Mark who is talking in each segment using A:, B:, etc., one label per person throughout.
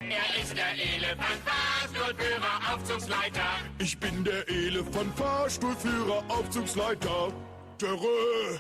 A: Er ist der Elefant, Fahrstuhlführer, Aufzugsleiter.
B: Ich bin der Elefant, Fahrstuhlführer, Aufzugsleiter. Törö.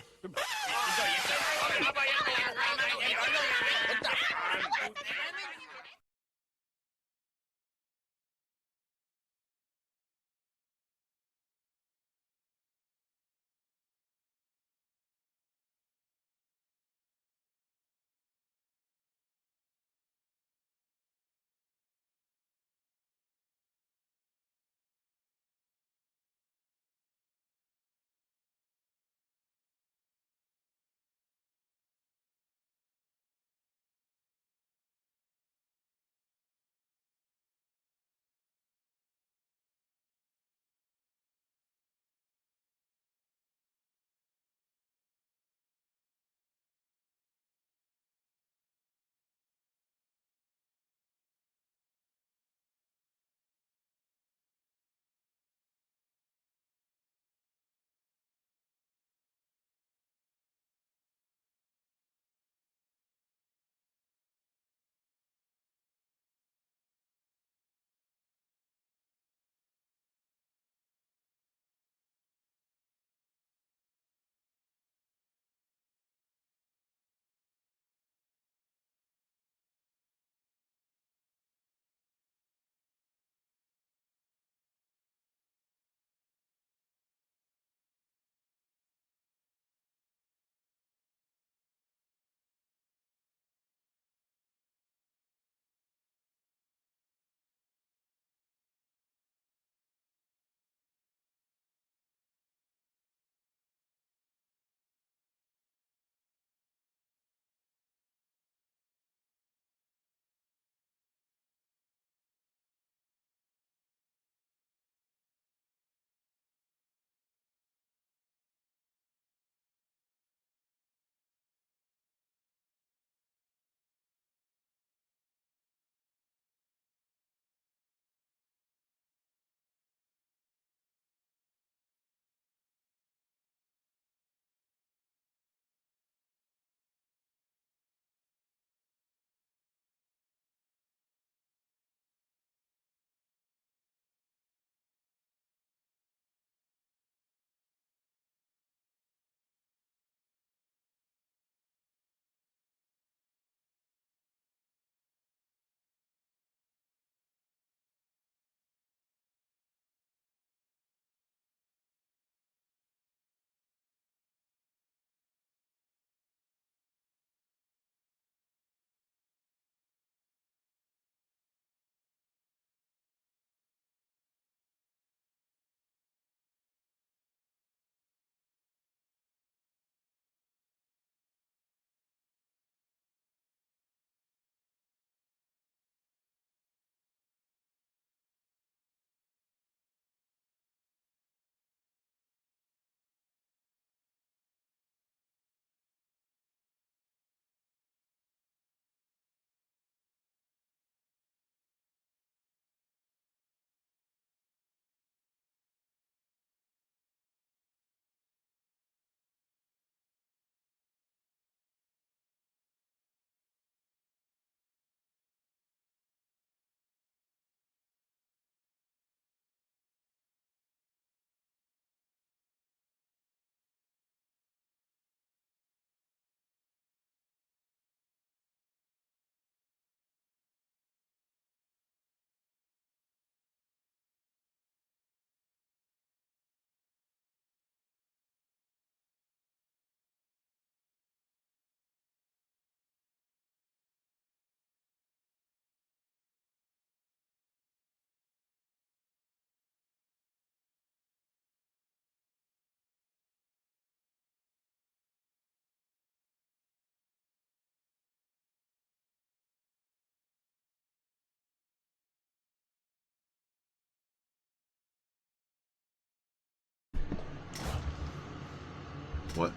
C: What?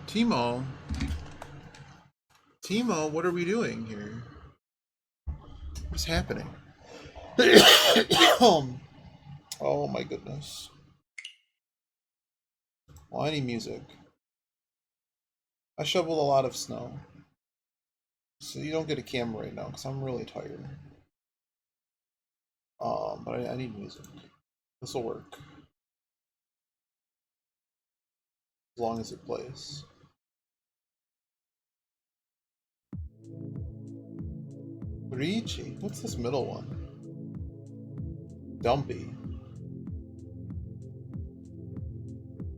C: Timo? Timo, what are we doing here? What's happening? Oh my goodness. Well, I need music. I shoveled a lot of snow. So you don't get a camera right now because I'm really tired. But I need music. This will work. As long as it plays. Ricci? What's this middle one? Dumpy.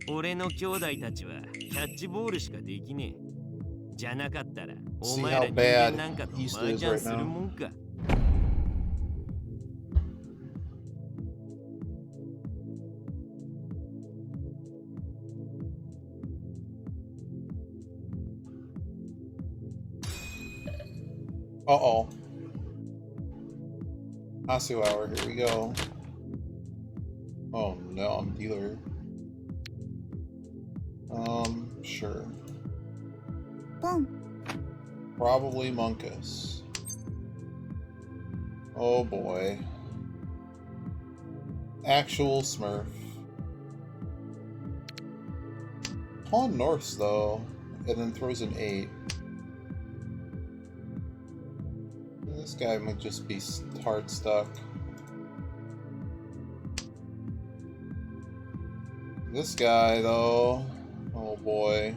D: 俺の兄弟たちはキャッチボールしかできねえ。じゃなかったらお
C: See
D: 前ら
C: how
D: 人
C: bad
D: 間なんかと麻
C: East
D: 雀
C: is right
D: する
C: now.
D: もんか。
C: Uh-oh. Asu hour, here we go. Oh no, I'm dealer. Sure. Probably Monkus. Oh boy. Actual Smurf. Pawn Norse though, and then throws an 8. This guy might just be hard stuck. This guy though, oh boy.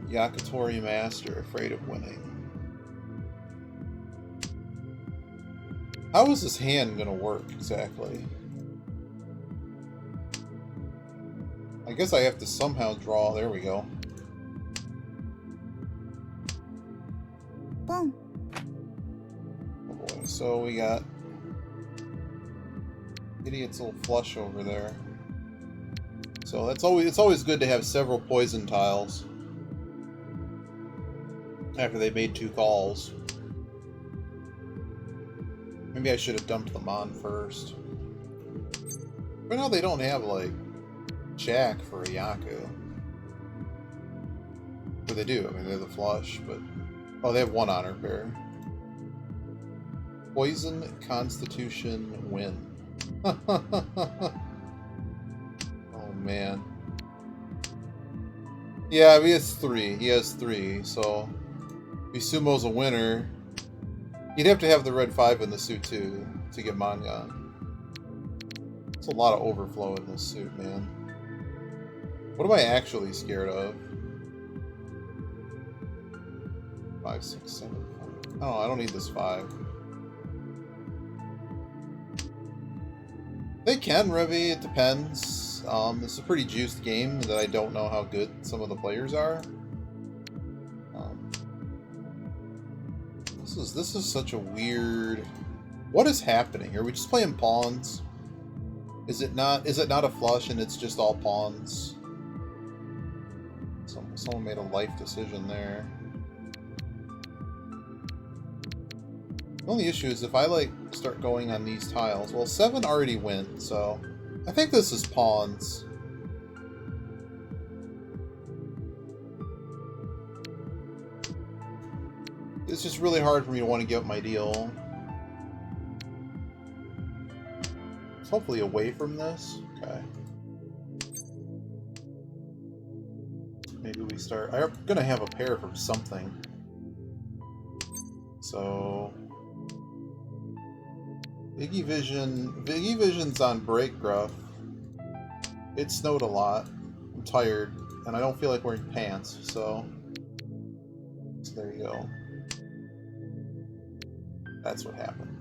C: Yakitori Master, afraid of winning. How is this hand gonna work exactly? I guess I have to somehow draw. There we go. Oh boy, so we got idiot's little flush over there. So it's always good to have several poison tiles after they made 2 calls. Maybe I should have dumped them on first. But now they don't have like Jack for a Yaku. But they do. I mean, they're the flush, but oh, they have 1 honor pair. Poison, Constitution, win. Oh man. Yeah, he has 3. He has 3, so if Sumo's a winner, he'd have to have the red 5 in the suit too to get Mangan. It's a lot of overflow in this suit, man. What am I actually scared of? 5, 6, 7, 5. Oh, I don't need this 5. They can, Revy, it depends. It's a pretty juiced game that I don't know how good some of the players are. This is such a weird... What is happening? Are we just playing pawns? Is it not a flush and it's just all pawns? Someone made a life decision there. The only issue is if I like start going on these tiles, well 7 already wins, so I think this is pawns. It's just really hard for me to want to give up my deal. It's hopefully away from this. Okay. Maybe we start... I'm gonna have a pair from something. So... Iggy Vision's on break, Gruff. It snowed a lot. I'm tired, and I don't feel like wearing pants, so there you go. That's what happened.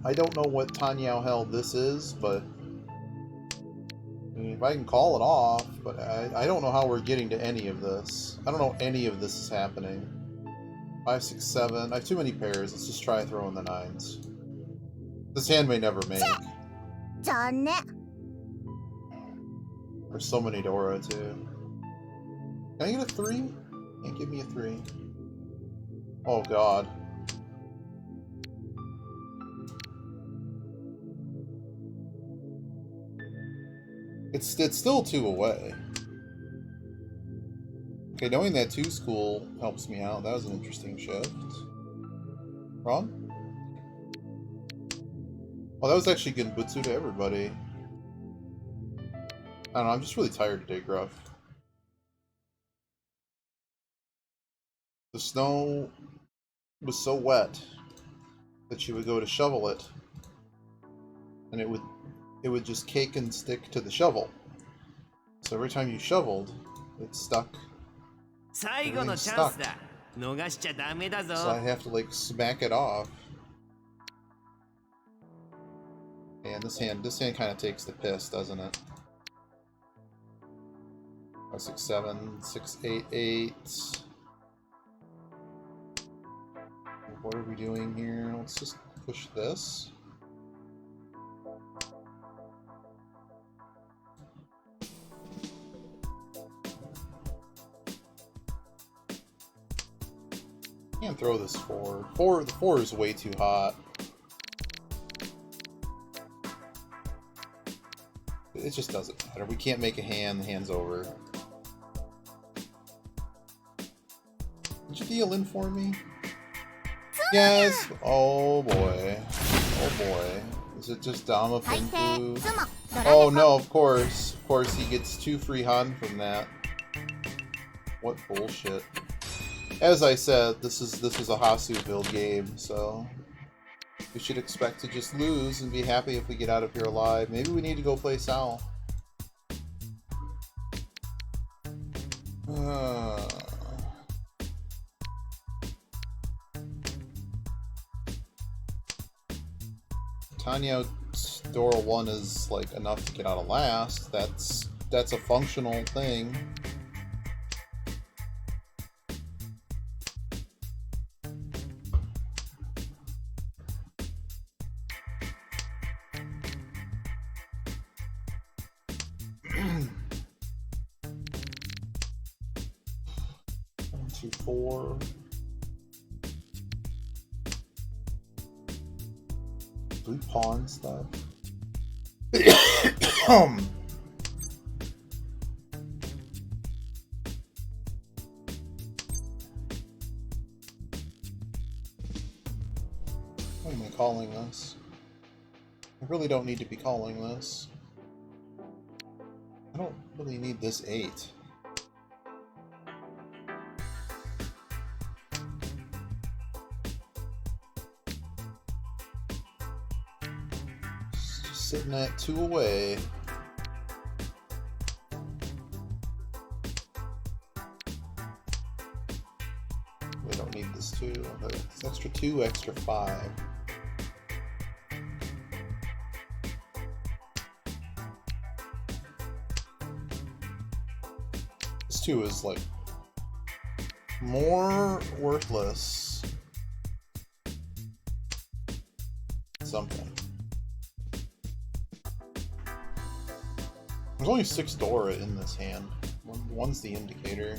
C: I don't know what Tanyao hell this is, but I mean, if I can call it off, but I don't know how we're getting to any of this. I don't know any of this is happening. 5, 6, 7. I have too many pairs. Let's just try throwing the 9s. This hand may never make. There's so many Dora too. Can I get a 3? Can't give me a 3. Oh god. It's still 2 away. Okay, knowing that 2's cool helps me out. That was an interesting shift. Ron? Oh, that was actually Genbutsu to everybody. I don't know, I'm just really tired today, Gruff. The snow was so wet that she would go to shovel it, and it would just cake and stick to the shovel. So every time you shoveled, it stuck.
D: 最後のチャンスだ。逃しちゃダメだぞ。
C: So I have to like smack it off. And this hand kind of takes the piss, doesn't it? 6, 7, 6, 8, 8. What are we doing here? Let's just push this. Can't throw this forward. The 4 is way too hot. It just doesn't matter. We can't make a hand. The hand's over. Did you deal in for me? Yes! Oh boy. Oh boy. Is it just Dama Finku? Oh no, of course. Of course he gets 2 free Han from that. What bullshit. As I said, this is a Hasu build game, so we should expect to just lose and be happy if we get out of here alive. Maybe we need to go play Sal. Tanya Dora 1 is like enough to get out of last. That's a functional thing. One, two, 4. Blue pawn stuff. Why am I calling this? I really don't need to be calling this. I don't really need this 8. Sitting at 2 away. We don't need this 2. Okay. It's extra 2, extra 5. This 2 is like more worthless. Something. There's only 6 Dora in this hand. One's the indicator.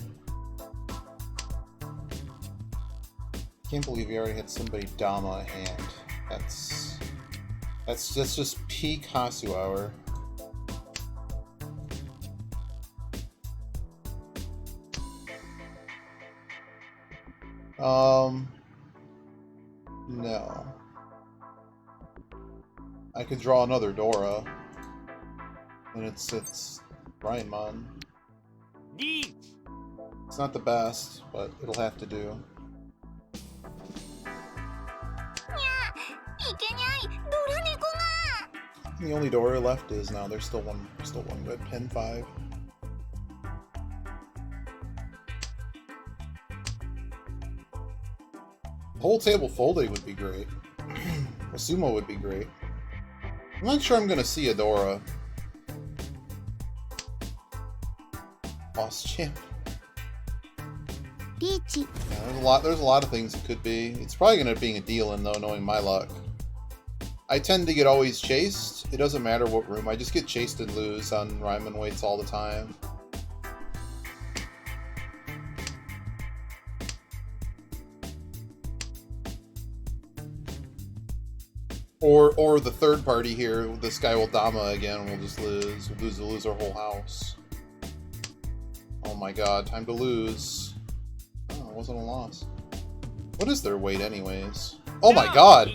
C: Can't believe we already had somebody Dama a hand. That's just peak Hasu hour. No. I could draw another Dora. And it's Raiman. It's not the best, but it'll have to do. The only Dora left is now. There's still one good. Pin 5. The whole table folding would be great. A sumo would be great. I'm not sure I'm gonna see a Dora. Boss champ.
E: Peachy.
C: Yeah, there's a lot of things it could be. It's probably gonna be a deal in though, knowing my luck. I tend to get always chased. It doesn't matter what room. I just get chased and lose on Raiman weights all the time. Or the third party here, this guy will Dama again and we'll just lose. We'll lose our whole house. Oh my god, time to lose. Oh, it wasn't a loss. What is their weight anyways? Oh my god!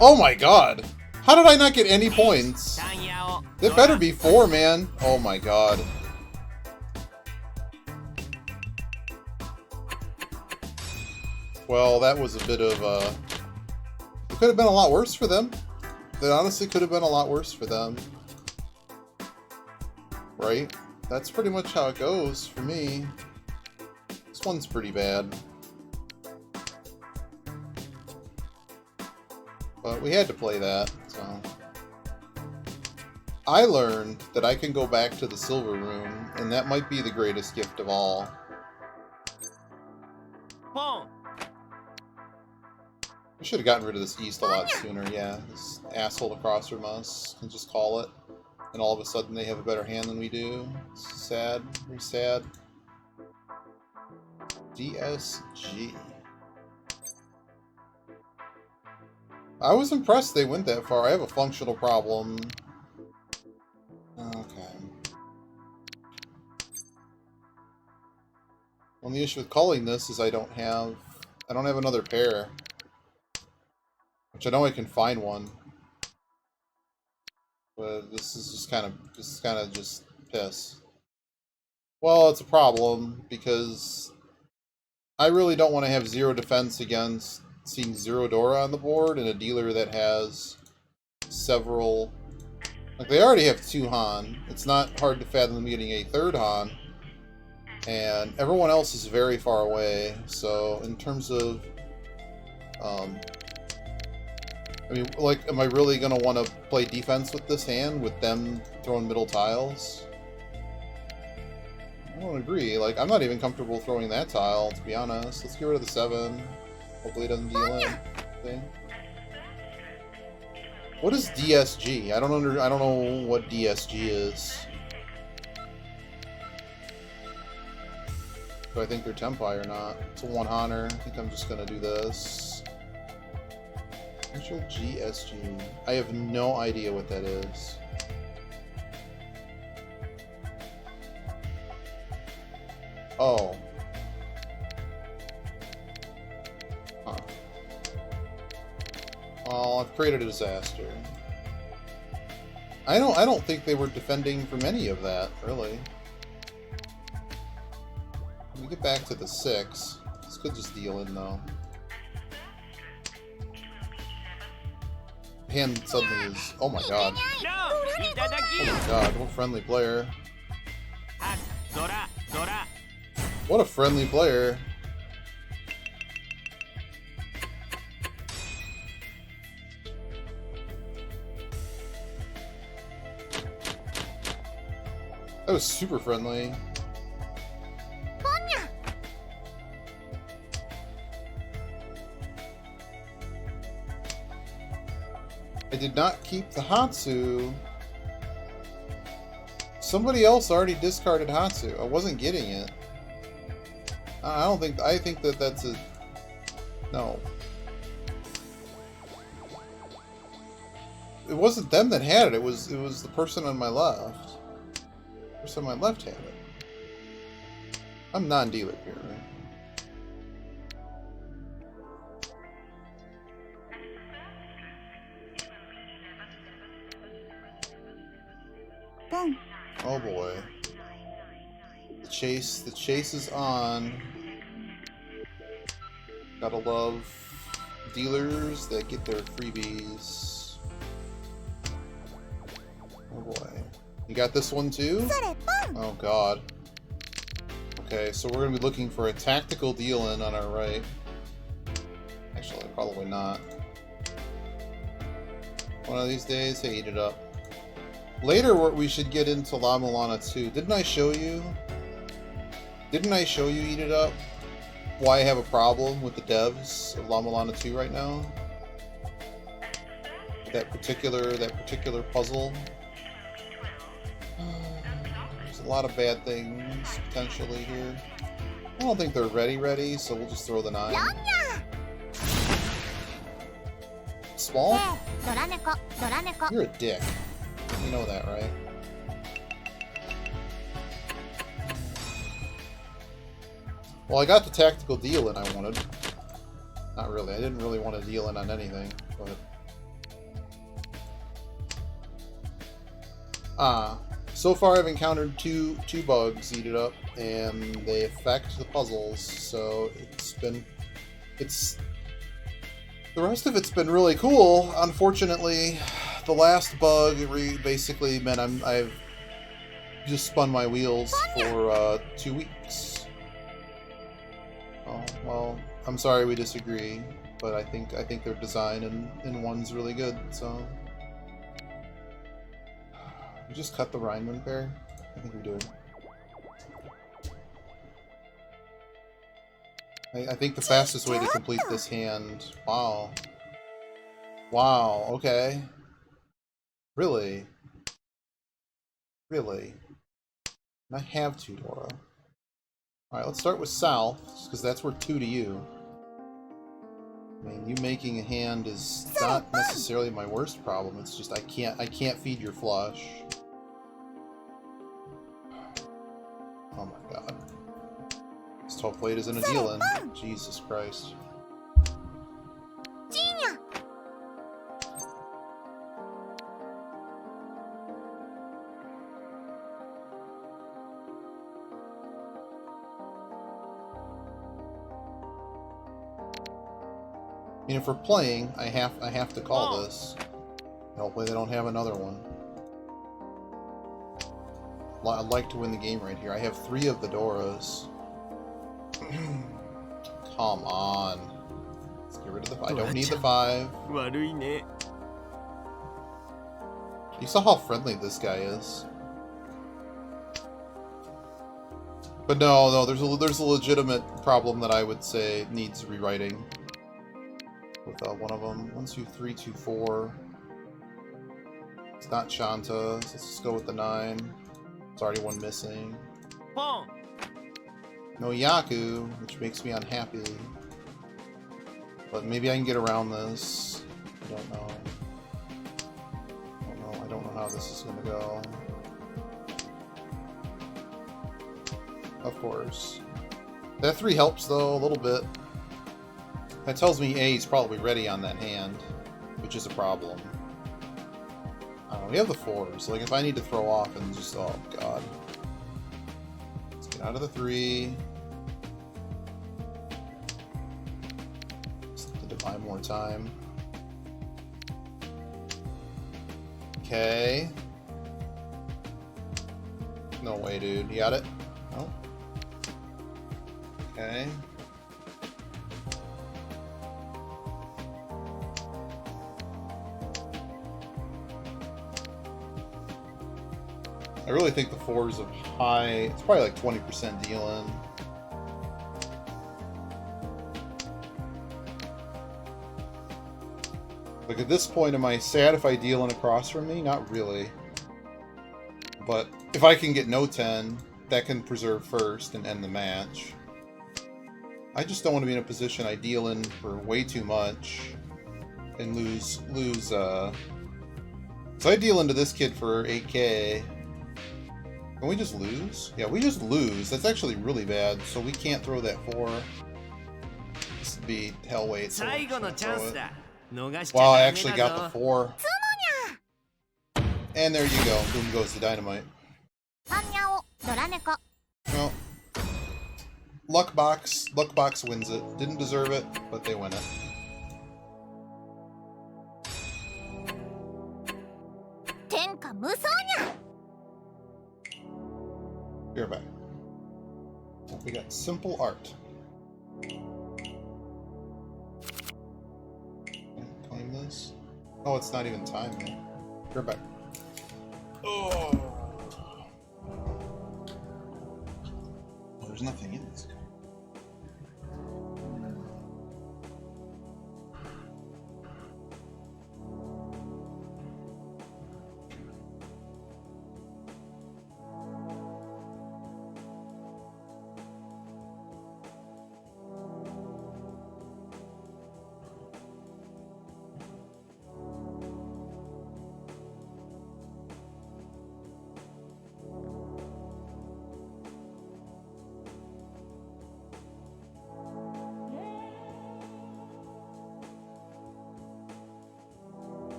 C: Oh my god! How did I not get any points? There better be 4, man. Oh my god. Well, that was a bit of it could have been a lot worse for them. It honestly could have been a lot worse for them. Right? That's pretty much how it goes for me. This one's pretty bad. But we had to play that, so... I learned that I can go back to the Silver Room, and that might be the greatest gift of all.
D: Boom.
C: We should have gotten rid of this East a lot sooner, yeah. This asshole across from us can just call it, and all of a sudden they have a better hand than we do. It's sad. Very sad. DSG. I was impressed they went that far. I have a functional problem. Okay. Well, the issue with calling this is I don't have another pair. Which I know I can find one. But this is just kind of just piss. Well, it's a problem because I really don't want to have zero defense against seeing zero Dora on the board and a dealer that has several. Like, they already have 2 Han. It's not hard to fathom them getting a 3rd Han. And everyone else is very far away. So, in terms of... I mean, like, am I really going to want to play defense with this hand, with them throwing middle tiles? I don't agree. Like, I'm not even comfortable throwing that tile, to be honest. Let's get rid of the 7. Hopefully it doesn't deal anything. What is DSG? I don't know what DSG is. Do I think they're Tempai or not? It's a 1 Honor. I think I'm just gonna do this. Actual GSG. I have no idea what that is. Oh. Huh. Well, I've created a disaster. I don't think they were defending from any of that, really. Let me get back to the 6. This could just deal in, though. Hand suddenly is... Oh my god. Oh my god, what a friendly player. What a friendly player. That was super friendly. I did not keep the Hatsu. Somebody else already discarded Hatsu. I wasn't getting it. I think that that's a... No. It wasn't them that had it. It was the person on my left. The person on my left had it. I'm non-dealer here, right? Oh boy. The chase is on. Gotta love dealers that get their freebies. Oh boy. You got this one too? Oh god. Okay, so we're gonna be looking for a tactical deal in on our right. Actually, probably not. One of these days, hey, eat it up. Later, we should get into La Mulana 2. Didn't I show you? Eat It Up? Why I have a problem with the devs of La Mulana 2 right now? That particular puzzle. There's a lot of bad things potentially here. I don't think they're ready, so we'll just throw the 9. Small? You're a dick. You know that, right? Well, I got the tactical deal in I wanted. Not really. I didn't really want to deal in on anything, but... so far I've encountered two bugs, Eat It Up, and they affect the puzzles, so it's been it's the rest of it's been really cool. Unfortunately, the last bug basically meant I've just spun my wheels for 2 weeks. Oh well, I'm sorry we disagree, but I think their design in one's really good. So we just cut the Rhineman pair. I think we do. I think the fastest way to complete this hand... Wow. Wow, okay. Really? Really? I have 2 Dora. Alright, let's start with South, because that's worth 2 to you. I mean, you making a hand is not necessarily my worst problem, it's just I can't feed your flush. Oh my god. This top plate isn't a deal-in. Jesus Christ. I mean, if we're playing, I have to call this. Hopefully they don't have another one. I'd like to win the game right here. I have 3 of the Doras. Come on. Let's get rid of the 5. I don't need the 5. You saw how friendly this guy is. But no, there's a legitimate problem that I would say needs rewriting. With one of them. 1, 2, 3, 2, 4. It's not Shanta, so let's just go with the 9. There's already one missing. No Yaku, which makes me unhappy. But maybe I can get around this. I don't know. I don't know how this is gonna go. Of course. That 3 helps though, a little bit. That tells me A is probably ready on that hand, which is a problem. We have the 4s. Like, if I need to throw off and just... Oh, God. Let's get out of the 3. Just have to buy more time. Okay. No way, dude. You got it? No? Okay. I really think the 4 is of high... It's probably like 20% deal-in. Like, at this point, am I sad if I deal in across from me? Not really. But if I can get no 10, that can preserve first and end the match. I just don't want to be in a position I deal in for way too much and lose so I deal into this kid for 8k. Can we just lose? Yeah, we just lose. That's actually really bad, so we can't throw that 4. This would be hell weight. So wow, I actually got the 4. And there you go. Boom goes the dynamite. Well, Luckbox wins it. Didn't deserve it, but they win it. You're back. We got simple art. Claim this. Oh, it's not even time yet. You're back. Oh. Well, there's nothing in this.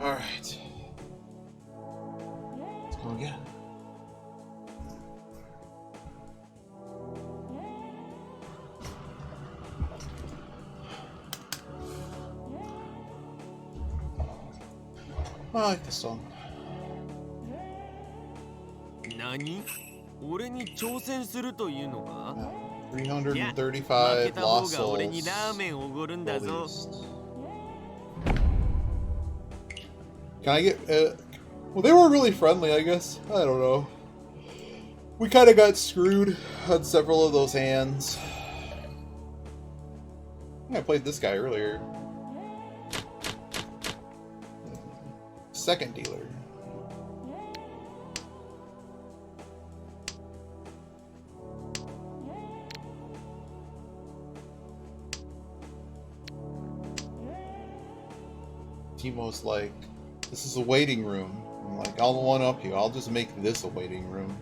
C: Alright. Let's go again. I like this song.
D: 何？俺に挑戦するというのか？
C: 335 lost
D: が俺に
C: souls.
D: ラーメンおごるんだぞ。
C: Can I get? Well, they were really friendly, I guess. I don't know. We kind of got screwed on several of those hands. I think I played this guy earlier. Second dealer. Timo's like, this is a waiting room. I'm like, I'll one up you. I'll just make this a waiting room.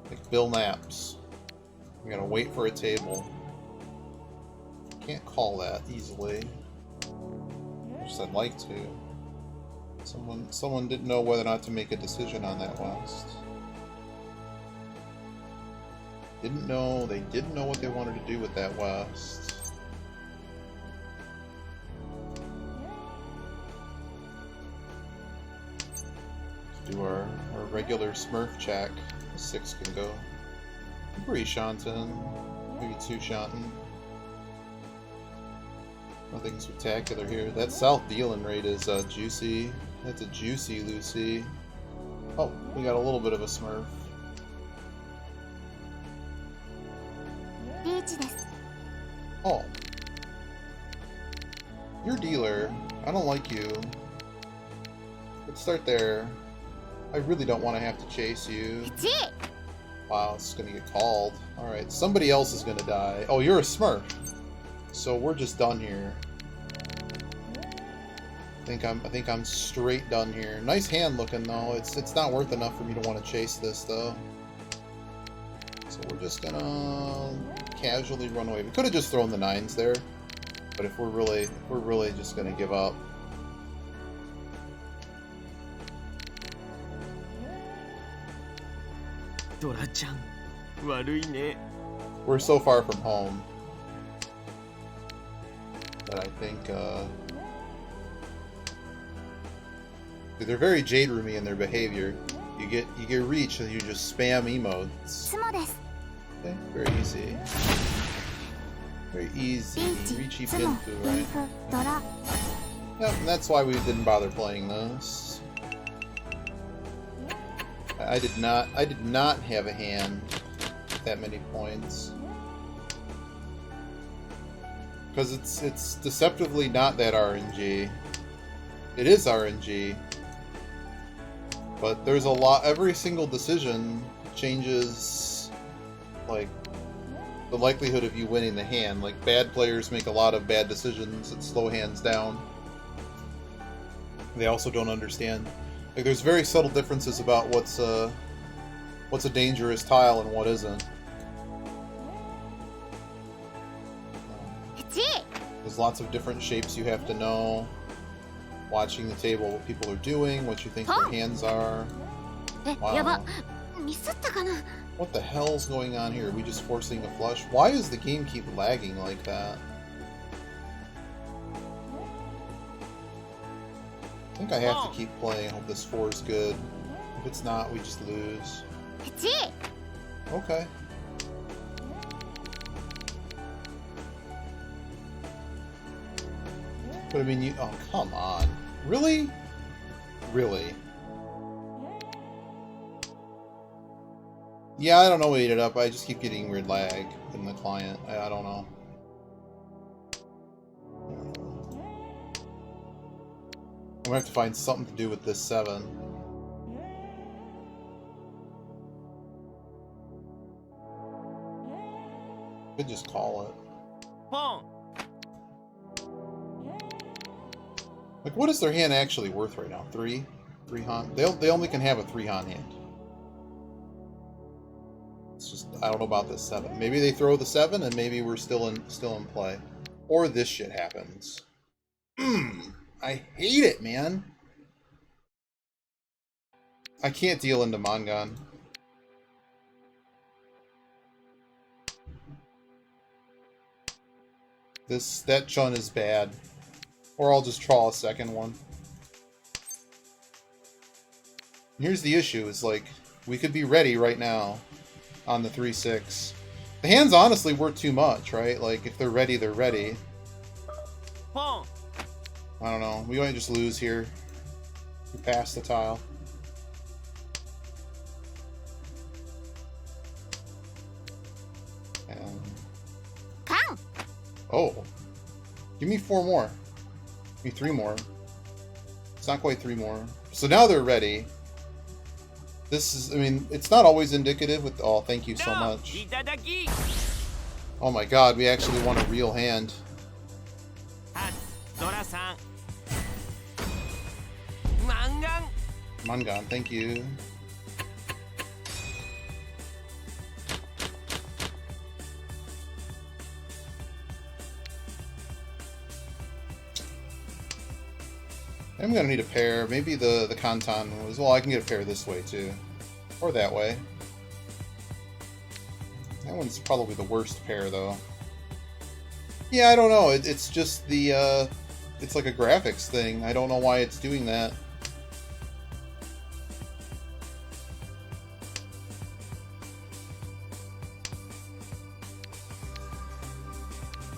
C: Like Bill Naps. We gotta wait for a table. Can't call that easily. I just I'd like to. Someone didn't know whether or not to make a decision on that West. Didn't know. They didn't know what they wanted to do with that West. Do our regular Smurf check. 6 can go. 3 Shanten. Maybe 2 Shanten. Nothing spectacular here. That South dealing rate is juicy. That's a juicy Lucy. Oh, we got a little bit of a Smurf. Oh. You're dealer. I don't like you. Let's start there. I really don't want to have to chase you. Wow, it's gonna get called. Alright, somebody else is gonna die. Oh, you're a Smurf. So we're just done here. I think I'm straight done here. Nice hand looking though. It's not worth enough for me to want to chase this though. So we're just gonna casually run away. We could have just thrown the 9s there, but if we're really just gonna give up.
D: Dora-chan, 悪いね。
C: We're so far from home that I think they're very Jade Roomy in their behavior. You get reach and you just spam emotes. Okay, very easy. Very easy. Reachy Pinfu, right? Yep, and that's why we didn't bother playing this. I did not have a hand with that many points. Because it's deceptively not that RNG. It is RNG. But there's a lot, every single decision changes, like, the likelihood of you winning the hand. Like, bad players make a lot of bad decisions that slow hands down. They also don't understand. Like, there's very subtle differences about what's a dangerous tile and what isn't. There's lots of different shapes you have to know. Watching the table, what people are doing, what you think their hands are. Wow. What the hell's going on here? Are we just forcing a flush? Why does the game keep lagging like that? I think I have to keep playing. I hope this 4 is good. If it's not, we just lose. Okay. But I mean, oh, come on. Really? Really? Yeah, I don't know what ate it up. I just keep getting weird lag in the client. I don't know. I'm gonna have to find something to do with this 7. Could just call it.
D: Boom.
C: Like, what is their hand actually worth right now? 3? 3 Han? They only can have a 3 Han hand. It's just, I don't know about this 7. Maybe they throw the 7 and maybe we're still in play. Or this shit happens. I hate it, man. I can't deal into Mongon. That Chun is bad. Or I'll just draw a second one. Here's the issue, is like, we could be ready right now on the 3-6. The hands honestly work too much, right? Like, if they're ready, they're ready. I don't know. We might just lose here. We pass the tile. And... oh. Give me 4 more. Give me 3 more. It's not quite 3 more. So now they're ready. This is, I mean, it's not always indicative with, oh, thank you so much. Oh my god, we actually won a real hand. Mongon, thank you. I'm gonna need a pair. Maybe the Kantan was... well, I can get a pair this way, too. Or that way. That one's probably the worst pair, though. Yeah, I don't know. It's just the... it's like a graphics thing. I don't know why it's doing that.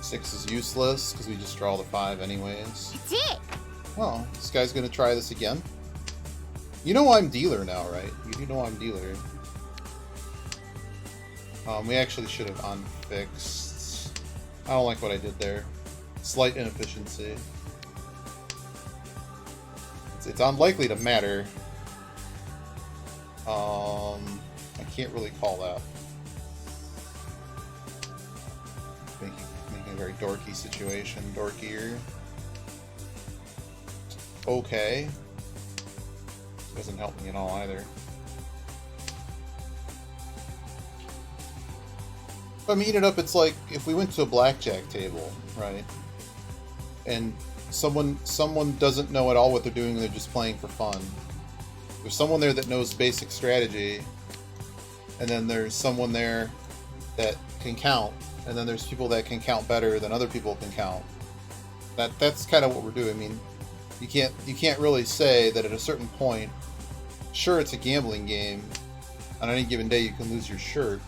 C: Six is useless, because we just draw the 5 anyways. Oh, this guy's gonna try this again. You know I'm dealer now, right? You do know I'm dealer. We actually should have unfixed. I don't like what I did there. Slight inefficiency. It's unlikely to matter. I can't really call that. Making a very dorky situation dorkier. Okay. Doesn't help me at all either. If I'm eating it up, it's like if we went to a blackjack table, right? And someone doesn't know at all what they're doing, they're just playing for fun. There's someone there that knows basic strategy, and then there's someone there that can count, and then there's people that can count better than other people can count. That's kind of what we're doing. I mean, you can't really say that at a certain point, sure, it's a gambling game. On any given day, you can lose your shirt.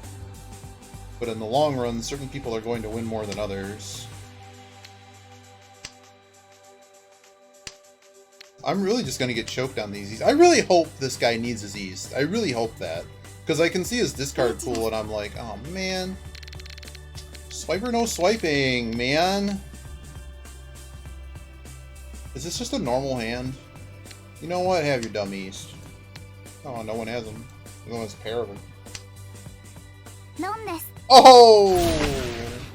C: But in the long run, certain people are going to win more than others. I'm really just going to get choked on these. I really hope this guy needs his East. I really hope that. Because I can see his discard pool and I'm like, oh man. Swiper no swiping, man. Is this just a normal hand? You know what? Have your dumb East. Oh, no one has them. No one has a pair of them. Oh!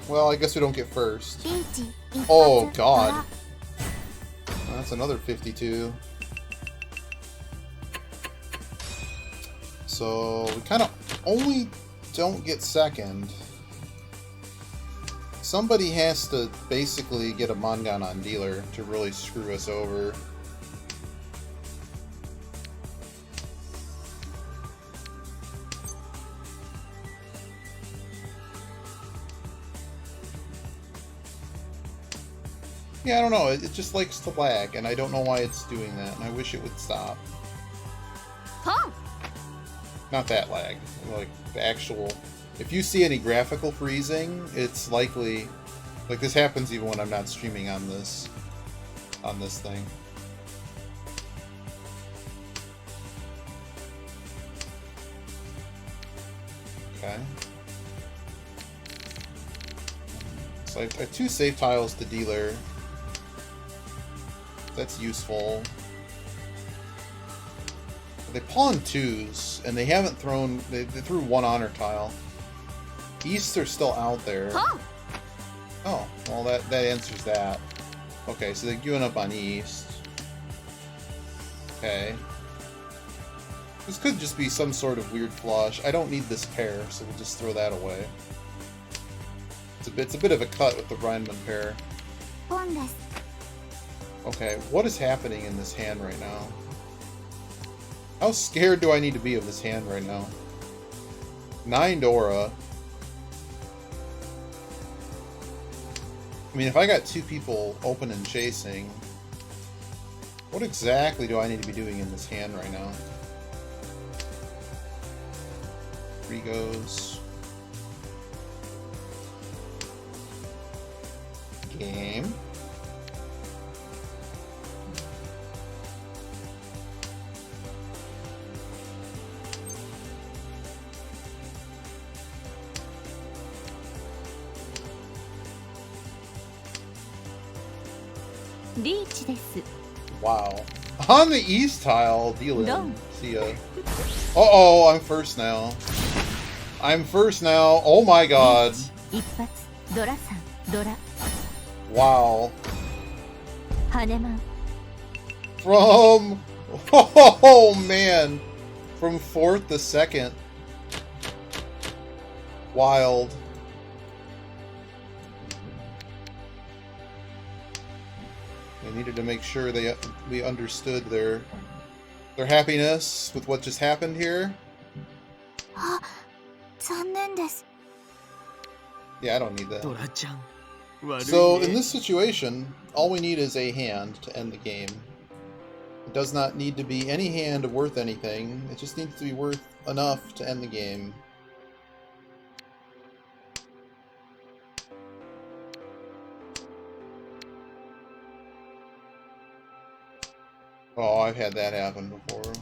C: Well, I guess we don't get first. Oh, God. That's another 52. So, we kind of only don't get second. Somebody has to basically get a Mongon on dealer to really screw us over. Yeah, I don't know. It just likes to lag, and I don't know why it's doing that, and I wish it would stop. Not that lag. Like, the actual... If you see any graphical freezing, it's likely... Like, this happens even when I'm not streaming on this thing. Okay. So I have 2 save tiles to dealer. That's useful. They pawned 2s, and they haven't thrown... They threw 1 honor tile. Easts are still out there. Oh, well that answers that. Okay, so they're giving up on East. Okay. This could just be some sort of weird flush. I don't need this pair, so we'll just throw that away. It's a bit of a cut with the Rhineman pair.
E: ポンです。
C: Okay, what is happening in this hand right now? How scared do I need to be of this hand right now? 9 Dora. I mean, if I got 2 people open and chasing, what exactly do I need to be doing in this hand right now? 3 goes. Game.
E: Reach です。
C: Wow. On the east tile, dealing.
E: Done.
C: See ya. Uh-oh, I'm first now. I'm first now. Oh my god.
E: 一発ドラさんドラ
C: Wow.
E: 羽マン
C: From... Oh, man. From 4th to 2nd. Wild. They needed to make sure we understood their happiness with what just happened here.
E: あ、残念です。
C: Yeah, I don't need that.
D: ドラちゃん悪いね。
C: So, in this situation, all we need is a hand to end the game. It does not need to be any hand worth anything. It just needs to be worth enough to end the game. Oh, I've had that happen before.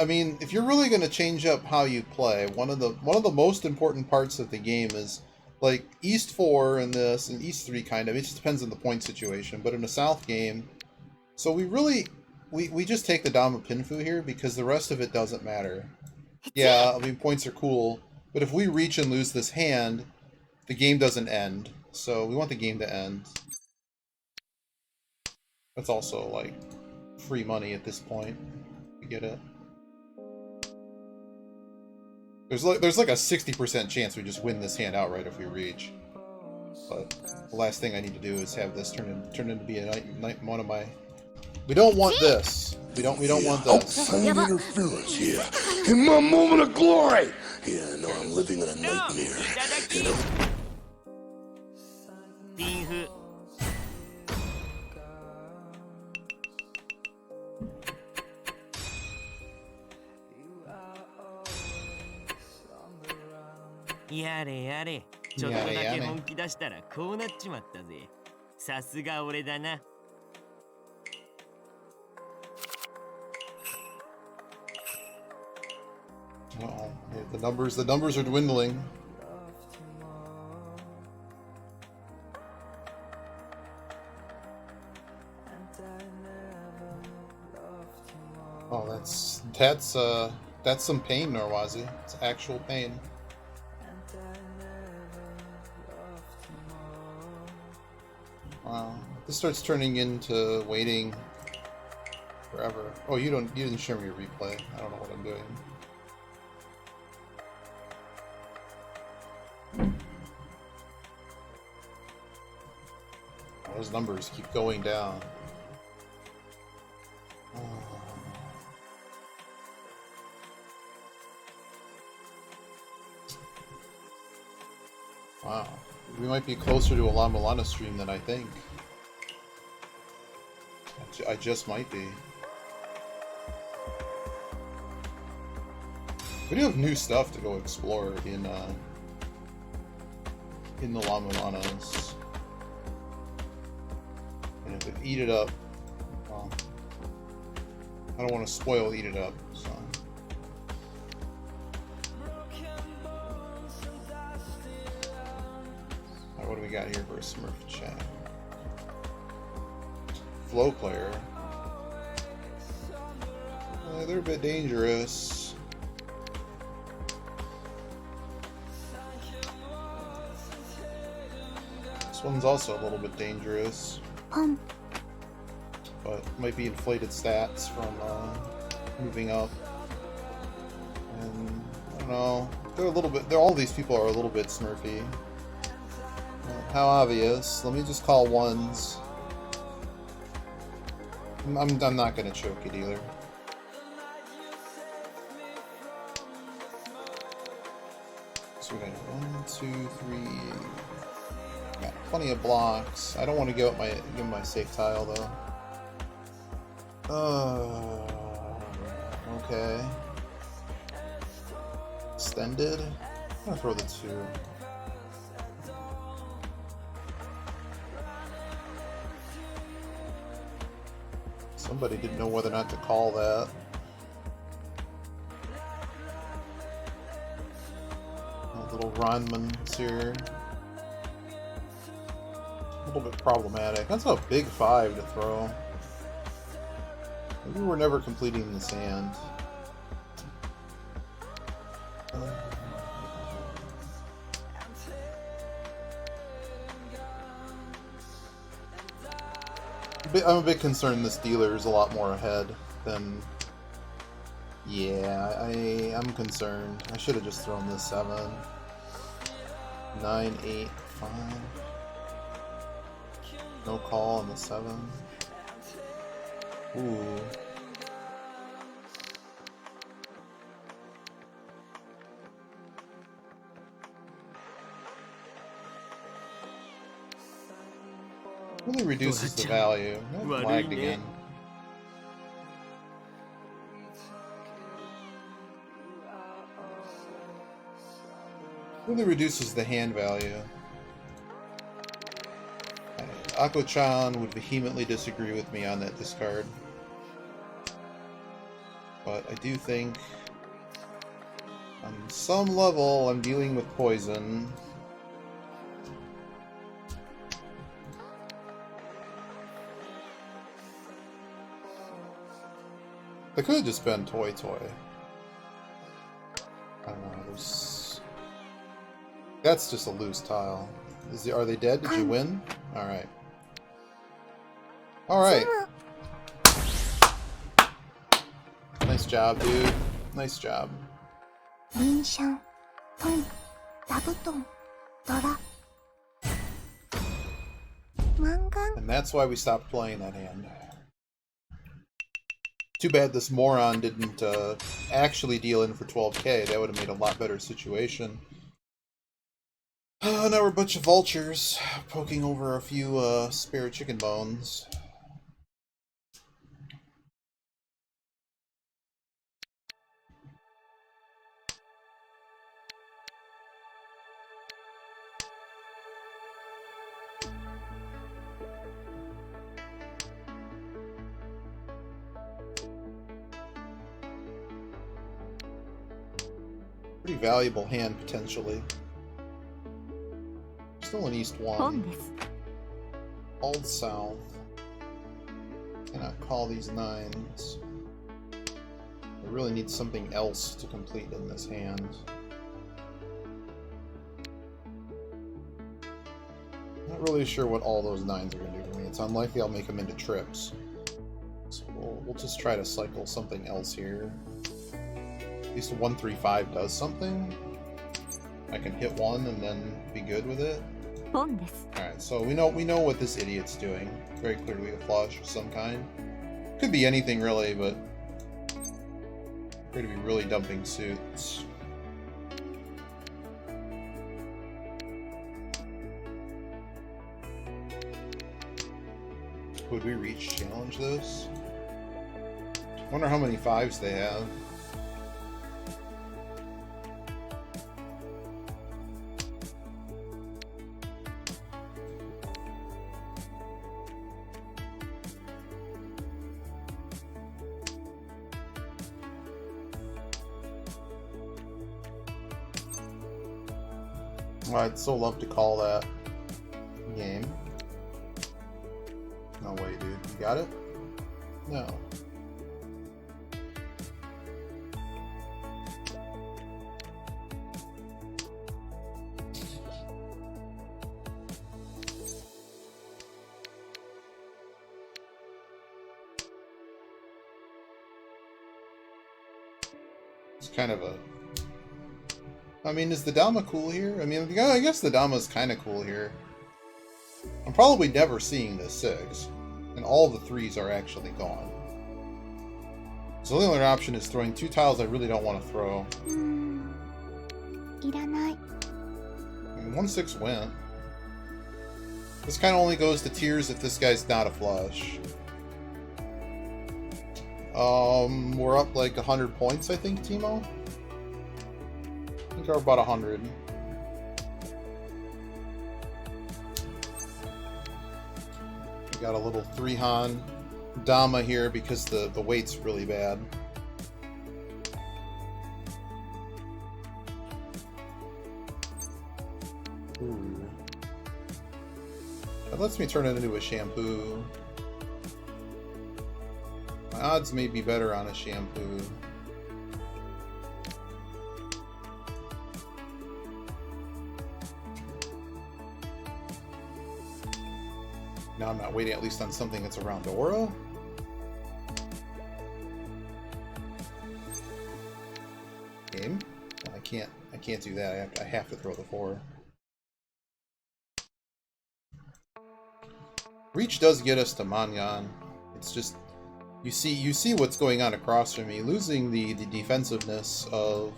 C: I mean, if you're really going to change up how you play, one of the most important parts of the game is like East 4 and this and East 3 kind of. It just depends on the point situation. But in a South game, so we just take the Dama Pinfu here because the rest of it doesn't matter. Yeah, I mean points are cool, but if we reach and lose this hand, the game doesn't end. So we want the game to end. That's also like free money at this point. You get it. There's like a 60% chance we just win this hand outright if we reach. But the last thing I need to do is have this turn into be a one of my. We don't want this. We don't want this.
B: Outside interference here. In my moment of glory. Yeah, no, I'm living in a nightmare.
D: ピンフ。やれやれ、ちょっとだけ本気出したらこうなっちまったぜ。さすが俺だな。
C: Uh-oh. The numbers are dwindling. Oh, that's some pain, Norwazi. It's actual pain. Wow. This starts turning into waiting forever. Oh, you didn't show me your replay. I don't know what I'm doing. Those numbers keep going down. Wow. We might be closer to a La Milana stream than I think. I just might be. We do have new stuff to go explore in the La Milanas. And if we eat it up, well, I don't want to spoil eat it up, so. Alright, what do we got here for a Smurf chat? Flow player. They're a bit dangerous. This one's also a little bit dangerous. But might be inflated stats from moving up. And I don't know. They're all these people are a little bit Smurfy. How obvious. Let me just call ones. I'm not gonna choke it either. So we got 1, 2, 3. Got plenty of blocks. I don't want to give my safe tile though. Okay. Extended. I'm gonna throw the 2. Somebody didn't know whether or not to call that. Little Ronmans here. A little bit problematic. That's a big 5 to throw. Maybe we're never completing the sand. I'm a bit concerned this dealer is a lot more ahead than... Yeah, I'm concerned. I should have just thrown this 7. 9, 8, 5. No call on the 7. Ooh. Really reduces the value. It lagged again. Really reduces the hand value. Ako-chan would vehemently disagree with me on that discard. But I do think on some level I'm dealing with poison. They could have just been Toy. I don't know, that's just a loose tile. Are they dead? Did you win? Alright. Alright. Nice job, dude. Nice job.
E: Lin Shan, Tong, Dabuton, Dora. Mangan.
C: And that's why we stopped playing that hand. Too bad this moron didn't actually deal in for 12k. That would have made a lot better situation. Now we're a bunch of vultures poking over a few spare chicken bones. Pretty valuable hand, potentially. Still in East 1. Old South. Cannot call these 9s. I really need something else to complete in this hand. Not really sure what all those 9s are going to do for me. It's unlikely I'll make them into trips. So we'll just try to cycle something else here. At least a 1-3-5 does something. I can hit 1 and then be good with it. Alright, so we know what this idiot's doing. Very clearly a flush of some kind. Could be anything really, but appear to be really dumping suits. Would we reach challenge this? Wonder how many 5s they have. I'd so love to call that game. No way, dude. You got it? No. It's kind of a... I mean, is the Dama cool here? I mean, I guess the Dama's kind of cool here. I'm probably never seeing this 6, and all the 3s are actually gone. So the only other option is throwing 2 tiles I really don't want to throw.
E: いらない。
C: I mean, 1-6 went. This kind of only goes to tiers if this guy's not a flush. We're up like 100 points, I think, Timo? I think we're about 100. We got a little 3-Han Dama here because the weight's really bad. Ooh. That lets me turn it into a shampoo. My odds may be better on a shampoo. Now I'm not waiting at least on something that's around Aura. Game? Well, I can't do that. I have to throw the 4. Reach does get us to Manyan. It's just you see what's going on across from me. Losing the defensiveness of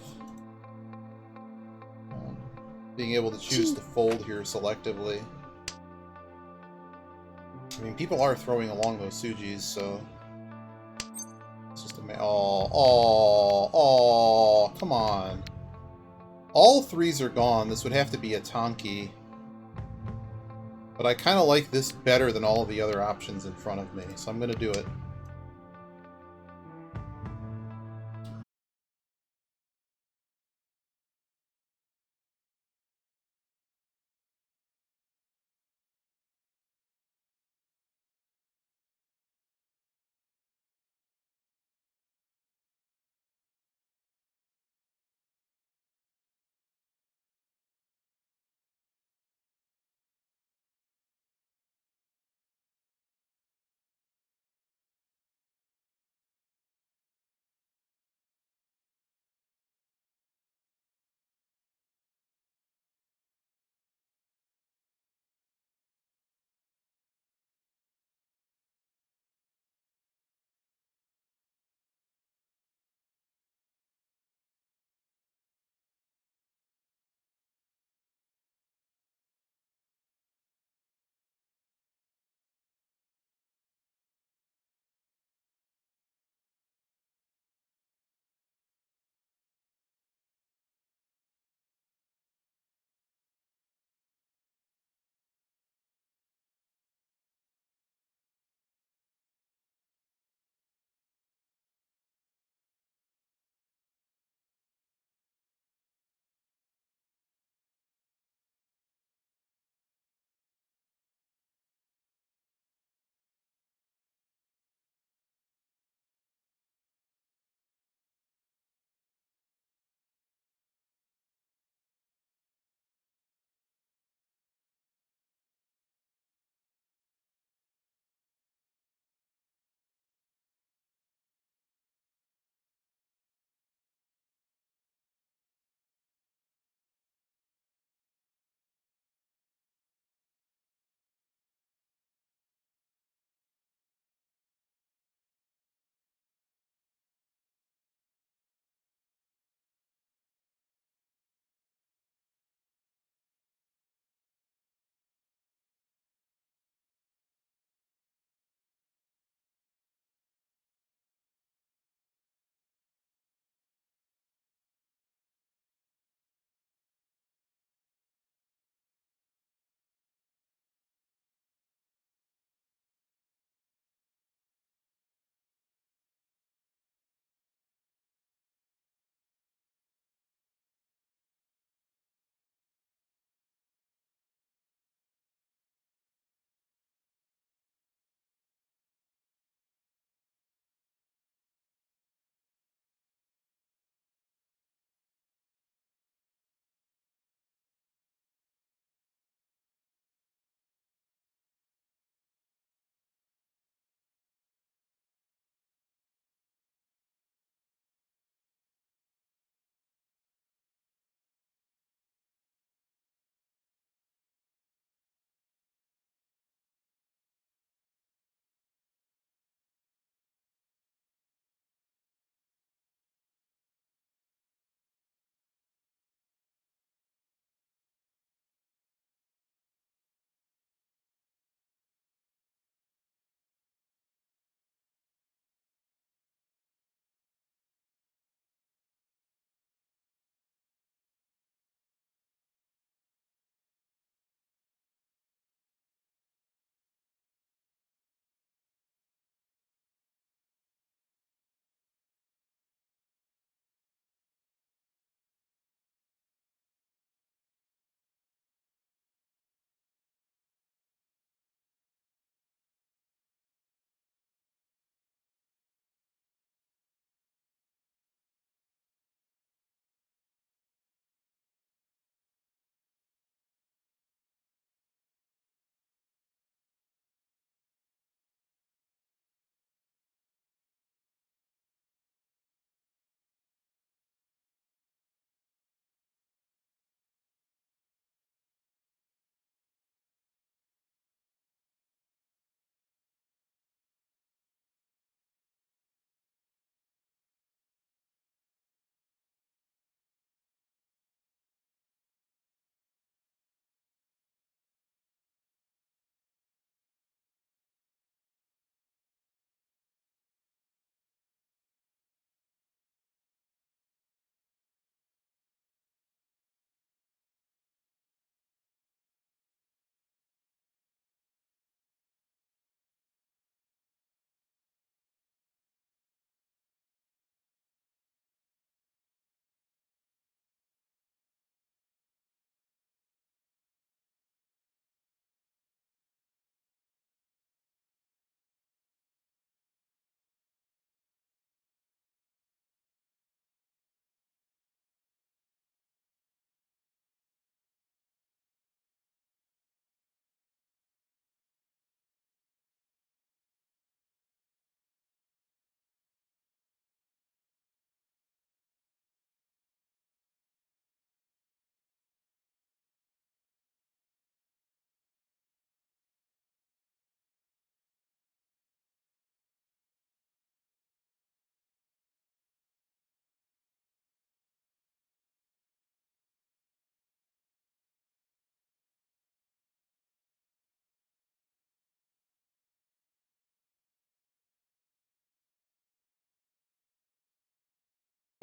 C: being able to choose to fold here selectively. I mean, people are throwing along those Sujis, so it's just a oh, come on. All 3s are gone. This would have to be a Tonki. But I kind of like this better than all of the other options in front of me, so I'm going to do it.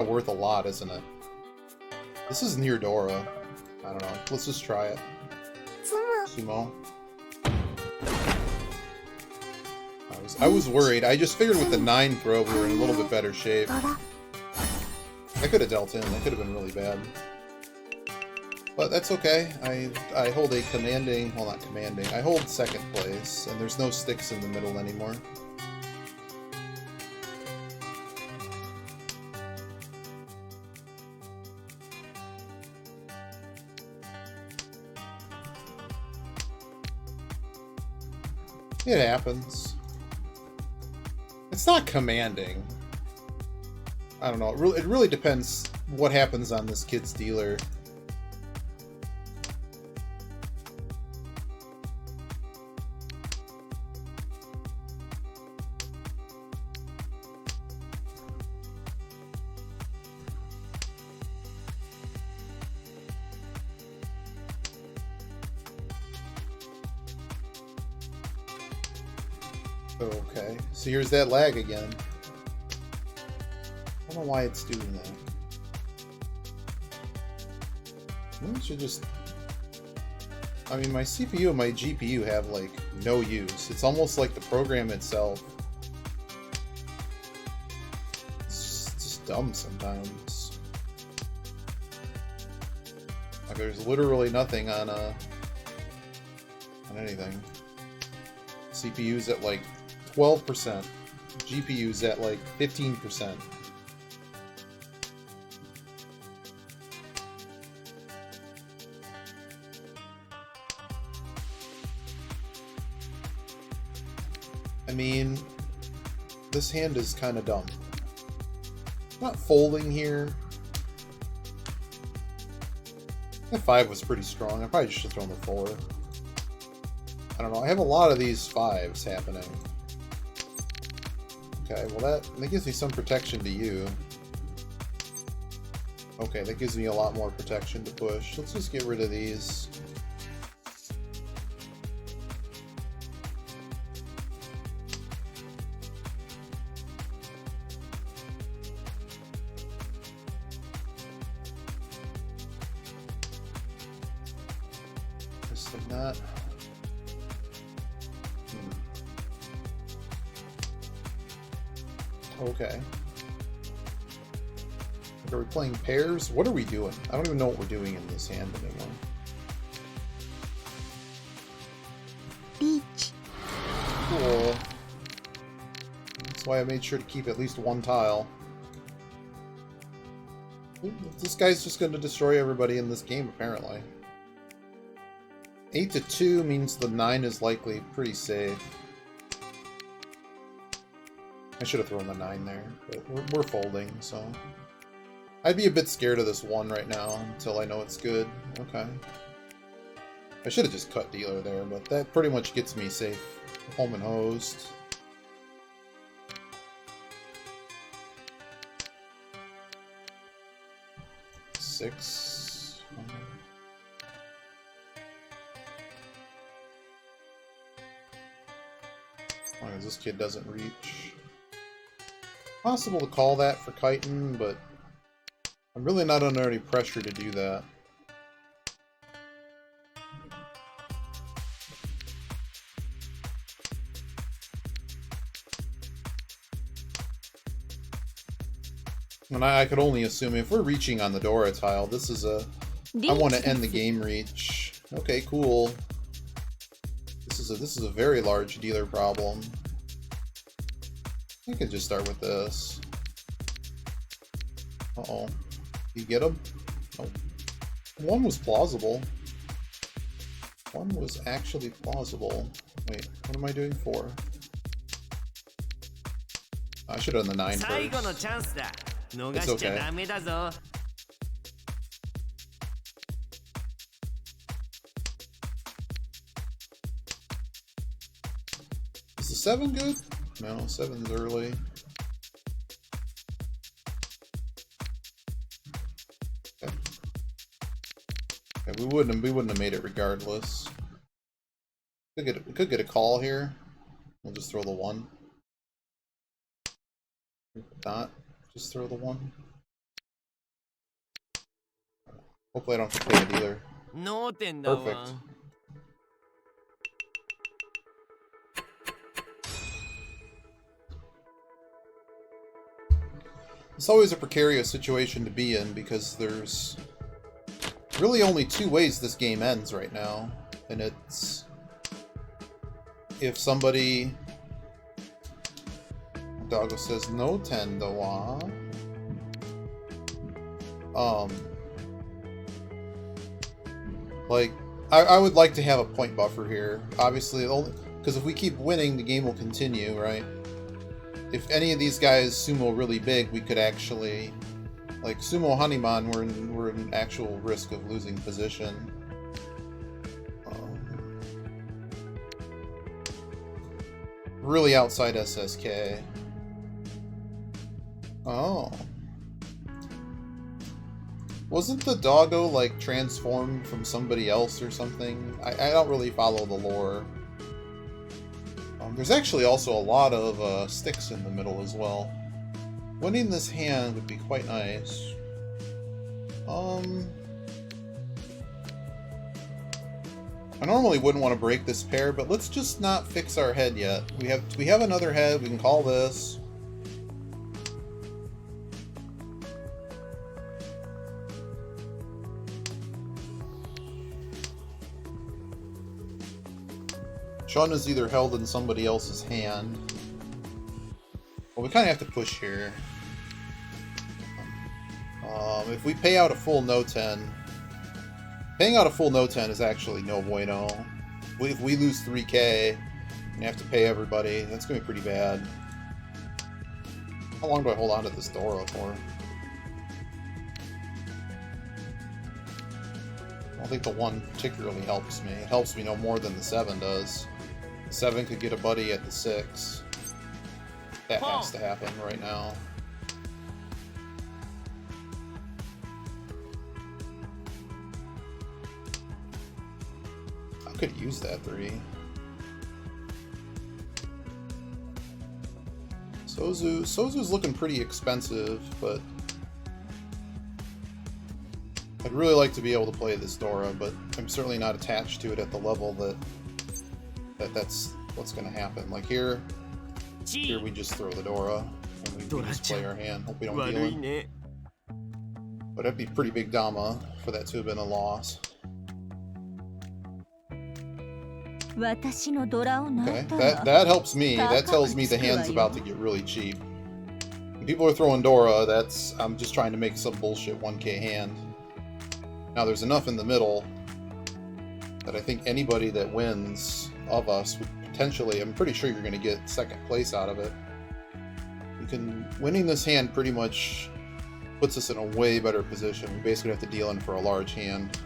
C: worth a lot, isn't it? This is near Dora. I don't know. Let's just try it. Sumo. I was worried. I just figured with the 9 throw we were in a little bit better shape. I could have dealt in. That could have been really bad. But that's okay. I hold a commanding... Well, not commanding. I hold 2nd place, and there's no sticks in the middle anymore. It happens. It's not commanding. I don't know. It really depends what happens on this kid's dealer. Okay, so here's that lag again. I don't know why it's doing that. Maybe I should just... I mean, my CPU and my GPU have, like, no use. It's almost like the program itself. It's just dumb sometimes. Like, there's literally nothing on anything. CPU's at, like, 12%. GPU's at, like, 15%. I mean, this hand is kind of dumb. Not folding here. That 5 was pretty strong. I probably should have thrown the 4. I don't know. I have a lot of these 5s happening. Okay, well that gives me some protection to you. Okay, that gives me a lot more protection to push. Let's just get rid of these. Just like that. Okay. Are we playing pairs? What are we doing? I don't even know what we're doing in this hand anymore.
E: Beach.
C: Cool. That's why I made sure to keep at least 1 tile. This guy's just going to destroy everybody in this game, apparently. 8 to 2 means the 9 is likely pretty safe. I should have thrown the 9 there, but we're folding, so... I'd be a bit scared of this 1 right now, until I know it's good. Okay. I should have just cut dealer there, but that pretty much gets me safe. Home and hosed. Six. As long as this kid doesn't reach. Possible to call that for chitin, but I'm really not under any pressure to do that. And I could only assume if we're reaching on the Dora tile, this is a... I want to end the game reach. Okay, cool. This is a very large dealer problem. I could just start with this. Uh-oh. You get him? Oh. 1 was plausible. 1 was actually plausible. Wait, what am I doing for? I should have done the 9 first. It's okay. Is the 7 good? No, 7's early. Okay. Okay, we wouldn't have made it regardless. We could get a call here. We'll just throw the 1. If not, just throw the 1. Hopefully I don't have to pay it either.
D: 脳天だわ。
C: Perfect. It's always a precarious situation to be in because there's really only two ways this game ends right now. And it's if somebody... Doggo says no tendo wa. Like, I would like to have a point buffer here. Obviously, because if we keep winning, the game will continue, right? If any of these guys sumo really big, we could actually... Like, Sumo Hanuman, we're in actual risk of losing position. Really outside SSK. Oh. Wasn't the doggo, like, transformed from somebody else or something? I don't really follow the lore. There's actually also a lot of sticks in the middle as well. Winning this hand would be quite nice. I normally wouldn't want to break this pair, but let's just not fix our head yet. We have another head, we can call this. Shun is either held in somebody else's hand. Well, we kind of have to push here. If we pay out a full no 10, paying out a full no 10 is actually no bueno. If we lose 3k and have to pay everybody, that's going to be pretty bad. How long do I hold on to this Dora for? I don't think the 1 particularly helps me. It helps me no more than the 7 does. The 7 could get a buddy at the 6. That has to happen right now. I could use that 3. Sozu's looking pretty expensive, but I'd really like to be able to play this Dora, but I'm certainly not attached to it at the level that's what's going to happen. Like here we just throw the Dora and we just play our hand. Hope we don't deal it. But that'd be pretty big Dama for that to have been a loss. Okay, that helps me. That tells me the hand's about to get really cheap. When people are throwing Dora, I'm just trying to make some bullshit 1k hand. Now there's enough in the middle that I think anybody that wins of us would potentially, I'm pretty sure you're going to get second place out of it. Winning this hand pretty much puts us in a way better position. We basically have to deal in for a large hand.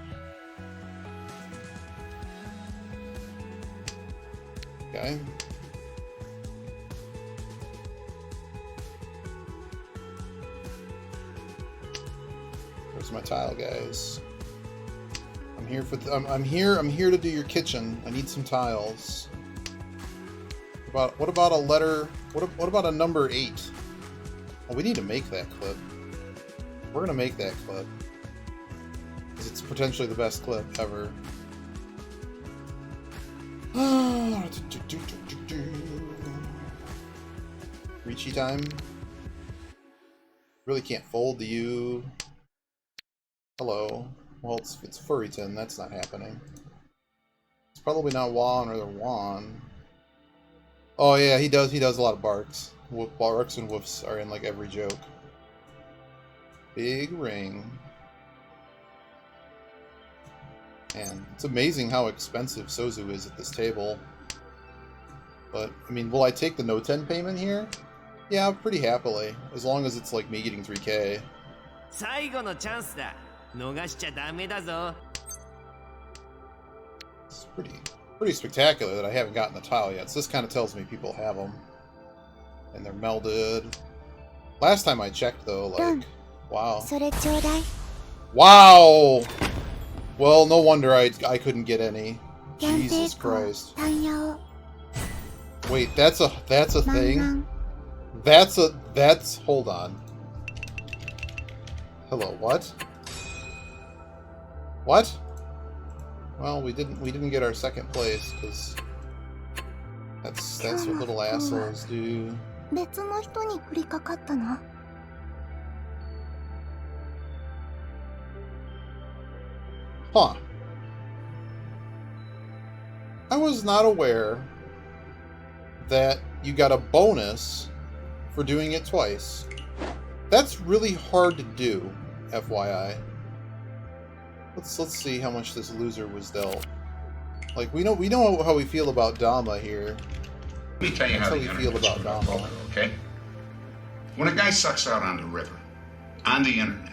C: Okay. Where's my tile, guys? I'm here for. I'm here to do your kitchen. I need some tiles. What about a letter? What about a number 8? Well, we need to make that clip. We're gonna make that clip because it's potentially the best clip ever. Reachy time. Really can't fold to you. Hello. Well, it's Furryton. That's not happening. It's probably not Juan or the Juan. Oh yeah, he does a lot of barks. Barks and woofs are in like every joke. Big ring. And it's amazing how expensive Sozu is at this table. But, I mean, will I take the no 10 payment here? Yeah, pretty happily. As long as it's like me getting 3k. It's pretty spectacular that I haven't gotten the tile yet. So this kind of tells me people have them. And they're melded. Last time I checked though, like, wow. Wow! Well, no wonder I couldn't get any. Jesus Christ. Wait, that's a thing? Hold on. Hello, what? What? Well, we didn't get our second place because that's what little assholes do.
E: 別の人に降りかかったの？
C: Huh. I was not aware that you got a bonus for doing it twice. That's really hard to do, FYI. Let's see how much this loser was dealt. Like we know how we feel about Dama here.
B: Let me tell you
C: That's
B: how
C: how
B: the
C: we feel
B: internet's
C: about
B: about
C: Dama.
B: poker, okay? When a guy sucks out on the river, on the internet,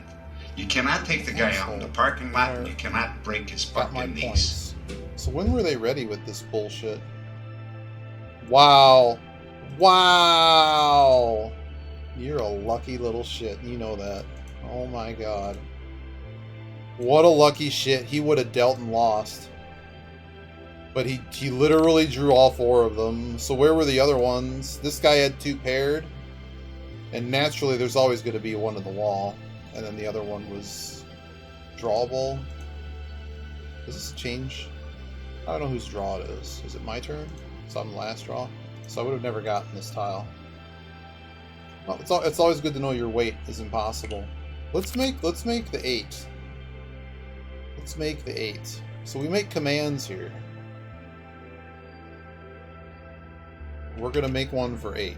B: you cannot take the guy out in the parking lot and you cannot break his
C: Got my
B: fucking knees.
C: points. So when were they ready with this bullshit? Wow. Wow. You're a lucky little shit. You know that. Oh my god. What a lucky shit. He would have dealt and lost. But he literally drew all 4 of them. So where were the other ones? This guy had 2 paired. And naturally there's always going to be one in the wall. And then the other one was drawable. Does this change? I don't know whose draw it is. Is it my turn? So I'm the last draw. So I would have never gotten this tile. Well, it's always good to know your weight is impossible. Let's make the 8. Let's make the 8. So we make commands here. We're gonna make one for 8.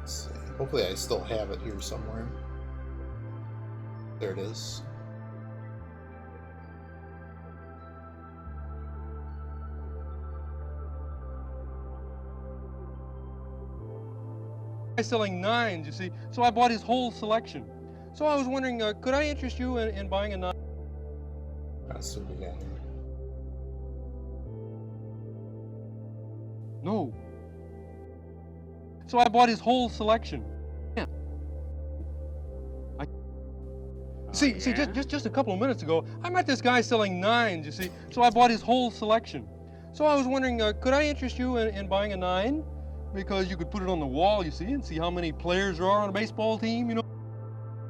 C: Let's see. Hopefully I still have it here somewhere. There it is.
F: Selling 9s, you see, so I bought his whole selection. So I was wondering, could I interest you in buying a 9?
C: That's what we got here.
F: No. So I bought his whole selection. Yeah. See, just a couple of minutes ago, I met this guy selling 9s, you see, so I bought his whole selection. So I was wondering, could I interest you in buying a 9? Because you could put it on the wall, you see, and see how many players there are on a baseball team, you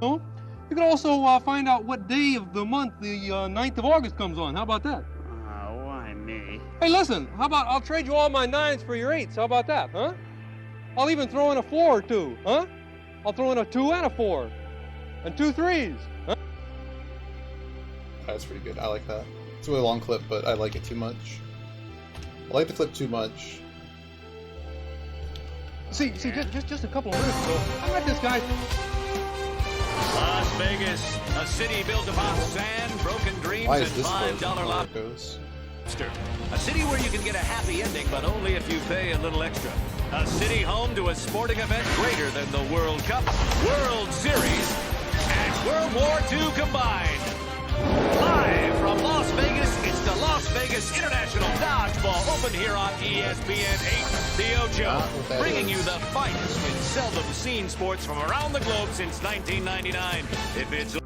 F: know. You could also find out what day of the month the 9th of August comes on. How about that?
D: Why me?
F: Hey, listen, how about I'll trade you all my 9s for your 8s? How about that, huh? I'll even throw in a 4 or 2, huh? I'll throw in a 2 and a 4. And 2 3s, huh?
C: That's pretty good. I like that. It's a really long clip, but I like it too much. I like the clip too much.
F: See, just a couple of minutes ago, I met this guy.
A: Las Vegas, a city built upon sand, broken dreams,
C: Why
A: and
C: is this
A: $5
C: lobster?
A: lobster. A city where you can get a happy ending, but only if you pay a little extra. A city home to a sporting event greater than the World Cup, World Series, and World War II combined. Live from Las Vegas, it's the Las Vegas International Dodgeball Open here on ESPN 8, The Ocho, bringing you the finest in seldom seen sports from around the globe since 1999. If it's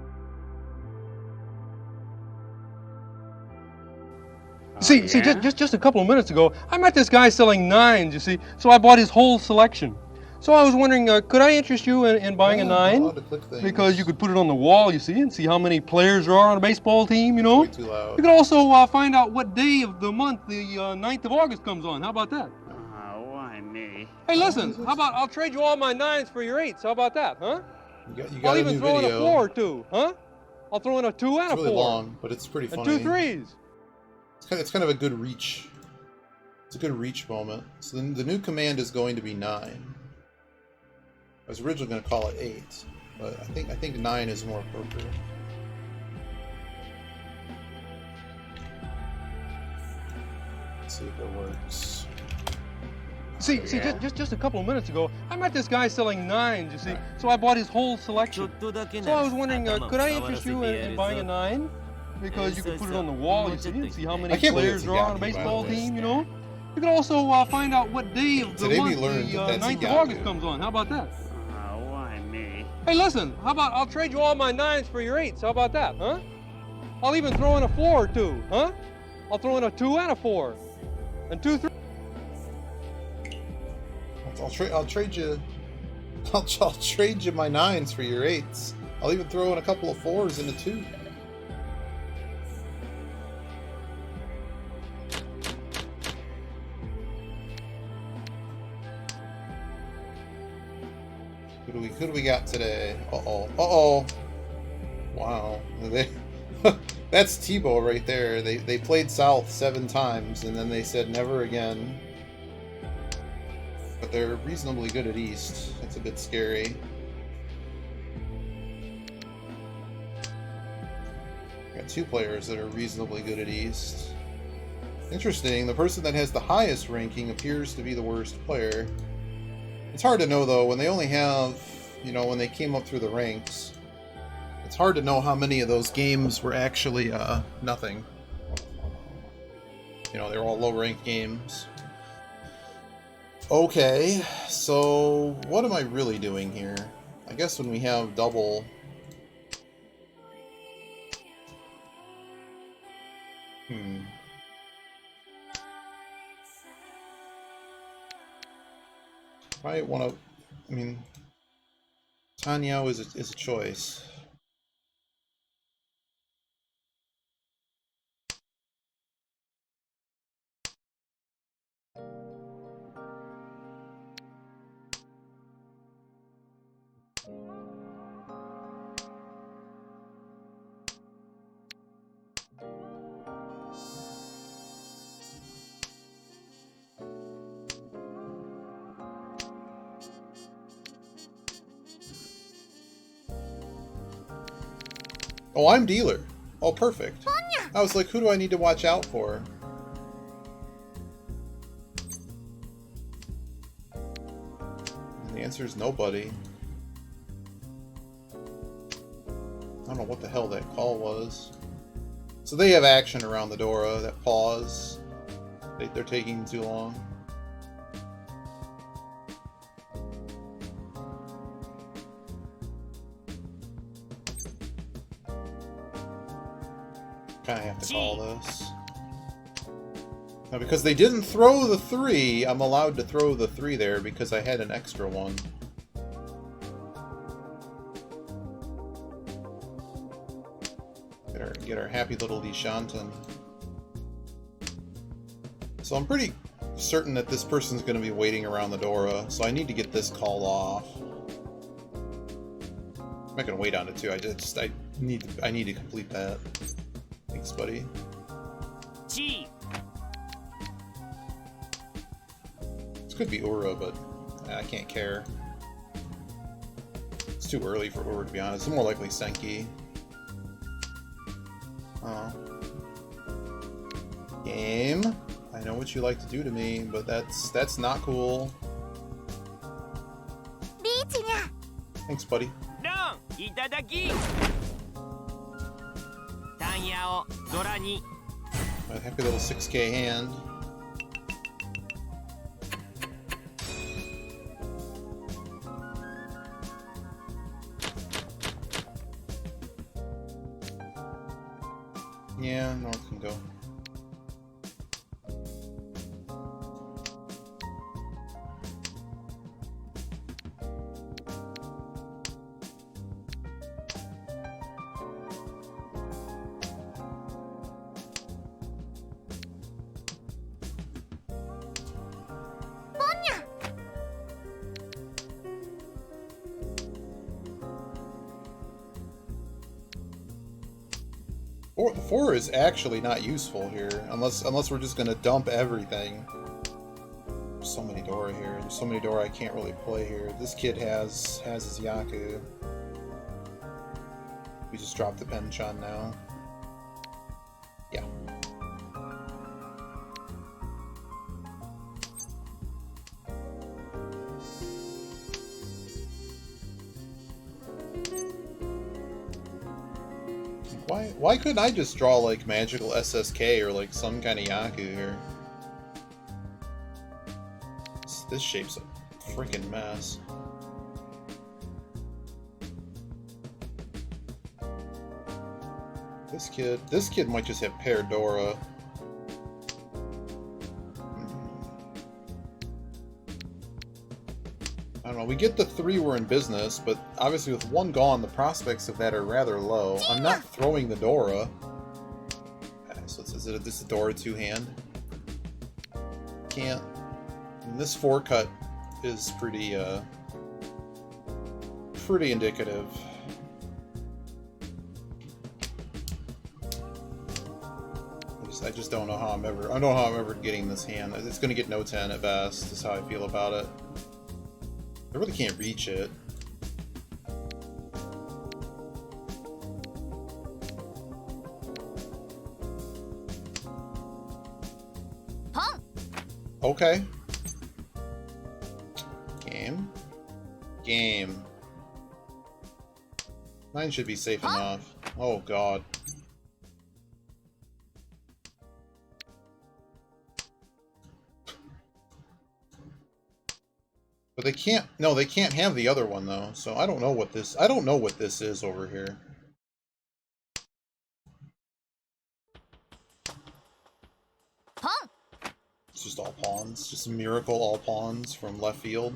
F: See, just a couple of minutes ago, I met this guy selling 9s, you see, so I bought his whole selection. So I was wondering, could I interest you in buying a 9? Because you could put it on the wall, you see, and see how many players there are on a baseball team, you know.
C: Way too loud.
F: You could also find out what day of the month the 9th of August comes on. How about that?
D: Why me?
F: Hey, listen, how about I'll trade you all my 9s for your 8s? How about that, huh?
C: You
F: I'll
C: got a
F: even
C: new
F: throw in a
C: video.
F: 4 or 2, huh? I'll throw in a 2 and
C: It's
F: a
C: really
F: 4.
C: long, but it's pretty
F: And
C: funny.
F: 2 3s.
C: It's kind of a good reach. It's a good reach moment. So the new command is going to be 9. I was originally going to call it 8, but I think 9 is more appropriate. Let's see if it works.
F: See, just a couple of minutes ago, I met this guy selling 9s, you see, so I bought his whole selection. So I was wondering, could I interest you in buying a 9? Because you could put it on the wall, you see, and see how many players there are on a baseball team, you know. You could also find out what day of the month the 9th of August comes on. How about that?
D: Why me?
F: Hey, listen, how about I'll trade you all my 9s for your 8s? How about that, huh? I'll even throw in a 4 or 2, huh? I'll throw in a 2 and a 4. And 2 3.
C: I'll trade you. I'll trade you my 9s for your 8s. I'll even throw in a couple of 4s and a 2. Who do we got today? Uh-oh. Wow. That's Tebow right there. They played South 7 times, and then they said never again. But they're reasonably good at East. That's a bit scary. Got 2 players that are reasonably good at East. Interesting, the person that has the highest ranking appears to be the worst player. It's hard to know, though, when they only have, when they came up through the ranks, it's hard to know how many of those games were actually nothing. They're all low-ranked games. Okay, so what am I really doing here? I guess when we have double... I want to... Tanyao is a choice. Oh, I'm dealer. Oh, perfect. I was like, who do I need to watch out for? And the answer is nobody. I don't know what the hell that call was. So they have action around the Dora. That pause. They're taking too long. Kind of have to call this. Now, because they didn't throw the 3, I'm allowed to throw the 3 there because I had an extra one. Get our happy little Lishantan. So I'm pretty certain that this person's going to be waiting around the Dora, so I need to get this called off. I'm not going to wait on it too. I need to complete that. Thanks, buddy. This could be Ura, but I can't care. It's too early for Ura, to be honest. It's more likely Senki. Oh. Game. I know what you like to do to me, but that's not cool. Thanks, buddy. A happy little 6K hand. Yeah, North can go. Four is actually not useful here, unless we're just gonna dump everything. There's so many Dora here. There's so many Dora I can't really play here. This kid has his Yaku. We just dropped the Penchan now. Yeah. Why couldn't I just draw like magical SSK or like some kind of Yaku here? This shape's a freaking mess. This kid might just have paired Dora. don't know. We get the 3 we're in business, but obviously with 1 gone, the prospects of that are rather low. I'm not throwing the Dora. Okay, so is this a Dora 2-hand? Can't. And this 4-cut is pretty indicative. I just don't know how I don't know how I'm ever getting this hand. It's going to get no 10 at best. Is how I feel about it. I really can't reach it. Okay. Game. 9 should be safe enough. Oh god. But they can't. No, they can't have the other one though. So I don't know what this. I don't know what this is over here. It's just all pawns. Just a miracle all pawns from left field.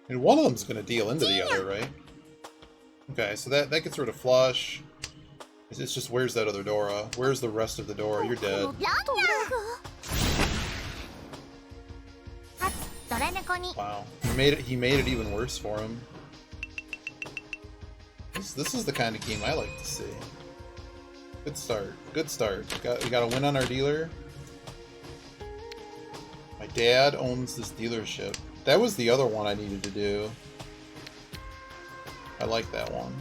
C: And one of them's gonna deal into the other, right? Okay, so that gets rid of flush. It's just where's that other Dora? Where's the rest of the Dora? You're dead. Wow, he made it even worse for him. This is the kind of game I like to see. Good start. Good start. We got a win on our dealer. My dad owns this dealership. That was the other one I needed to do. I like that one.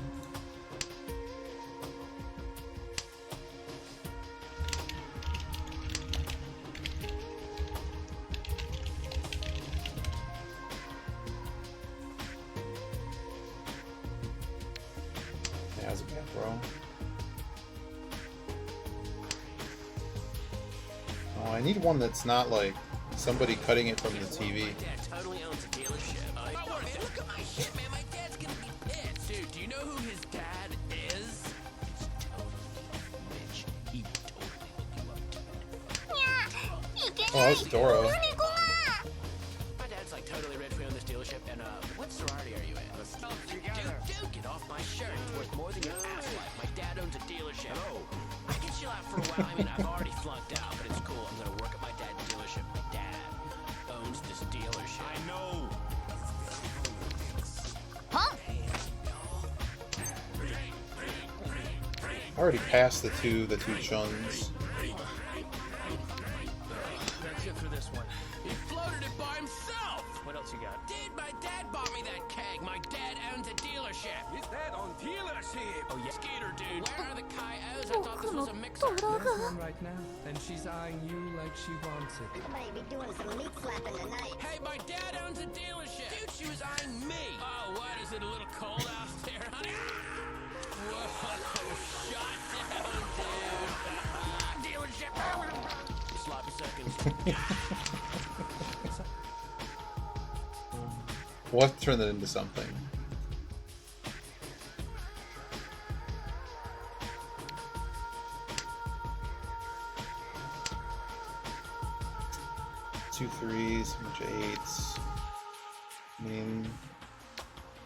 C: Yeah, that's a bad throw. Oh, I need one that's not like somebody cutting it from the TV.
G: Totally owns a dealership. Look at my shit, man. My dad's gonna be pissed. Dude, do you know who his dad is? He's totally rich. He would totally hook you up.
C: Oh, that's Dora.
G: My dad's like totally rich. We own this dealership. And what sorority are you in? Dude, get off my shirt. It's worth more than your ass life. My dad owns a dealership. Oh, I can chill out for a while. I mean, I've already flunked out, but it's cool. I'm gonna work at my dad's dealership. My dad owns this dealership. I know.
C: I already passed the two chuns.
G: That's it for this one. He floated it by himself. What else you got? Dude, my dad bought me that keg. My dad owns a dealership. Is that on dealership? Oh yeah. Skater dude. Where are the Kai-Os? I thought this was a mixer.
H: There's one right now, and she's eyeing you like she wants it.
I: Might be doing some meat slapping tonight.
G: Hey, my dad owns a dealership. Dude, she was eyeing me. Oh, what? Is it a little cold out there, honey? Whoa, shut down, dude. Dealership. Sloppy seconds.
C: We'll have to turn that into something. Two threes, a bunch of 8s. I mean,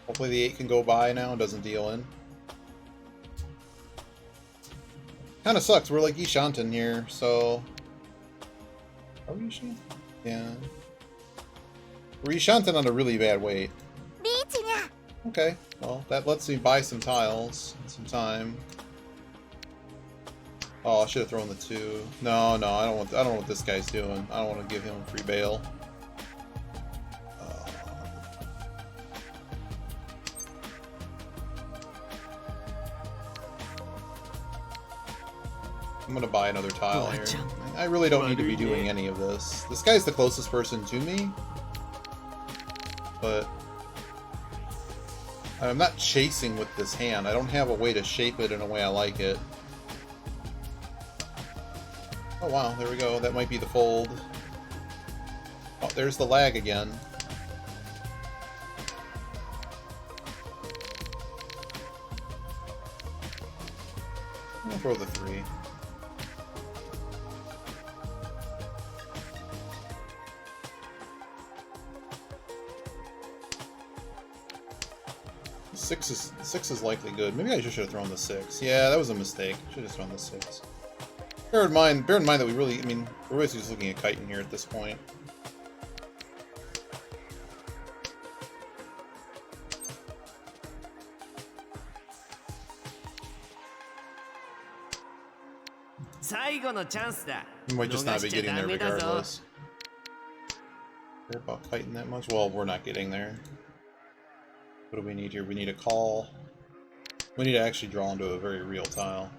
C: hopefully the 8 can go by now and doesn't deal in. Kinda sucks, we're like Ishanten here, so... Are we Ishanten? Yeah. We're Ishanten on a really bad weight. Okay, well, that lets me buy some tiles and some time. Oh, I should have thrown the 2. No, I don't know what this guy's doing. I don't want to give him free bail. I'm gonna buy another tile here. I really don't need to be doing any of this. This guy's the closest person to me, but I'm not chasing with this hand. I don't have a way to shape it in a way I like it. Oh wow, there we go. That might be the fold. Oh, there's the lag again. I'll throw the 3. Six is likely good. Maybe I just should have thrown the 6. Yeah, that was a mistake. Should have thrown the 6. Bear in mind that we really, I mean, we're basically just looking at kiting here at this point. We might just not be getting there regardless. Care about kiting that much? Well, we're not getting there. What do we need here? We need a call. We need to actually draw into a very real tile.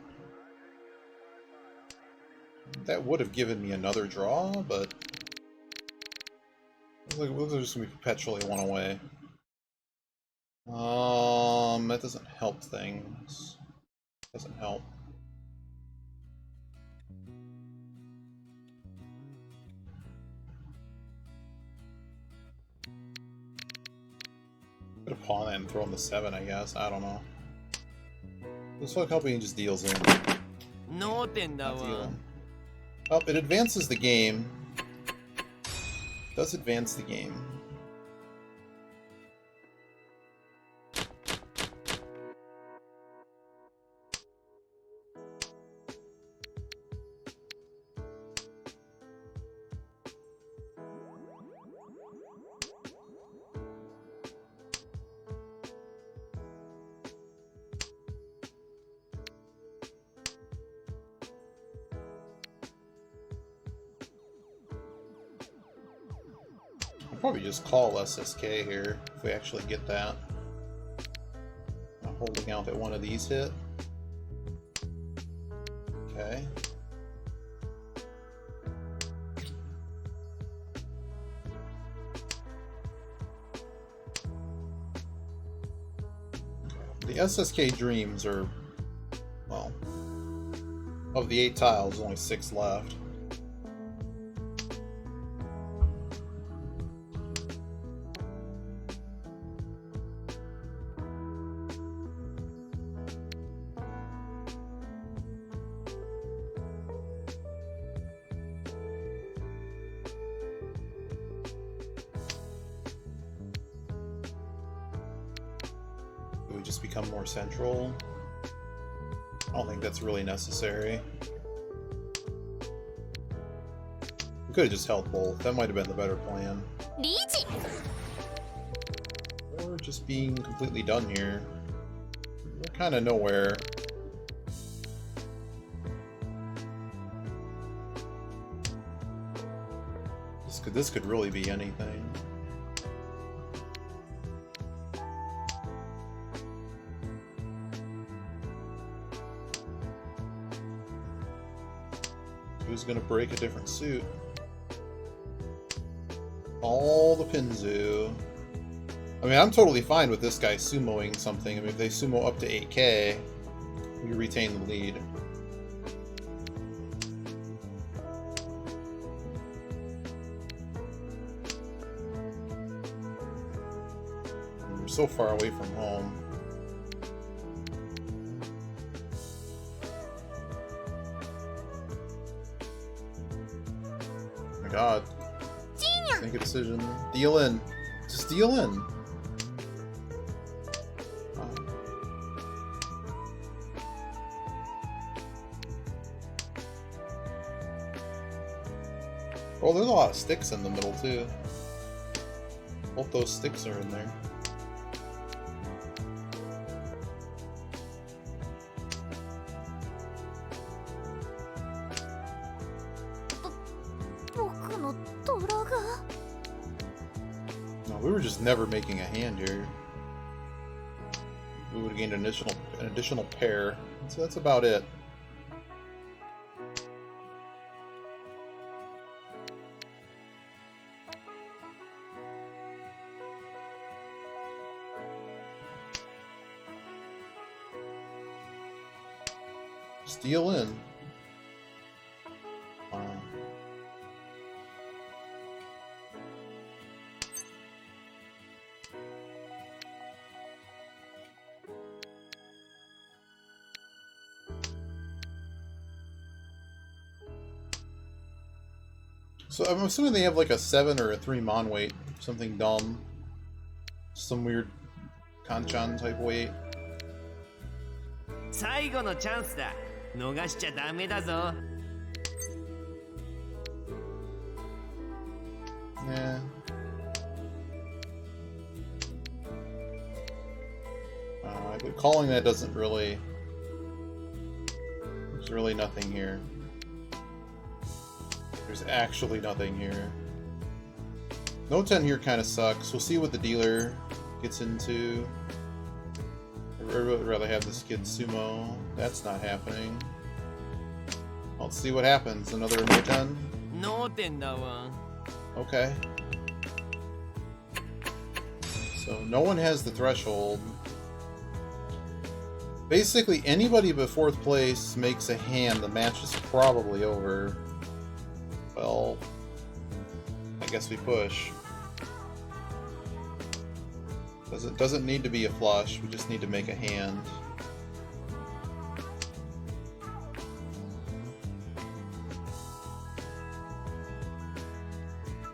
C: That would have given me another draw, but those are just gonna be perpetually one away. That doesn't help things. Doesn't help. Could have pawned that and thrown the 7, I guess. I don't know. This fuck helping just deals in. Not dealing. Oh, it advances the game. It does advance the game. Probably just call SSK here if we actually get that. I'm holding out that one of these hit. Okay. The SSK dreams are, well, of the 8 tiles, only 6 left. Just become more central. I don't think that's really necessary. We could have just held both. That might have been the better plan. Or just being completely done here. We're kind of nowhere. This could really be anything. Who's gonna break a different suit? All the Pinzu. I mean, I'm totally fine with this guy sumoing something. I mean, if they sumo up to 8k, we retain the lead. We're so far away from home. God. Just make a decision. Deal in. Just deal in. Oh, there's a lot of sticks in the middle too. Both those sticks are in there. We were just never making a hand here. We would have gained an additional pair. So that's about it. Just deal in. So I'm assuming they have like a 7 or a 3 mon weight, something dumb, some weird Kanchan type weight.
D: 最後のチャンスだ。逃しちゃダメだぞ。
C: Nah. Calling that doesn't really... There's really nothing here. There's actually nothing here. No 10 here kind of sucks. We'll see what the dealer gets into. I'd rather have this kid sumo. That's not happening. Let's see what happens. Another no 10?
D: 脳天だわ。
C: Okay. So no one has the threshold. Basically, anybody but 4th place makes a hand, the match is probably over. Well, I guess we push. Doesn't need to be a flush, we just need to make a hand.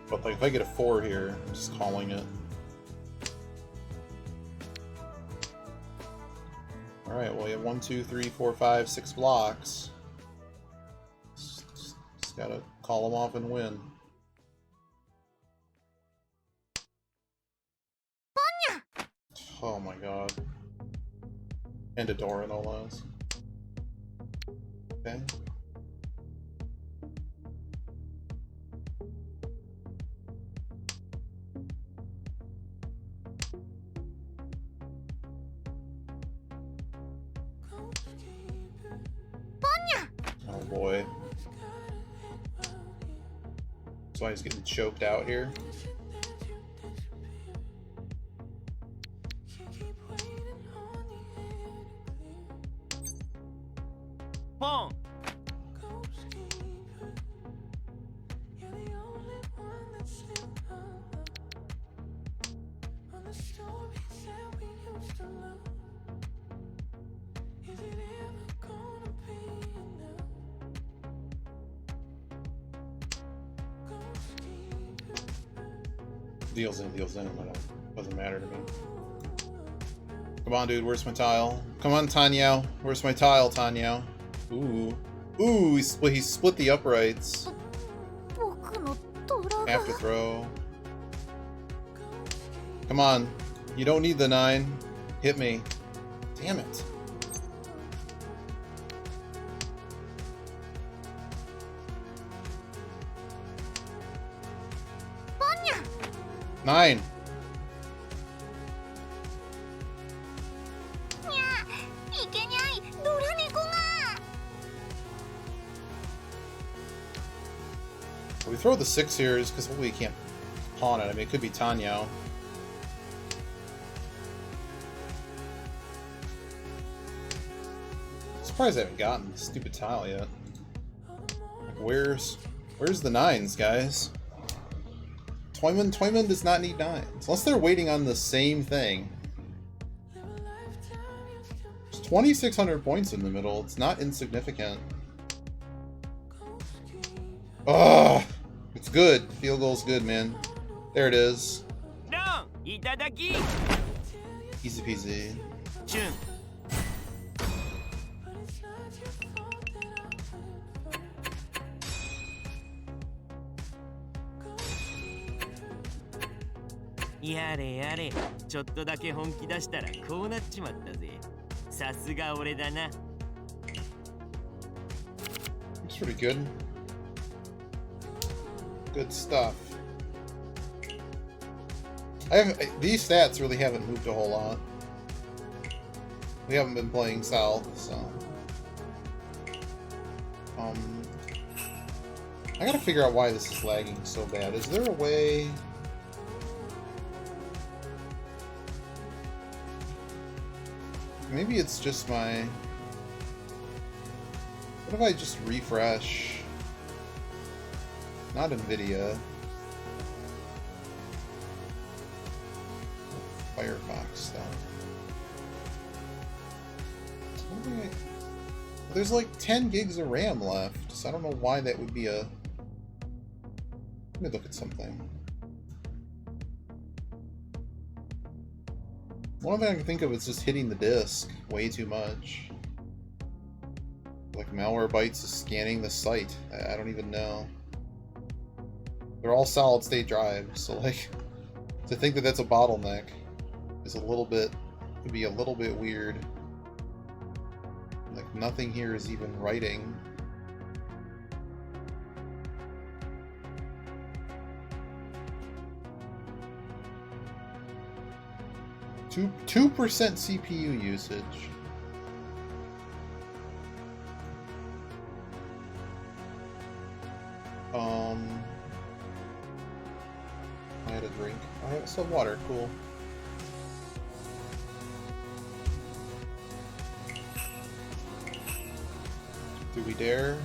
C: But like, if I get a 4 here, I'm just calling it. Alright, well, we have 1, 2, 3, 4, 5, 6 blocks. Just gotta call them off and win. Oh my god. And a Dora, no less. Okay. Oh boy. That's why he's getting choked out here.
D: Boom.
C: Deals in, doesn't matter to me. Come on, dude, where's my tile? Come on, Tanyao. Where's my tile, Tanyao? Ooh. Ooh, he split the uprights. Have to throw. Come on. You don't need the 9. Hit me. Damn it. Nine. We throw the 6 here is because we can't pawn it. I mean, it could be Tanyao. Surprised I haven't gotten the stupid tile yet. Where's the 9s, guys? Toyman does not need 9s. Unless they're waiting on the same thing. There's 2,600 points in the middle. It's not insignificant. Ugh! It's good. Field goal's good, man. There it is. Easy peasy.
D: やれやれ、ちょっとだけ本気出したらこうなっちまったぜ。さすが俺だな。
C: It's pretty good. Good stuff. These stats really haven't moved a whole lot. We haven't been playing South, so I gotta figure out why this is lagging so bad. Is there a way? Maybe it's just my... What if I just refresh? Not NVIDIA. Firefox stuff. There's like 10 gigs of RAM left, so I don't know why that would be a... Let me look at something. One thing I can think of is just hitting the disk way too much. Like Malwarebytes is scanning the site. I don't even know. They're all solid state drives, so like to think that that's a bottleneck is would be a little bit weird. Like nothing here is even writing. Two percent CPU usage. I had a drink. I have some water. Cool. Do we dare?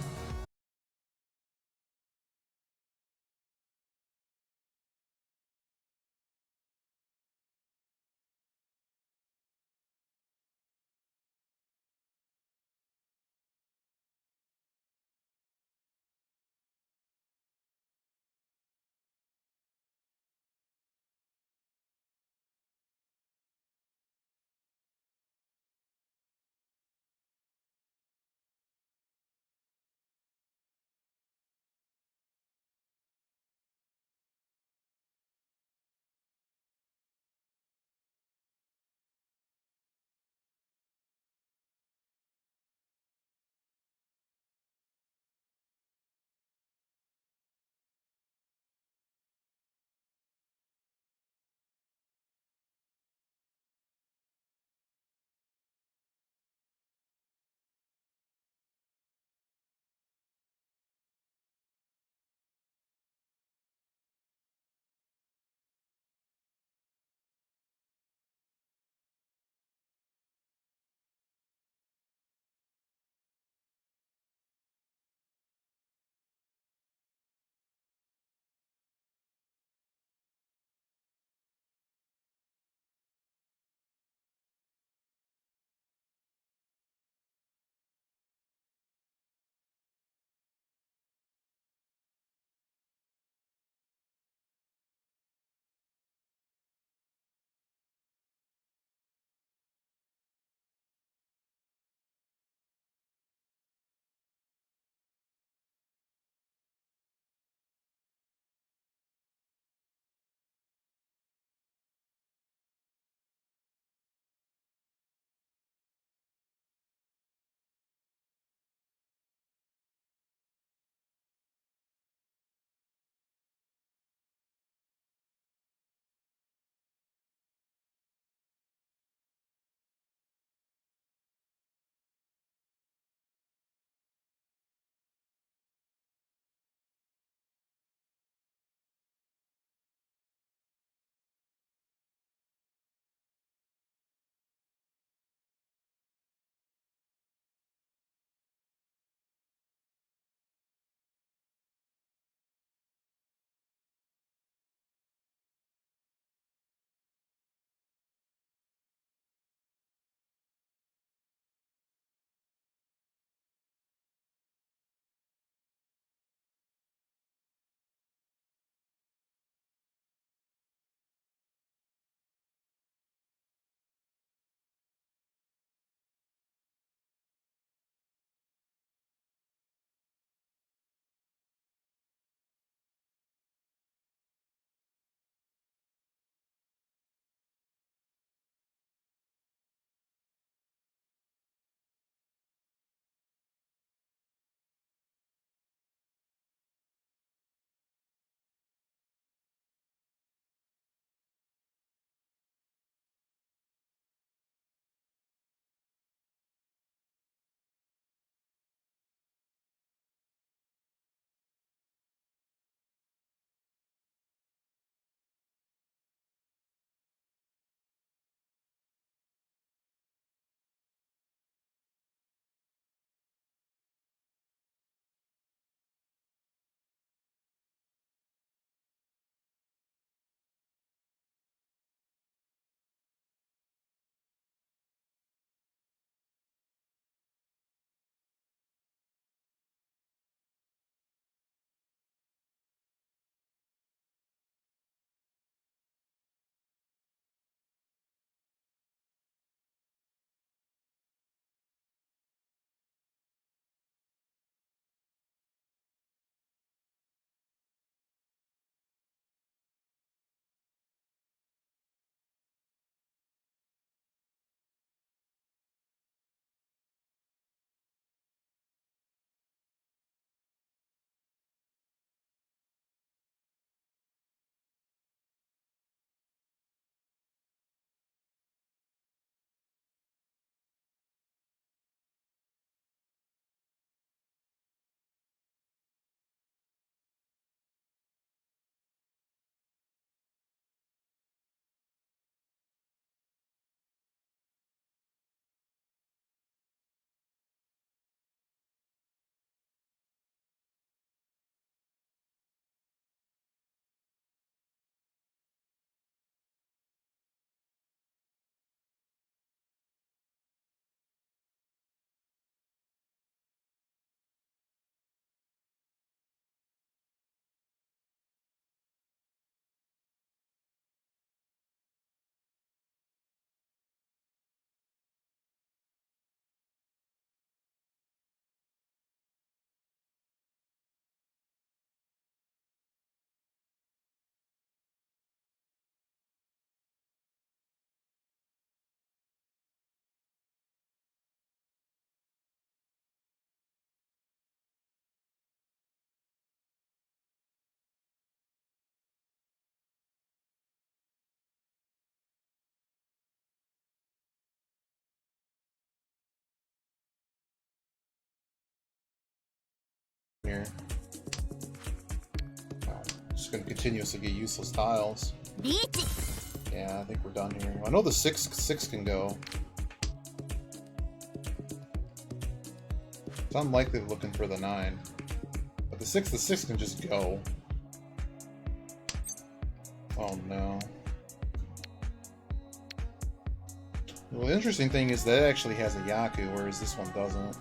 C: here? Oh, just gonna continuously get useless tiles. Yeah, I think we're done here. I know the 6 can go. It's unlikely looking for the 9. But the 6 can just go. Oh no. Well, the interesting thing is that it actually has a Yaku, whereas this one doesn't.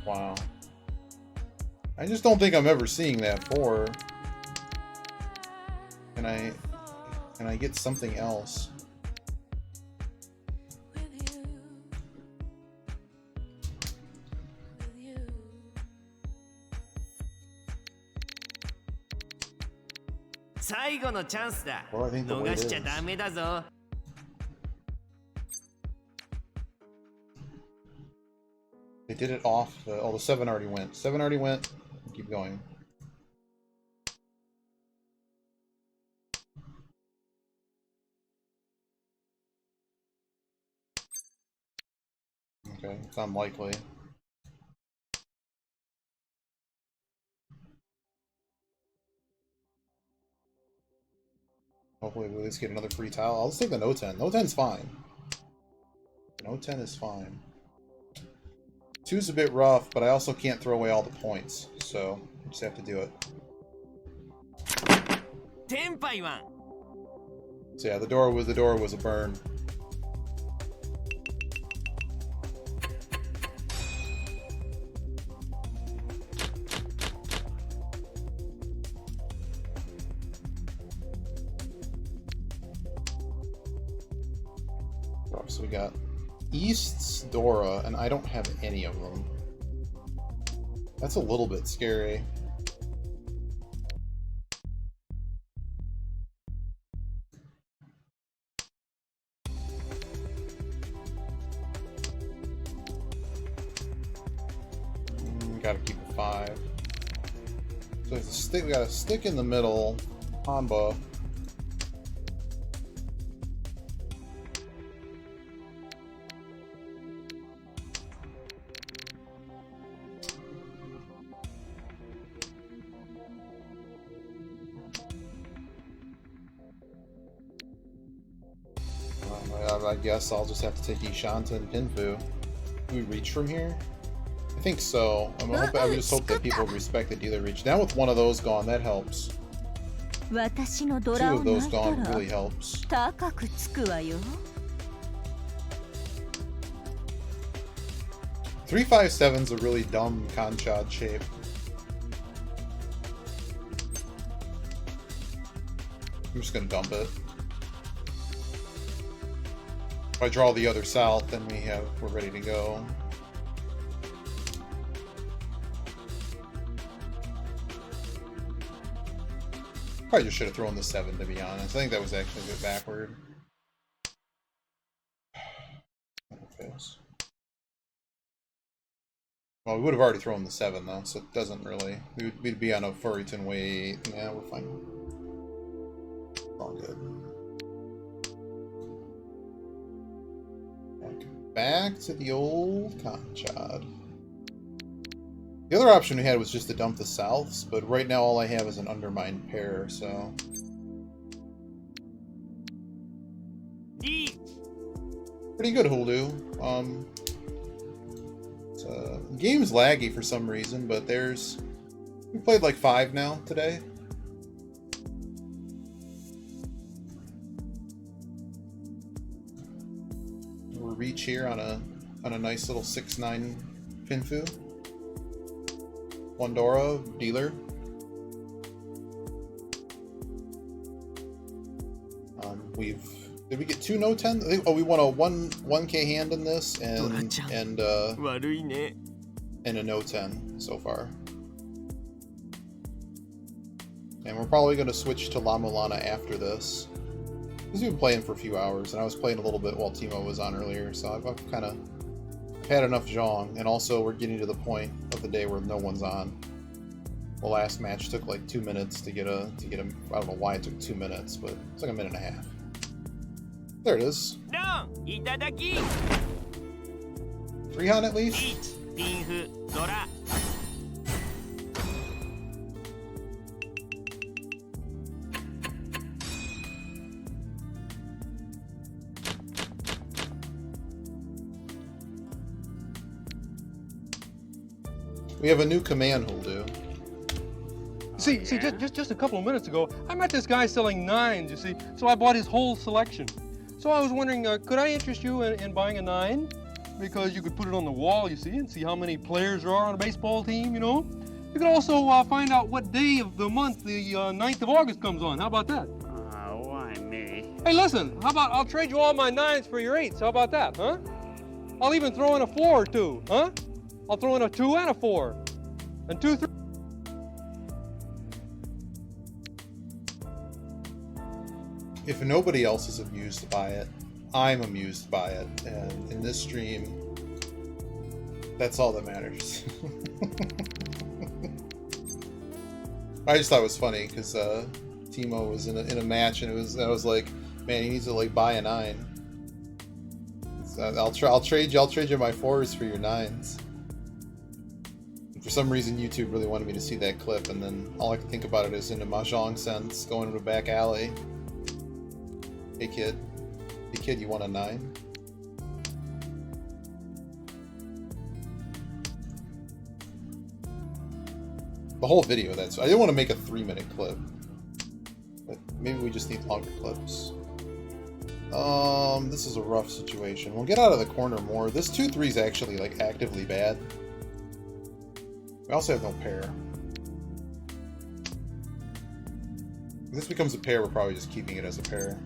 C: Wow. I just don't think I'm ever seeing that 4. And I get something else. Well, I think the way it is. They did it off. Oh, the 7 already went. 7 already went. Keep going. Okay, it's unlikely. Hopefully we'll at least get another free tile. I'll just take the No 10. No 10's fine. No 10 is fine. 2's a bit rough, but I also can't throw away all the points, so I just have to do it. So yeah, the door was a burn. So we got East's Dora, and I don't have any of them. That's a little bit scary. Gotta keep a 5. So there's a stick. We got a stick in the middle. Hanba. I guess I'll just have to take Ishanta and Pinfu. Can we reach from here? I think so. I would just hope that people respect the dealer reach. Now with one of those gone, that helps. 2 of those gone really helps. 357's a really dumb Conchod shape. I'm just gonna dump it. If I draw the other south, then we're ready to go. Probably just should have thrown the 7, to be honest. I think that was actually a bit backward. Well, we would have already thrown the 7 though, so it doesn't really. We'd be on a Furryton way. Yeah, we're fine. All good. Back to the old Conchod. The other option we had was just to dump the Souths, but right now all I have is an Undermined pair, so... Pretty good, Hulu. The game's laggy for some reason, but we played like 5 now today. We'll reach here on a nice little 6/9 Pinfu. 1 Dora, dealer. Did we get 2 No 10? Oh, we won a 1K hand in this and a No 10 so far. And we're probably going to switch to La Mulana after this. Because we've been playing for a few hours, and I was playing a little bit while Timo was on earlier, so I've kind of had enough Zhong, and also we're getting to the point of the day where no one's on. The last match took like 2 minutes to get a I don't know why it took 2 minutes, but it's like a minute and a half. There it is. 300 at least? We have a new command who'll do.
F: See, just a couple of minutes ago, I met this guy selling nines, you see, so I bought his whole selection. So I was wondering, could I interest you in buying a 9? Because you could put it on the wall, you see, and see how many players there are on a baseball team, you know? You could also find out what day of the month the 9th of August comes on. How about that?
J: Why me?
F: Hey, listen, how about I'll trade you all my 9s for your 8s? How about that, huh? I'll even throw in a 4 or 2, huh? I'll throw in a 2 and a 4. And 2, 3.
C: If nobody else is amused by it, I'm amused by it, and in this stream, that's all that matters. I just thought it was funny because Timo was in a match, and I was like, man, he needs to like buy a 9. So I'll trade you my 4s for your 9s. And for some reason, YouTube really wanted me to see that clip, and then all I can think about it is in a mahjong sense, going to a back alley. Hey kid, you want a 9? The whole video, I didn't want to make a 3-minute clip. But maybe we just need longer clips. This is a rough situation. We'll get out of the corner more. This 2-3 is actually, like, actively bad. We also have no pair. If this becomes a pair, we're probably just keeping it as a pair.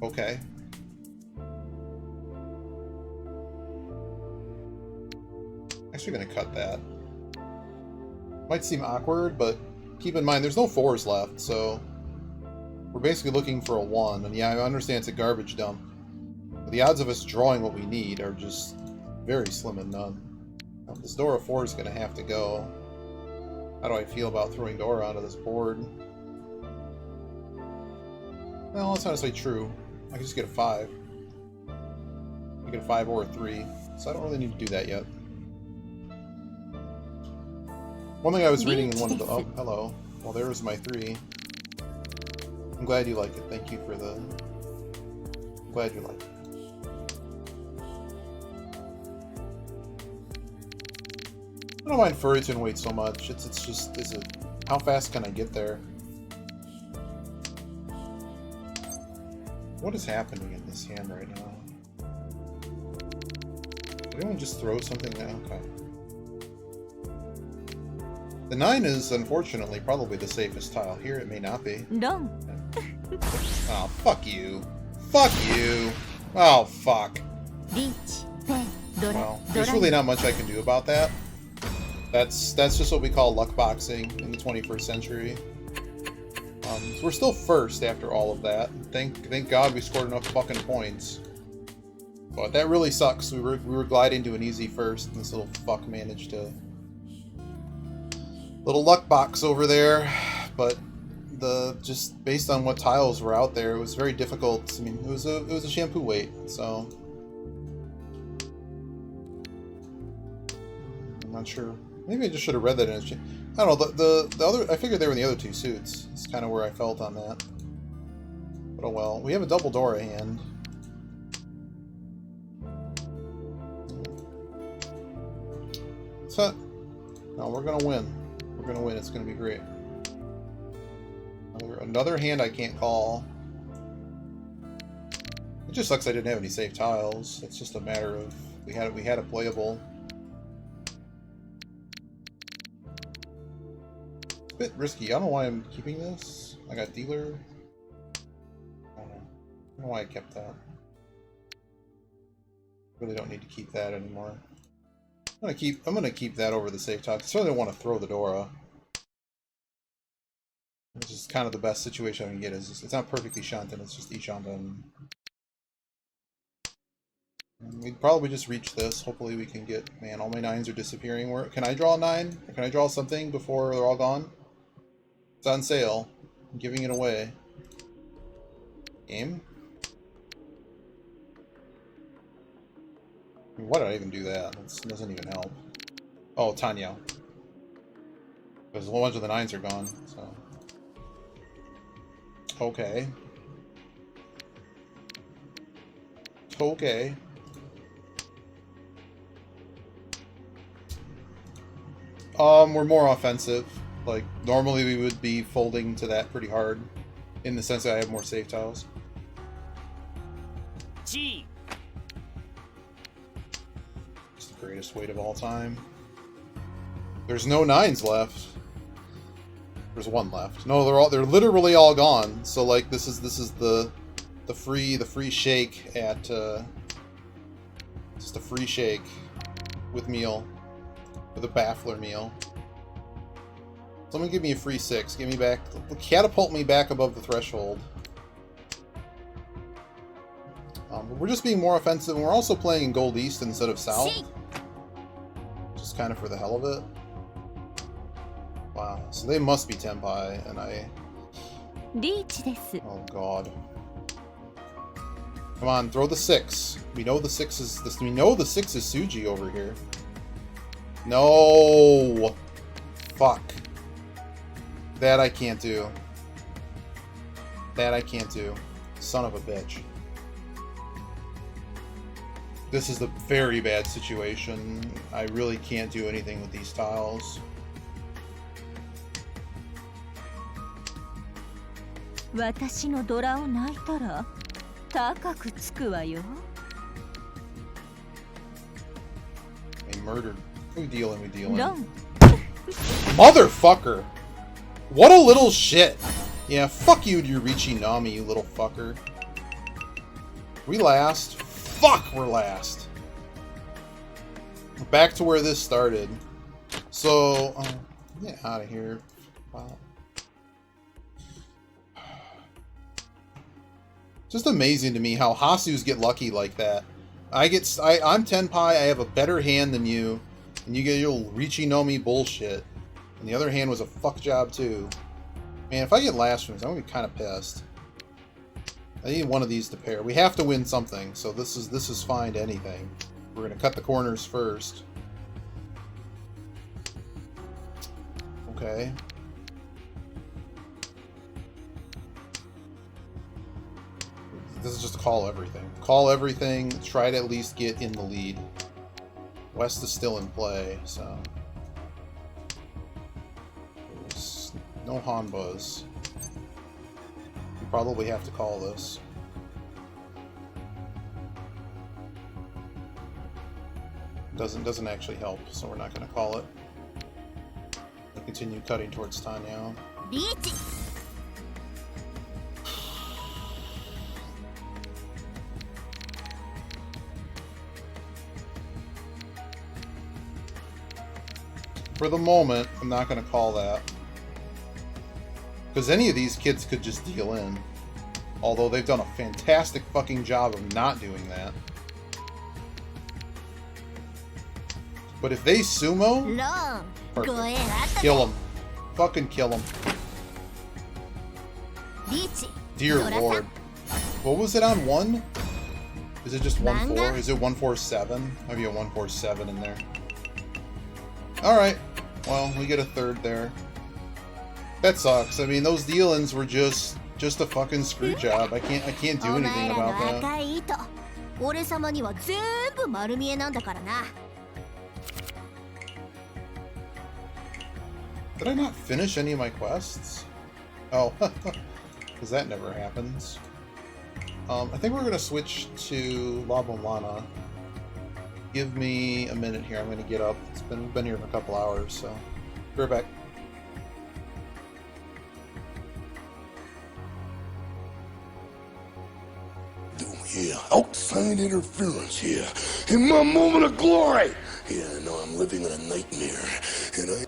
C: Okay. Actually gonna cut that. Might seem awkward, but keep in mind there's no 4s left, so we're basically looking for a 1. And yeah, I understand it's a garbage dump. But the odds of us drawing what we need are just very slim and none. Now, this Dora 4 is gonna have to go. How do I feel about throwing Dora onto this board? Well, that's not necessarily true. I can just get a 5. I get a 5 or a 3, so I don't really need to do that yet. One thing I was reading in one of the... Oh, hello. Well, there was my 3. I'm glad you like it. Thank you for the... I'm glad you like it. I don't mind Furryton weight so much. It's just... How fast can I get there? What is happening in this hand right now? Did anyone just throw something there? Okay. The 9 is, unfortunately, probably the safest tile. Here it may not be.
E: Done.
C: Oh, fuck you. Fuck you. Oh, fuck. Well, there's really not much I can do about that. That's just what we call luck boxing in the 21st century. So we're still first after all of that. Thank God we scored enough fucking points. But that really sucks. We were gliding to an easy first, and this little fuck managed to... Little luck box over there, but just based on what tiles were out there, it was very difficult. I mean, it was a shampoo weight, so I'm not sure. Maybe I just should have read that in a... I don't know, the other... I figured they were in the other 2 suits. It's kind of where I felt on that. But oh well. We have a double Dora hand. So, no, we're gonna win. We're gonna win. It's gonna be great. Another hand I can't call. It just sucks I didn't have any safe tiles. It's just a matter of we had a playable. It's a bit risky. I don't know why I'm keeping this. I got dealer. I don't know why I kept that. Really don't need to keep that anymore. I'm gonna keep that over the safe tile. I certainly don't want to throw the Dora. Which is kind of the best situation I can get. It's not perfectly Shanten, it's just Ishanten. We'd probably just reach this. Hopefully we can get... Man, all my 9s are disappearing. Can I draw a 9? Or can I draw something before they're all gone? It's on sale. I'm giving it away. Game? I mean, why did I even do that? That doesn't even help. Oh, Tanya. Because a whole bunch of the 9s are gone, so... Okay. Okay. We're more offensive. Like, normally we would be folding to that pretty hard, in the sense that I have more safe tiles.
D: G.
C: It's the greatest weight of all time. There's no 9s left. There's 1 left. No, they're literally all gone. So like this is the free shake at just a free shake with meal, with a baffler meal. Someone give me a free 6. Give me back, catapult me back above the threshold. But we're just being more offensive, and we're also playing in Gold East instead of South. Just kind of for the hell of it. Wow, so they must be Tenpai, and I... Oh god. Come on, throw the 6. We know the 6 is this. We know the 6 is Suji over here. No. Fuck. That I can't do. That I can't do. Son of a bitch. This is a very bad situation. I really can't do anything with these tiles.
E: 私のドラを泣いたら高くつくわよ。
C: They murdered. We dealing, we dealing.
E: Run.
C: Motherfucker! What a little shit! Yeah, fuck you, Yurichi Nami, you little fucker. We last. Fuck, we're last. Back to where this started. So, get out of here. Wow. Just amazing to me how Hasus get lucky like that. I'm Tenpai, I have a better hand than you, and you get your Richinomi bullshit. And the other hand was a fuck job too. Man, if I get last from this, I'm gonna be kind of pissed. I need one of these to pair. We have to win something, so this is fine to anything. We're gonna cut the corners first. Okay. This is just call everything. Call everything, try to at least get in the lead. West is still in play, so... There's no Hanbas. We probably have to call this. Doesn't actually help, so we're not going to call it. We'll continue cutting towards Tanyao. For the moment, I'm not going to call that. Because any of these kids could just deal in. Although they've done a fantastic fucking job of not doing that. But if they sumo... Perfect. Kill them. Fucking kill them. Dear lord. What was it on 1? Is it just 1-4? Is it 147? Maybe a 147 in there. Alright. Well, we get a third there. That sucks. I mean, those deal-ins were just a fucking screw job. I can't do anything about that. Did I not finish any of my quests? Oh, because that never happens. I think we're going to switch to La Bomlana. Give me a minute here. I'm going to get up. We've been here for a couple hours, so be right back.
K: Yeah, outside interference here. In my moment of glory. Yeah, I know I'm living in a nightmare. And I...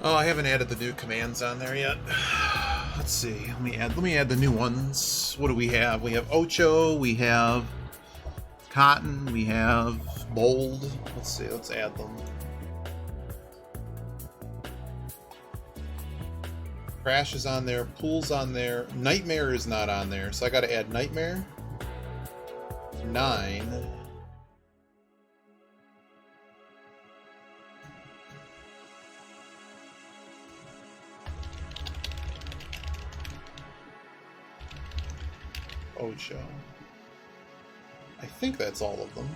C: Oh, I haven't added the new commands on there yet. Let's see. Let me add the new ones. What do we have? We have Ocho, we have Cotton, we have Bold. Let's see, let's add them. Crash is on there, Pool's on there, Nightmare is not on there, so I gotta add Nightmare. 9. Ocho. I think that's all of them.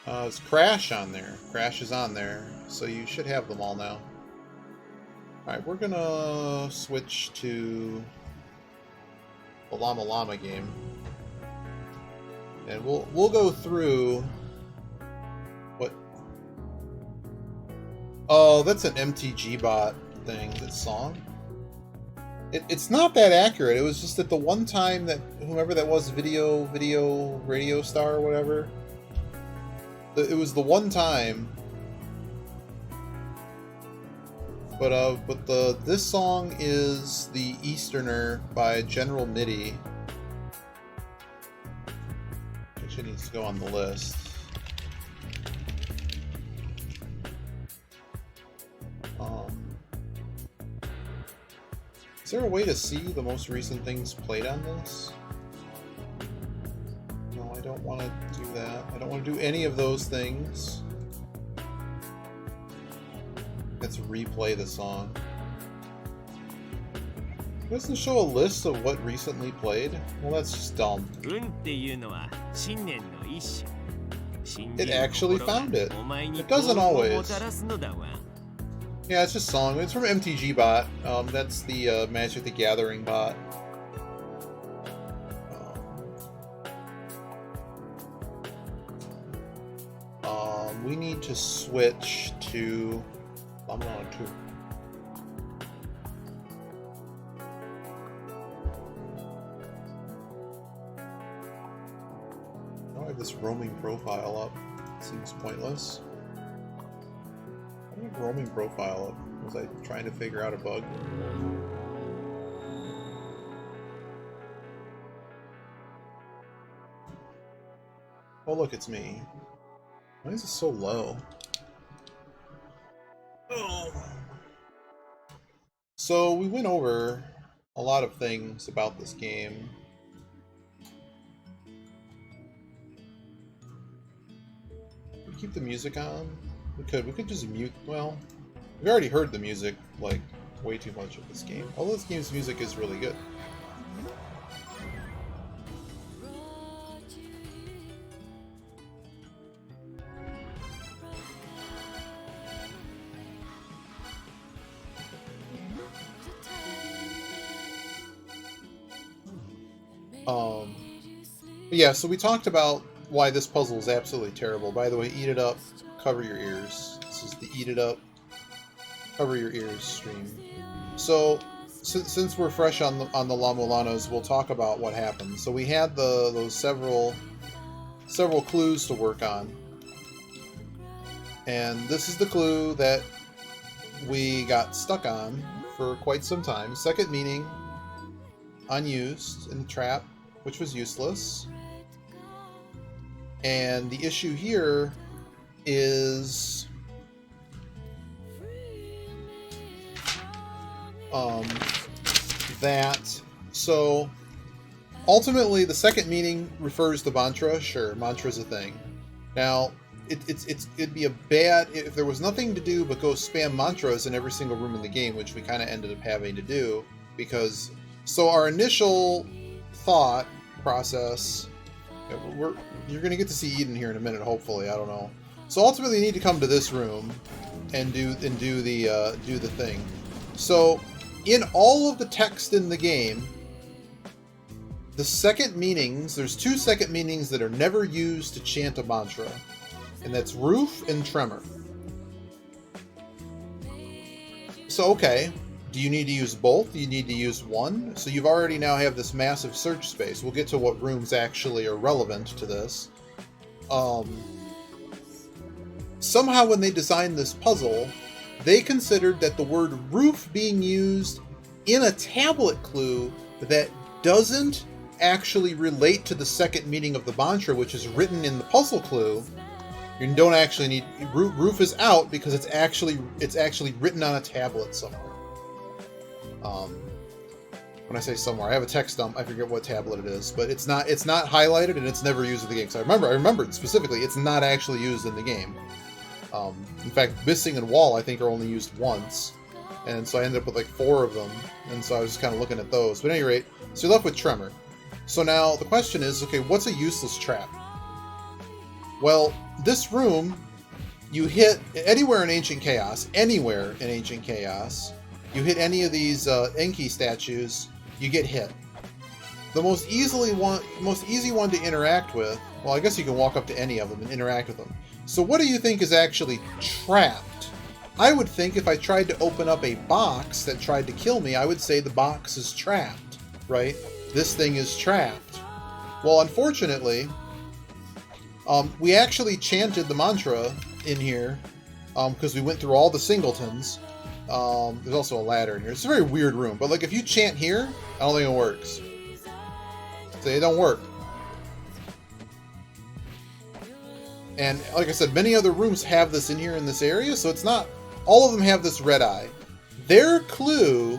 C: There's Crash on there. Crash is on there, so you should have them all now. Alright, we're gonna switch to the Llama Llama game. And we'll go through what... Oh, that's an MTG bot thing, this song. It's not that accurate. It was just that the one time that whomever that was, video radio star or whatever, it was the one time. But this song is the Easterner by General MIDI. Actually needs to go on the list. Is there a way to see the most recent things played on this? No, I don't want to do that. I don't want to do any of those things. Let's replay the song. It doesn't show a list of what recently played? Well, that's just dumb. It actually found it. It doesn't always. Yeah, it's just song. It's from MTG bot. That's the Magic the Gathering bot. We need to switch to Llama 2. Now I have this roaming profile up. Seems pointless. Roaming profile up. Was I trying to figure out a bug? Oh look, it's me. Why is it so low? Oh. So we went over a lot of things about this game. We keep the music on. We could just mute. Well, we've already heard the music like way too much of this game. Although this game's music is really good. Yeah, so we talked about why this puzzle is absolutely terrible. By the way, eat it up, cover your ears. This is the Eat It Up, cover your ears stream. So, since we're fresh on the Lamulanos, we'll talk about what happened. So we had those several clues to work on, and this is the clue that we got stuck on for quite some time. Second meaning, unused in the trap, which was useless. And the issue here is that, so ultimately the second meaning refers to mantra. Sure, mantra's a thing. Now it'd be a bad if there was nothing to do but go spam mantras in every single room in the game, which we kind of ended up having to do, because so our initial thought process, you're going to get to see Eden here in a minute, hopefully. I don't know. So ultimately, you need to come to this room and do the thing. So in all of the text in the game, the second meanings, there's 2 second meanings that are never used to chant a mantra, and that's roof and tremor. So okay, do you need to use both? Do you need to use one? So you've already now have this massive search space. We'll get to what rooms actually are relevant to this. somehow when they designed this puzzle, they considered that the word roof being used in a tablet clue that doesn't actually relate to the second meaning of the mantra, which is written in the puzzle clue. You don't actually need roof is out because it's actually written on a tablet somewhere. When I say somewhere, I have a text dump. I forget what tablet it is, but it's not highlighted and it's never used in the game. So I remembered specifically, it's not actually used in the game. In fact, Missing and Wall I think are only used once, and so I ended up with like 4 of them, and so I was just kind of looking at those. But at any rate, so you're left with Tremor. So now the question is, okay, what's a useless trap? Well, this room, you hit anywhere in Ancient Chaos, you hit any of these Enki statues, you get hit. The most easy one to interact with, well, I guess you can walk up to any of them and interact with them. So what do you think is actually trapped? I would think if I tried to open up a box that tried to kill me, I would say the box is trapped, right? This thing is trapped. Well, unfortunately, we actually chanted the mantra in here because we went through all the singletons. There's also a ladder in here. It's a very weird room, but like if you chant here, I don't think it works. So it don't work. And like I said, many other rooms have this in here in this area, so it's not... All of them have this red eye. Their clue...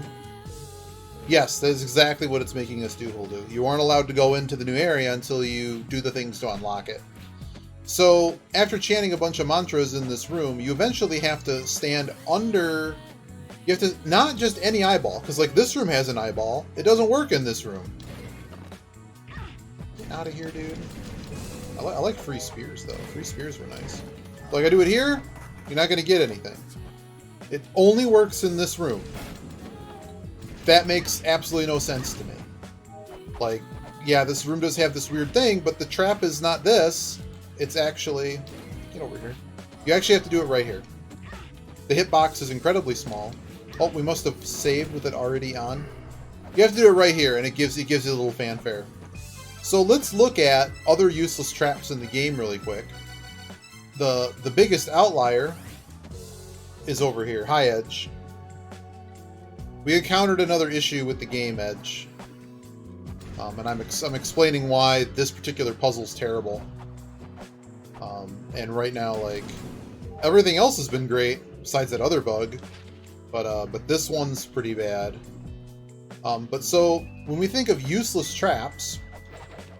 C: Yes, that is exactly what it's making us do, Holdu. You aren't allowed to go into the new area until you do the things to unlock it. So, after chanting a bunch of mantras in this room, you eventually have to stand under... You have to... Not just any eyeball, because like this room has an eyeball. It doesn't work in this room. Get out of here, dude. I like free spears, though. Free spears were nice. Like, I do it here, you're not going to get anything. It only works in this room. That makes absolutely no sense to me. Like, yeah, this room does have this weird thing, but the trap is not this. It's actually... Get over here. You actually have to do it right here. The hitbox is incredibly small. Oh, we must have saved with it already on. You have to do it right here, and it gives you a little fanfare. So let's look at other useless traps in the game really quick. The biggest outlier is over here, High Edge. We encountered another issue with the game, Edge. And I'm explaining why this particular puzzle's terrible. And right now, like, everything else has been great, besides that other bug. But this one's pretty bad. But so, when we think of useless traps,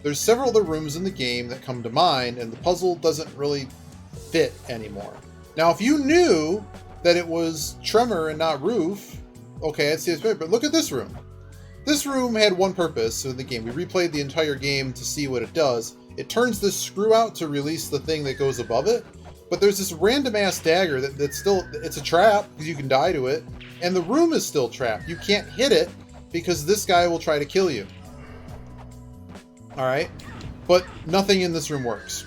C: there's several other rooms in the game that come to mind, and the puzzle doesn't really fit anymore. Now, if you knew that it was Tremor and not Roof, okay, I'd see it's better, but look at this room. This room had one purpose in the game. We replayed the entire game to see what it does. It turns this screw out to release the thing that goes above it, but there's this random-ass dagger that's still... It's a trap, because you can die to it, and the room is still trapped. You can't hit it, because this guy will try to kill you. Alright? But nothing in this room works.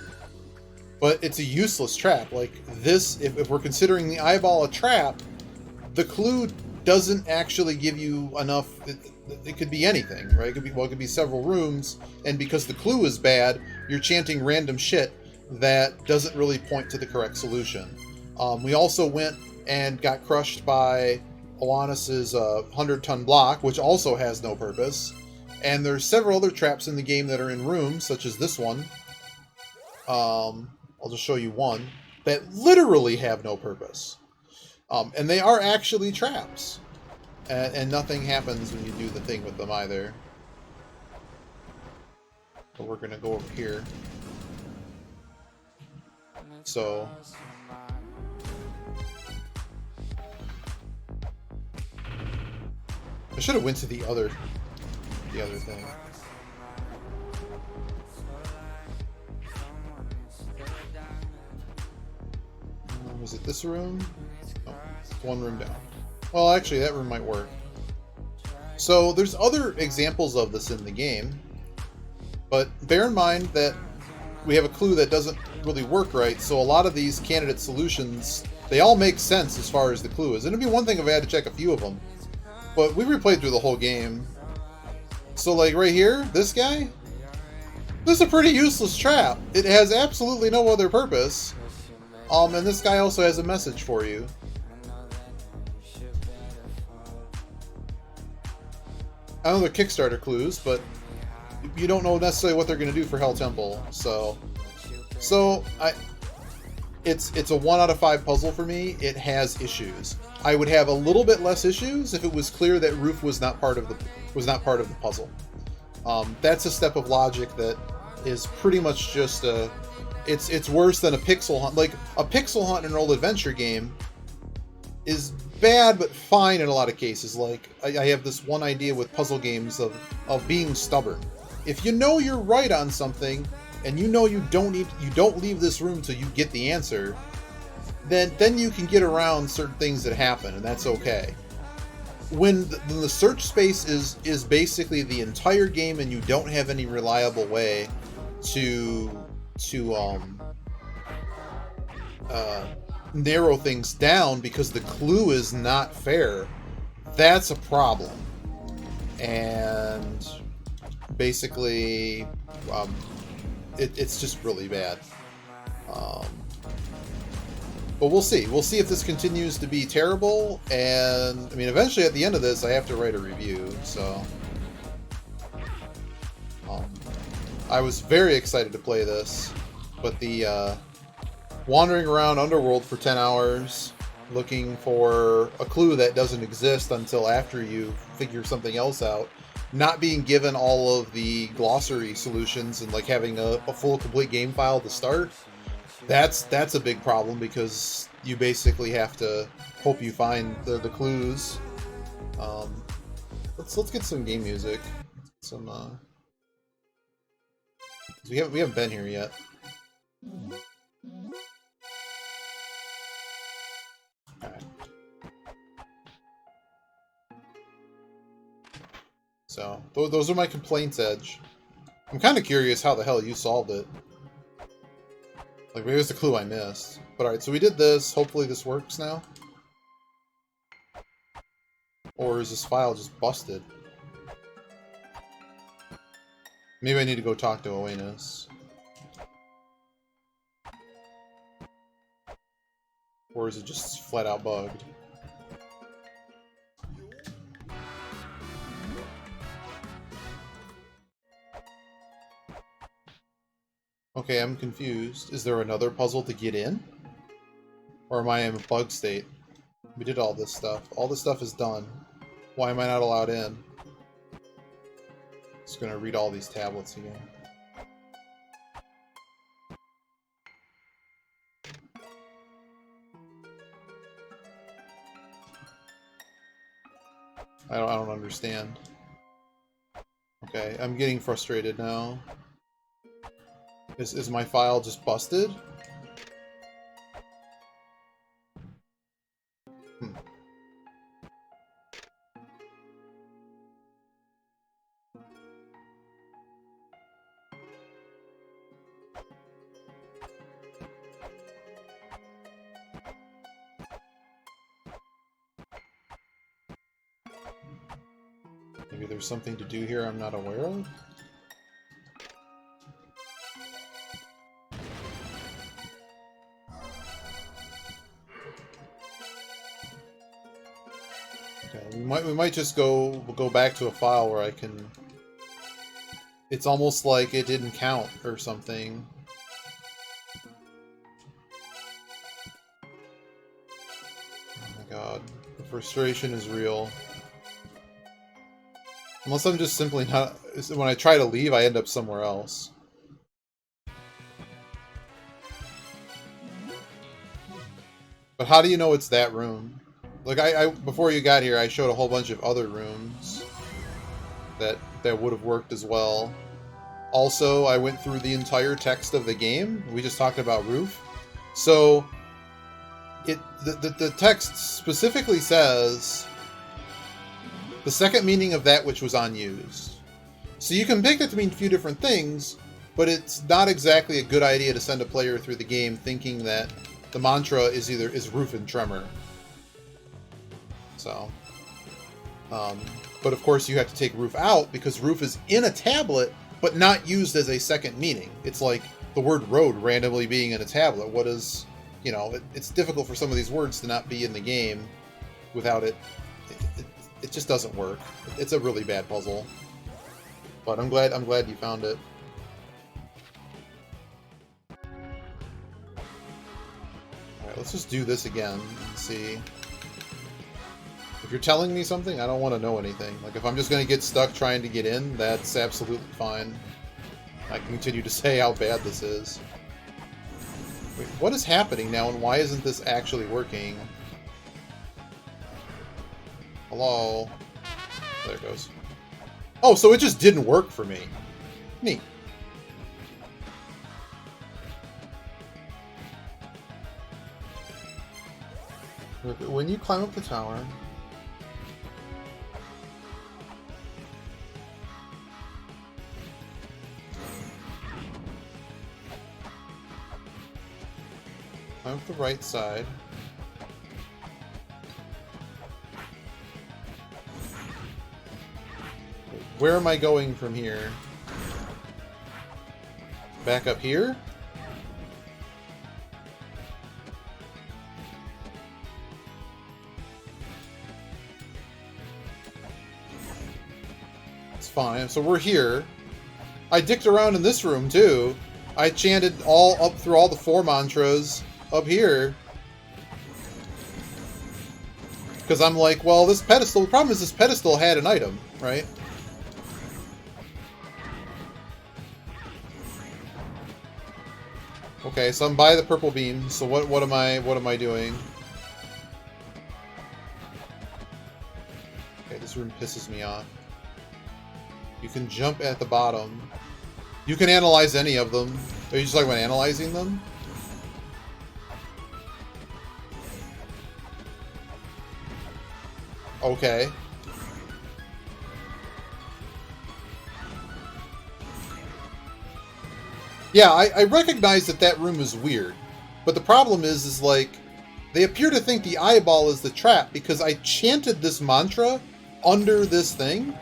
C: But it's a useless trap. Like, this, if we're considering the eyeball a trap, the clue doesn't actually give you enough... It could be anything, right? It could be several rooms, and because the clue is bad, you're chanting random shit that doesn't really point to the correct solution. We also went and got crushed by Oannes' 100-ton block, which also has no purpose. And there's several other traps in the game that are in rooms, such as this one. I'll just show you one, that literally have no purpose. And they are actually traps. And nothing happens when you do the thing with them either. But we're gonna go over here. So... I should have went to the other thing. Was it this room? No, it's one room down. Well, actually, that room might work. So, there's other examples of this in the game, but bear in mind that we have a clue that doesn't really work right, so a lot of these candidate solutions, they all make sense as far as the clue is. And it'd be one thing if I had to check a few of them, but we replayed through the whole game. So, like, right here, this guy, this is a pretty useless trap. It has absolutely no other purpose. And this guy also has a message for you. I know they're Kickstarter clues, but you don't know necessarily what they're going to do for Hell Temple. So it's a 1 out of 5 puzzle for me. It has issues. I would have a little bit less issues if it was clear that roof was not part of the puzzle. That's a step of logic that is pretty much just a. It's worse than a pixel hunt. Like a pixel hunt in an old adventure game is bad but fine in a lot of cases. Like I have this one idea with puzzle games of being stubborn. If you know you're right on something and you know you don't leave this room till you get the answer, then you can get around certain things that happen, and that's okay. When the search space is basically the entire game and you don't have any reliable way to narrow things down because the clue is not fair, that's a problem. And basically it's just really bad. But we'll see. We'll see if this continues to be terrible, and I mean eventually at the end of this I have to write a review, so I was very excited to play this, but the wandering around Underworld for 10 hours looking for a clue that doesn't exist until after you figure something else out, not being given all of the glossary solutions, and like having a full complete game file to start, that's a big problem, because you basically have to hope you find the clues. Let's get some game music. We haven't been here yet. Okay. So those are my complaints, Edge. I'm kind of curious how the hell you solved it. Like, maybe it's the clue I missed. But alright, so we did this. Hopefully this works now. Or is this file just busted? Maybe I need to go talk to Oenus. Or is it just flat out bugged? Okay, I'm confused. Is there another puzzle to get in? Or am I in a bug state? We did all this stuff. All this stuff is done. Why am I not allowed in? Just gonna read all these tablets again. I don't understand. Okay, I'm getting frustrated now. Is my file just busted? Maybe there's something to do here I'm not aware of? We might just go back to a file where I can. It's almost like it didn't count or something. Oh my god, the frustration is real. Unless I'm just simply not. When I try to leave, I end up somewhere else. But how do you know it's that room? Like, I before you got here, I showed a whole bunch of other rooms that would have worked as well. Also, I went through the entire text of the game. We just talked about roof. So, the text specifically says the second meaning of that which was unused. So you can pick it to mean a few different things, but it's not exactly a good idea to send a player through the game thinking that the mantra is roof and tremor. So, but of course you have to take roof out because roof is in a tablet, but not used as a second meaning. It's like the word road randomly being in a tablet. What is you know, it's difficult for some of these words to not be in the game without it. It just doesn't work. It's a really bad puzzle. But I'm glad you found it. Alright, let's just do this again and see. If you're telling me something, I don't want to know anything. Like, if I'm just going to get stuck trying to get in, that's absolutely fine. I can continue to say how bad this is. Wait, what is happening now, and why isn't this actually working? Hello? There it goes. Oh, so it just didn't work for me. Neat. When you climb up the tower... climb up the right side. Where am I going from here? Back up here? It's fine. So we're here. I dicked around in this room too. I chanted all up through all the 4 mantras up here. Because I'm like, well, this pedestal, the problem is this pedestal had an item, right? Okay, so I'm by the purple beam. So what am I doing? Okay, this room pisses me off. You can jump at the bottom. You can analyze any of them. Are you just talking about analyzing them? Okay. Yeah, I recognize that room is weird. But the problem is like, they appear to think the eyeball is the trap because I chanted this mantra under this thing,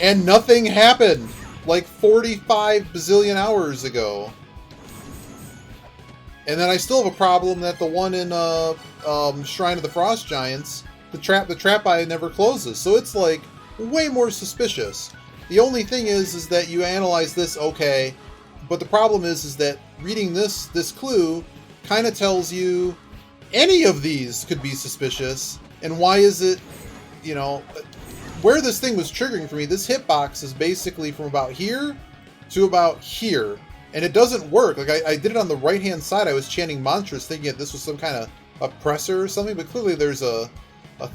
C: and nothing happened like 45 bazillion hours ago. And then I still have a problem that the one in Shrine of the Frost Giants, the trap eye never closes. So it's like way more suspicious. The only thing is that you analyze this, okay. But the problem is that reading this clue kind of tells you any of these could be suspicious. And why is it, you know, where this thing was triggering for me, this hitbox is basically from about here to about here. And it doesn't work. Like, I did it on the right-hand side. I was chanting mantras thinking that this was some kind of oppressor or something. But clearly there's a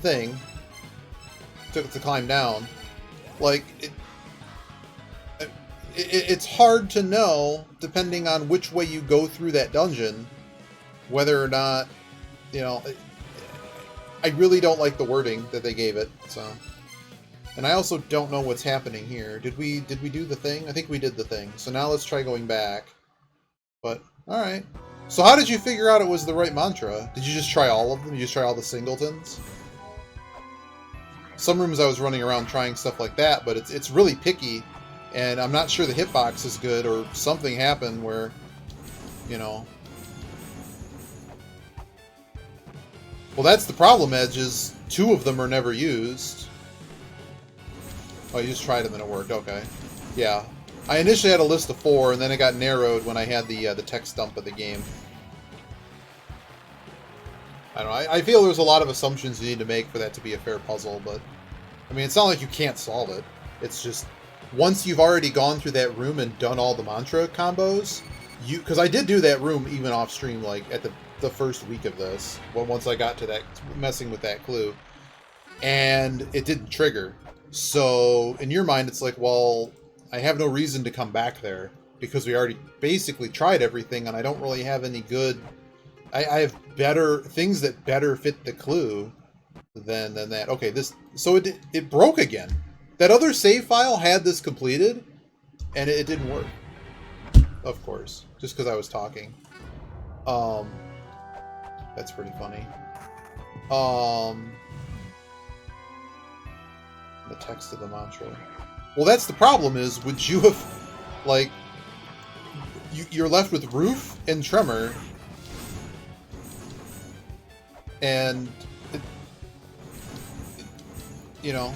C: thing to climb down. Like, it's hard to know, depending on which way you go through that dungeon, whether or not, you know, I really don't like the wording that they gave it, so. And I also don't know what's happening here. Did we do the thing? I think we did the thing. So now let's try going back. But, alright. So how did you figure out it was the right mantra? Did you just try all of them? Did you just try all the singletons? Some rooms I was running around trying stuff like that, but it's really picky. And I'm not sure the hitbox is good, or something happened where, you know... Well, that's the problem, Edge, is 2 of them are never used. Oh, you just tried them and it worked, okay. Yeah. I initially had a list of 4, and then it got narrowed when I had the text dump of the game. I don't know, I feel there's a lot of assumptions you need to make for that to be a fair puzzle, but... I mean, it's not like you can't solve it. It's just... Once you've already gone through that room and done all the mantra combos, because I did do that room even off stream, like at the first week of this, once I got to that, messing with that clue, and it didn't trigger. So in your mind, it's like, well, I have no reason to come back there because we already basically tried everything, and I don't really have any good. I have better things that better fit the clue than that. Okay, so it broke again. That other save file had this completed, and it didn't work. Of course, just because I was talking. That's pretty funny. The text of the mantra. Well, that's the problem. Is would you have, like, you're left with Roof and Tremor, And, you know,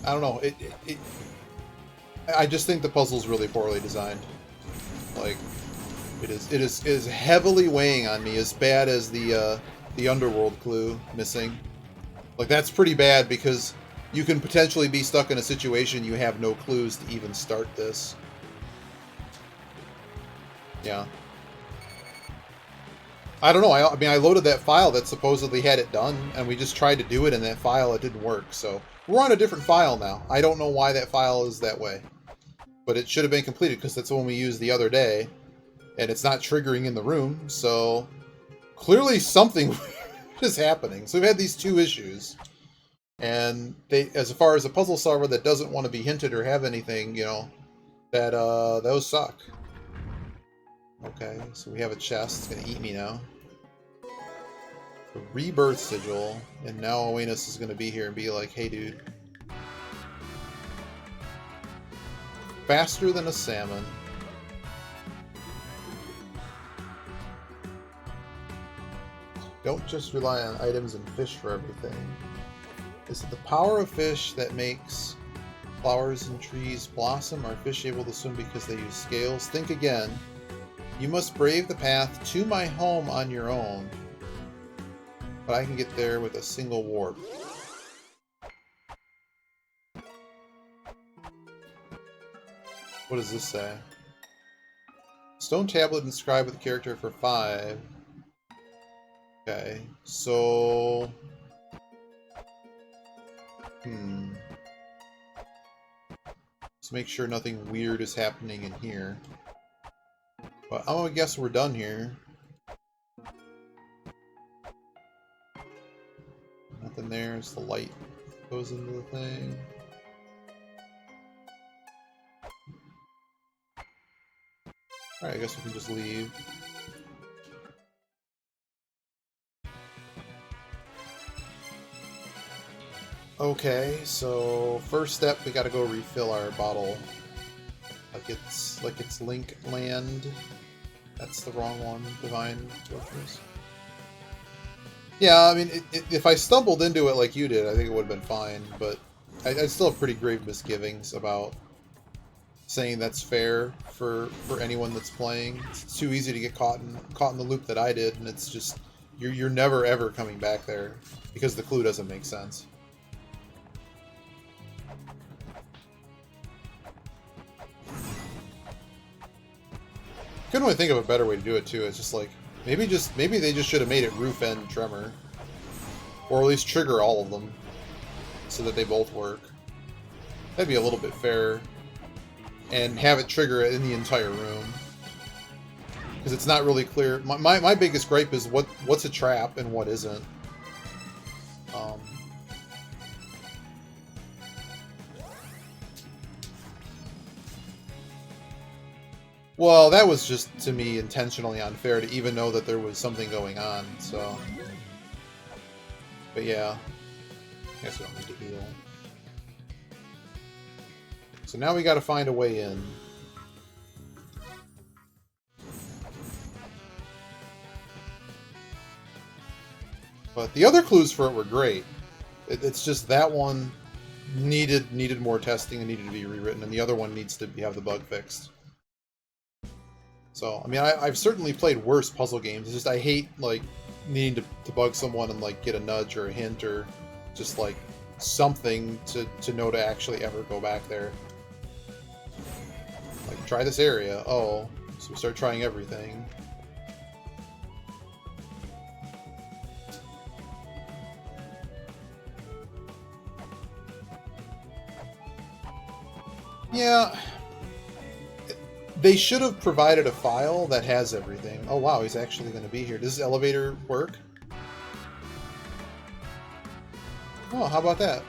C: I don't know. I just think the puzzle's really poorly designed. Like, it is heavily weighing on me, as bad as the underworld clue missing. Like, that's pretty bad because you can potentially be stuck in a situation you have no clues to even start this. Yeah. I don't know. I mean, I loaded that file that supposedly had it done, and we just tried to do it in that file. It didn't work. So we're on a different file now. I don't know why that file is that way, but it should have been completed because that's the one we used the other day, and it's not triggering in the room. So clearly something is happening. So we've had these two issues, and they, as far as a puzzle solver that doesn't want to be hinted or have anything, you know, that those suck. Okay, so we have a chest. It's gonna eat me now. The rebirth sigil, and now Awareness is gonna be here and be like, "Hey, dude, faster than a salmon." Don't just rely on items and fish for everything. Is it the power of fish that makes flowers and trees blossom? Are fish able to swim because they use scales? Think again. You must brave the path to my home on your own, but I can get there with a single warp. What does this say? Stone tablet inscribed with character for 5. Okay, so... Let's make sure nothing weird is happening in here. But I'm gonna guess we're done here. Nothing there, it's the light goes into the thing. Alright, I guess we can just leave. Okay, so first step, we gotta go refill our bottle. Like it's Link Land. That's the wrong one. Divine Torches. Yeah, I mean, if I stumbled into it like you did, I think it would have been fine. But I still have pretty grave misgivings about saying that's fair for anyone that's playing. It's too easy to get caught in the loop that I did, and it's just you're never ever coming back there because the clue doesn't make sense. Couldn't really think of a better way to do it too. It's just like maybe they just should have made it roof end tremor, or at least trigger all of them so that they both work. That'd be a little bit fairer, and have it trigger it in the entire room because it's not really clear. My biggest gripe is what's a trap and what isn't. Well, that was just, to me, intentionally unfair to even know that there was something going on, so... But yeah. I guess we don't need to heal. So now we gotta find a way in. But the other clues for it were great. It's just that one needed more testing and needed to be rewritten, and the other one needs to have the bug fixed. So, I mean, I've certainly played worse puzzle games. It's just I hate, like, needing to bug someone and, like, get a nudge or a hint or just, like, something to know to actually ever go back there. Like, try this area. Oh, so we start trying everything. Yeah... They should have provided a file that has everything. Oh wow, he's actually going to be here. Does this elevator work? Oh, how about that?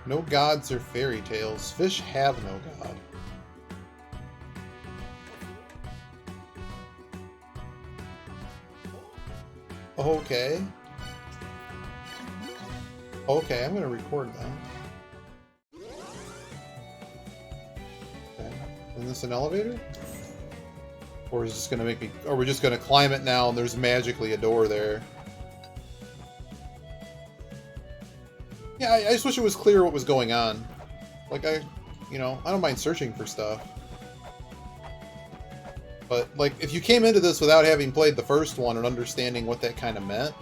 C: No gods or fairy tales. Fish have no god. Okay. Okay, I'm going to record that. Is this an elevator? Or is this gonna make me... Or we're just gonna climb it now and there's magically a door there. Yeah, I just wish it was clear what was going on. Like, you know, I don't mind searching for stuff. But, like, if you came into this without having played the first one and understanding what that kind of meant...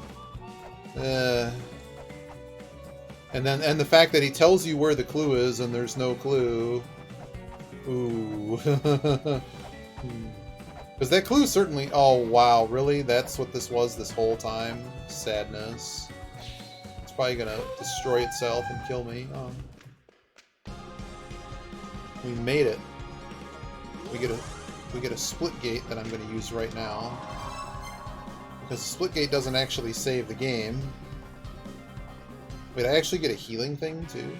C: And the fact that he tells you where the clue is and there's no clue... Ooh. Because that clue certainly... Oh, wow, really? That's what this was this whole time? Sadness. It's probably gonna destroy itself and kill me. Oh. We made it. We get a split gate that I'm going to use right now. Because the split gate doesn't actually save the game. Wait, I actually get a healing thing too?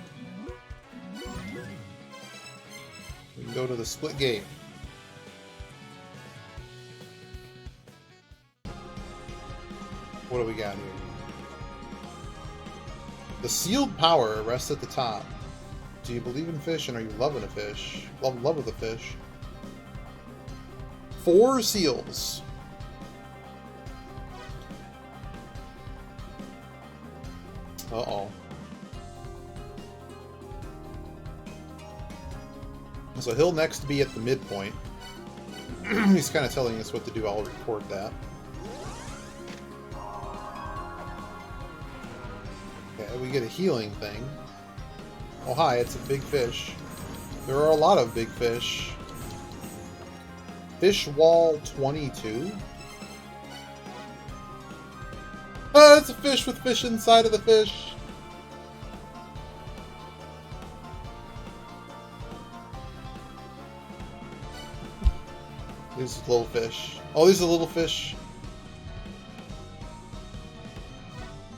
C: We can go to the split gate. What do we got here? The sealed power rests at the top. Do you believe in fish and are you loving a fish? Love of the fish. 4 seals. Uh-oh. So he'll next be at the midpoint. He's kind of telling us what to do. I'll record that. Okay, we get a healing thing. Oh, hi, it's a big fish. There are a lot of big fish. Fish wall 22? Oh, it's a fish with fish inside of the fish! There's a little fish. Oh, there's a little fish.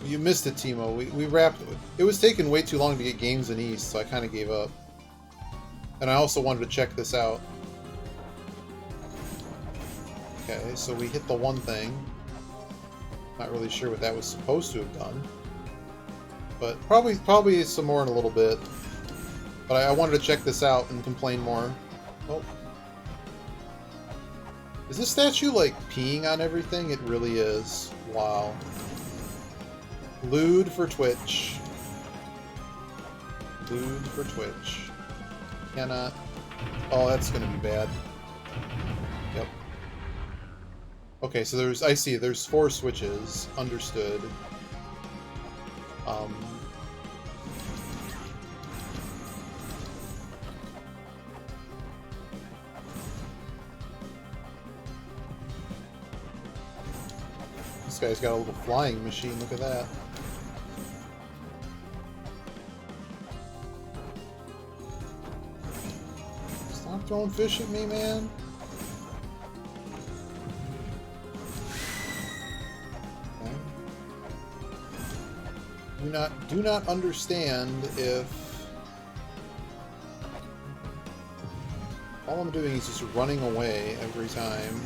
C: You missed it, Timo. We wrapped... It was taking way too long to get games in East, so I kind of gave up. And I also wanted to check this out. Okay, so we hit the one thing. Not really sure what that was supposed to have done. But probably some more in a little bit. But I wanted to check this out and complain more. Oh. Is this statue, like, peeing on everything? It really is. Wow. Lewd for Twitch. Lewd for Twitch. Cannot... Oh, that's gonna be bad. Yep. Okay, so there's... I see, there's 4 switches. Understood. This guy's got a little flying machine, look at that. Stop throwing fish at me, man. Okay. Do not understand if all I'm doing is just running away every time.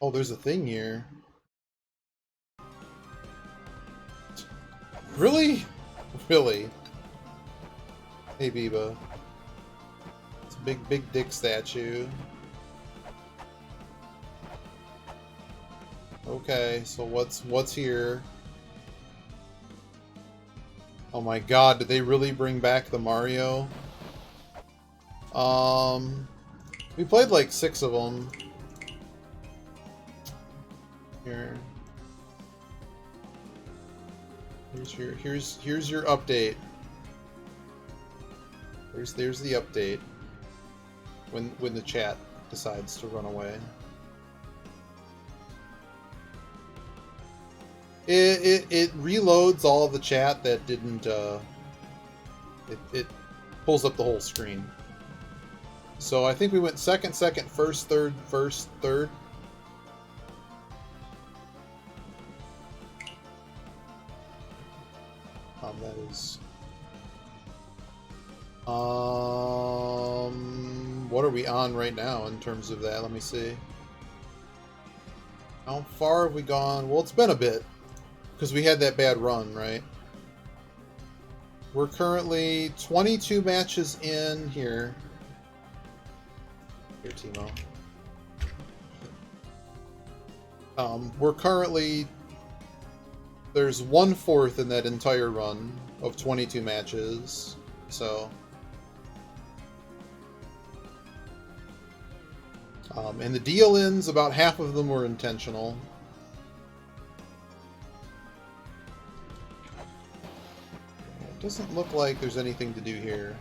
C: Oh, there's a thing here. Really? Really? Hey, Biba. It's a big dick statue. Okay, so what's here? Oh my god, did they really bring back the Mario? We played like 6 of them. Here. Here's your update. There's the update. When the chat decides to run away. It reloads all of the chat that didn't it pulls up the whole screen. So I think we went second, first, third, third. That is... what are we on right now in terms of that? Let me see. How far have we gone? Well, it's been a bit, because we had that bad run, right? We're currently 22 matches in here. Here, Timo. We're currently... There's 1/4 in that entire run of 22 matches, so... and the deal-ins, about half of them were intentional. It doesn't look like there's anything to do here.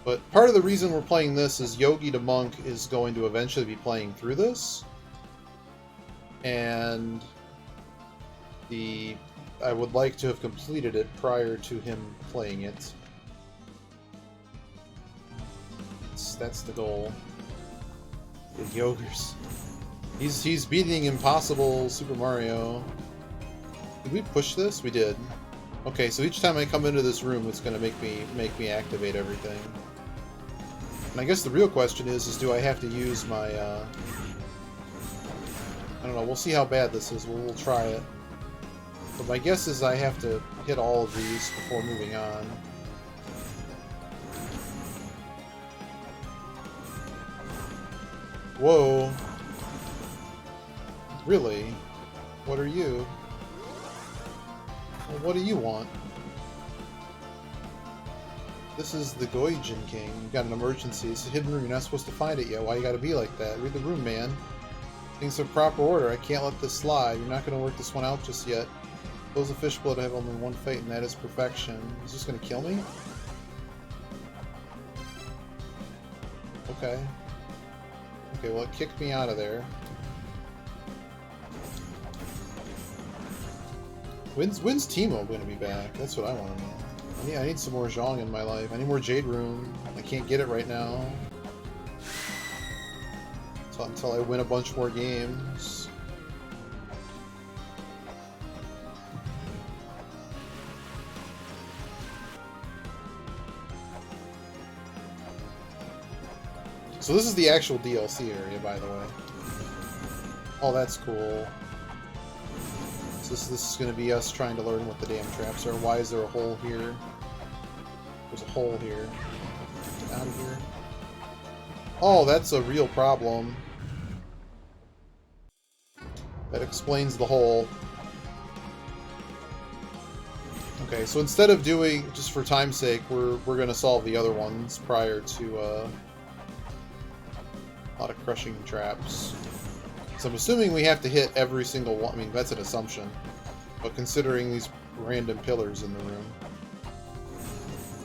C: But part of the reason we're playing this is Yogi the Monk is going to eventually be playing through this. And I would like to have completed it prior to him playing it. That's the goal. The Yogers. He's beating Impossible Super Mario. Did we push this? We did. Okay, so each time I come into this room, it's gonna make me activate everything. And I guess the real question is do I have to use my I don't know, we'll see how bad this is. We'll try it. But my guess is I have to hit all of these before moving on. Whoa. Really? What are you? Well, what do you want? This is the Goijin King. You've got an emergency. It's a hidden room. You're not supposed to find it yet. Why you gotta be like that? Read the room, man. Things are proper order. I can't let this slide. You're not gonna work this one out just yet. Those of Fishblood have only one fate, and that is perfection. Is this gonna kill me? Okay. Okay, well, it kicked me out of there. When's Teemo going to be back? That's what I want to know. I need some more Zhong in my life. I need more Jade Rune. I can't get it right now. Until I win a bunch more games. So this is the actual DLC area, by the way. Oh, that's cool. So this is going to be us trying to learn what the damn traps are. Why is there a hole here? There's a hole here. Get out of here. Oh, that's a real problem. That explains the hole. Okay, so instead of doing, just for time's sake, we're going to solve the other ones prior to a lot of crushing traps. So I'm assuming we have to hit every single one. I mean, that's an assumption. But considering these random pillars in the room,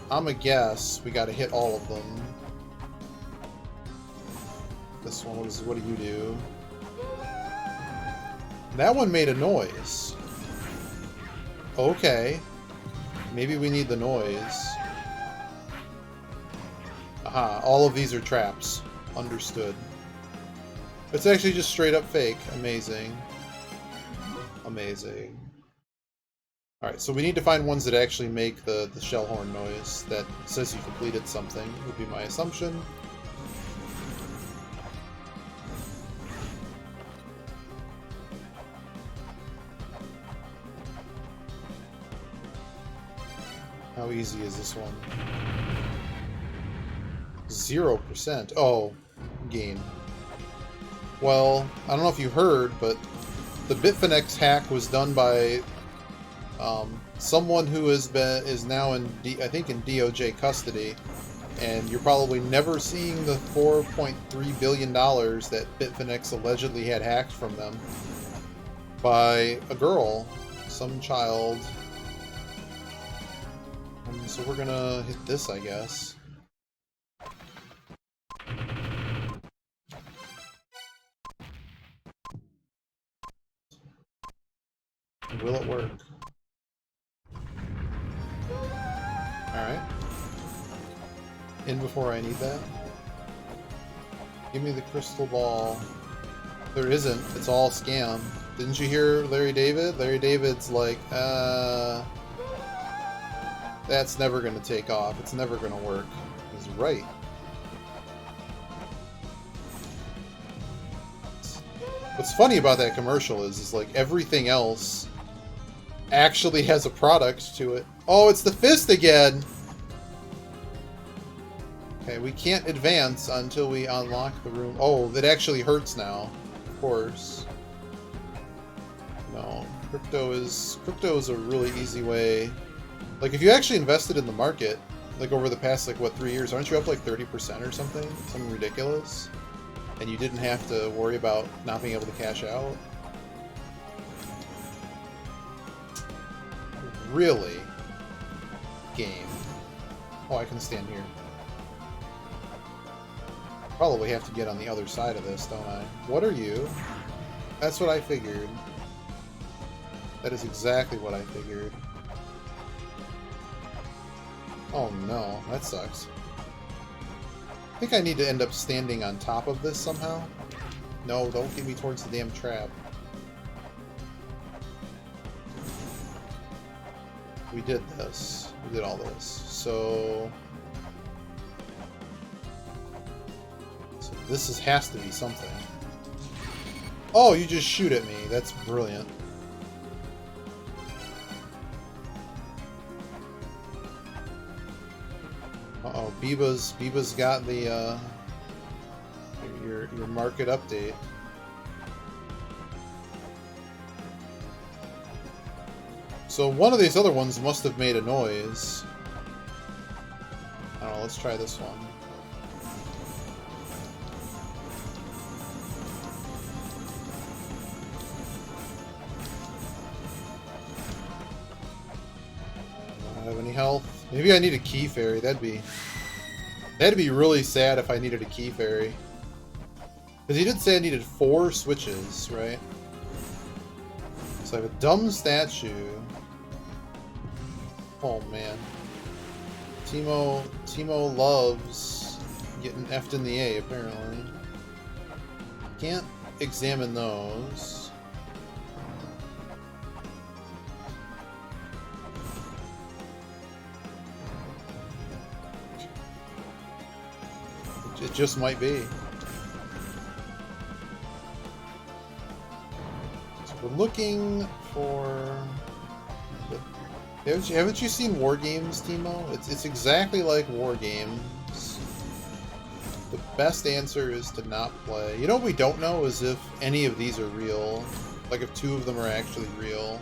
C: I'm a guess we got to hit all of them. This one, what do you do? That one made a noise. Okay. Maybe we need the noise. Aha, all of these are traps. Understood. It's actually just straight up fake. Amazing. Amazing. Alright, so we need to find ones that actually make the shell horn noise that says you completed something, would be my assumption. How easy is this one? 0%. Oh, game. Well, I don't know if you heard, but the Bitfinex hack was done by someone who is now in I think in DOJ custody, and you're probably never seeing the $4.3 billion that Bitfinex allegedly had hacked from them by a girl, some child. So we're gonna hit this, I guess. Will it work? Alright. In before I need that. Give me the crystal ball. There isn't. It's all scam. Didn't you hear Larry David? Larry David's like, that's never going to take off. It's never going to work. He's right. What's funny about that commercial is like everything else actually has a product to it. Oh, it's the fist again! Okay, we can't advance until we unlock the room. Oh, that actually hurts now. Of course. No. Crypto is a really easy way. Like, if you actually invested in the market, like over the past, like, what, 3 years, aren't you up like 30% or something? Something ridiculous? And you didn't have to worry about not being able to cash out? Really? Game. Oh, I can stand here. Probably have to get on the other side of this, don't I? What are you? That's what I figured. That is exactly what I figured. Oh no, that sucks. I think I need to end up standing on top of this somehow. No, don't get me towards the damn trap. We did this. We did all this. So this has to be something. Oh, you just shoot at me. That's brilliant. Uh-oh, Biba's got the your market update. So one of these other ones must have made a noise. I don't know, let's try this one. I don't have any health. Maybe I need a key fairy. That'd be really sad if I needed a key fairy. Because he did say I needed 4 switches, right? So I have a dumb statue. Oh man. Timo loves getting F'd in the A, apparently. Can't examine those. It just might be. So we're looking for... Haven't you seen War Games, Timo? It's exactly like War Games. The best answer is to not play. You know what we don't know is if any of these are real. Like if 2 of them are actually real.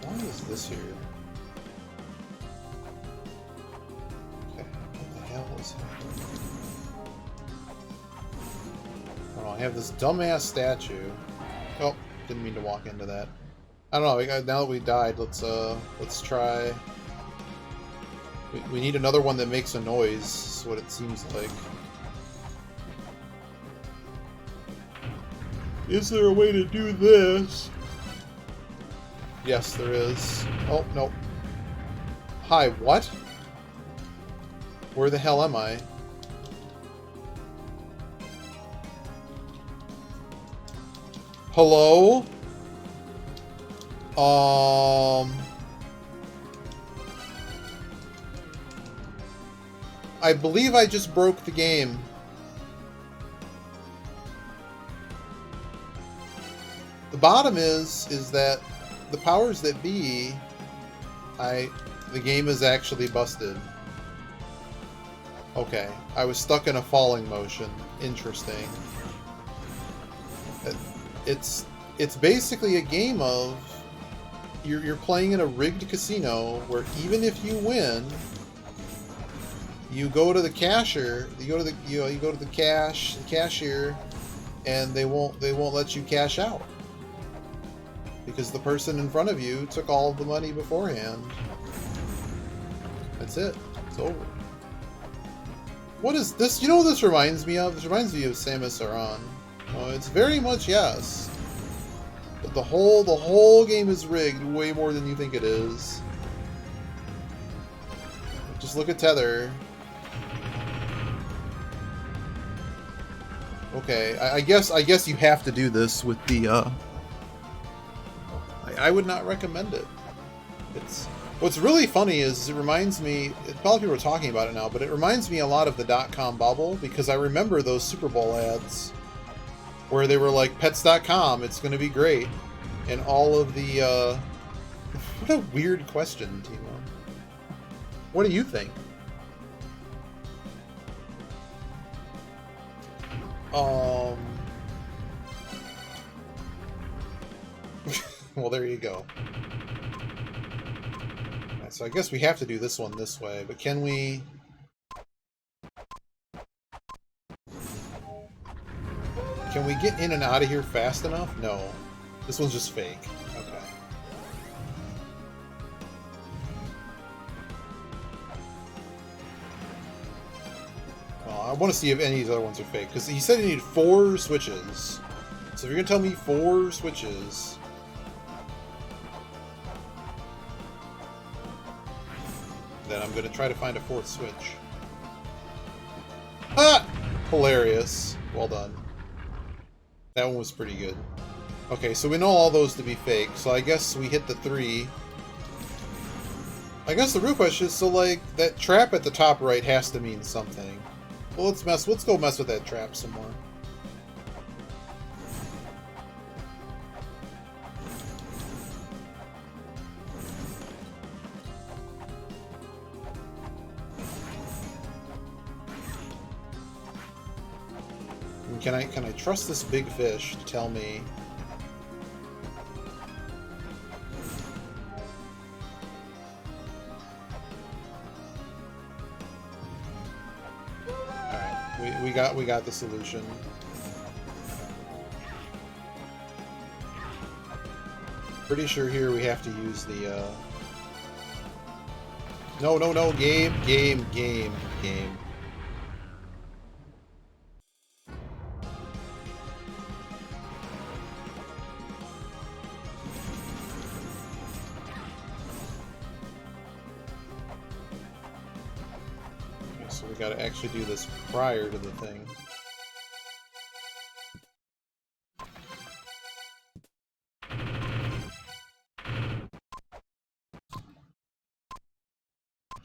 C: Why is this here? Okay, what the hell is happening? Oh, I have this dumbass statue. Oh, didn't mean to walk into that. I don't know. Now that we died, let's try. We need another one that makes a noise. Is what it seems like. Is there a way to do this? Yes, there is. Oh, no. Hi, what? Where the hell am I? Hello? I believe I just broke the game. The bottom is that the powers that be, the game is actually busted. Okay, I was stuck in a falling motion. Interesting. It's basically a game of you're playing in a rigged casino where even if you win, you go to the cashier, you go to the cashier, and they won't let you cash out. Because the person in front of you took all of the money beforehand. That's it. It's over. What is this? You know what this reminds me of? This reminds me of Samus Aran. Oh, it's very much yes. But the whole game is rigged way more than you think it is. Just look at Tether. Okay, I guess you have to do this with the I would not recommend it. What's really funny is it reminds me, probably people are talking about it now, but it reminds me a lot of the .com bubble because I remember those Super Bowl ads where they were like, pets.com, it's going to be great. And all of the, what a weird question, Timo. What do you think? Well, there you go. Right, so I guess we have to do this one this way, but can we... Can we get in and out of here fast enough? No. This one's just fake. Okay. Well, I want to see if any of these other ones are fake, because he said he needed 4 switches. So if you're going to tell me 4 switches... then I'm going to try to find a 4th switch. Ah! Hilarious. Well done. That one was pretty good. Okay, so we know all those to be fake, so I guess we hit the 3. I guess the real question is, so like, that trap at the top right has to mean something. Well, let's go mess with that trap some more. Can I trust this big fish to tell me? Alright, we got the solution. Pretty sure here we have to use the No, game. So we gotta actually do this prior to the thing.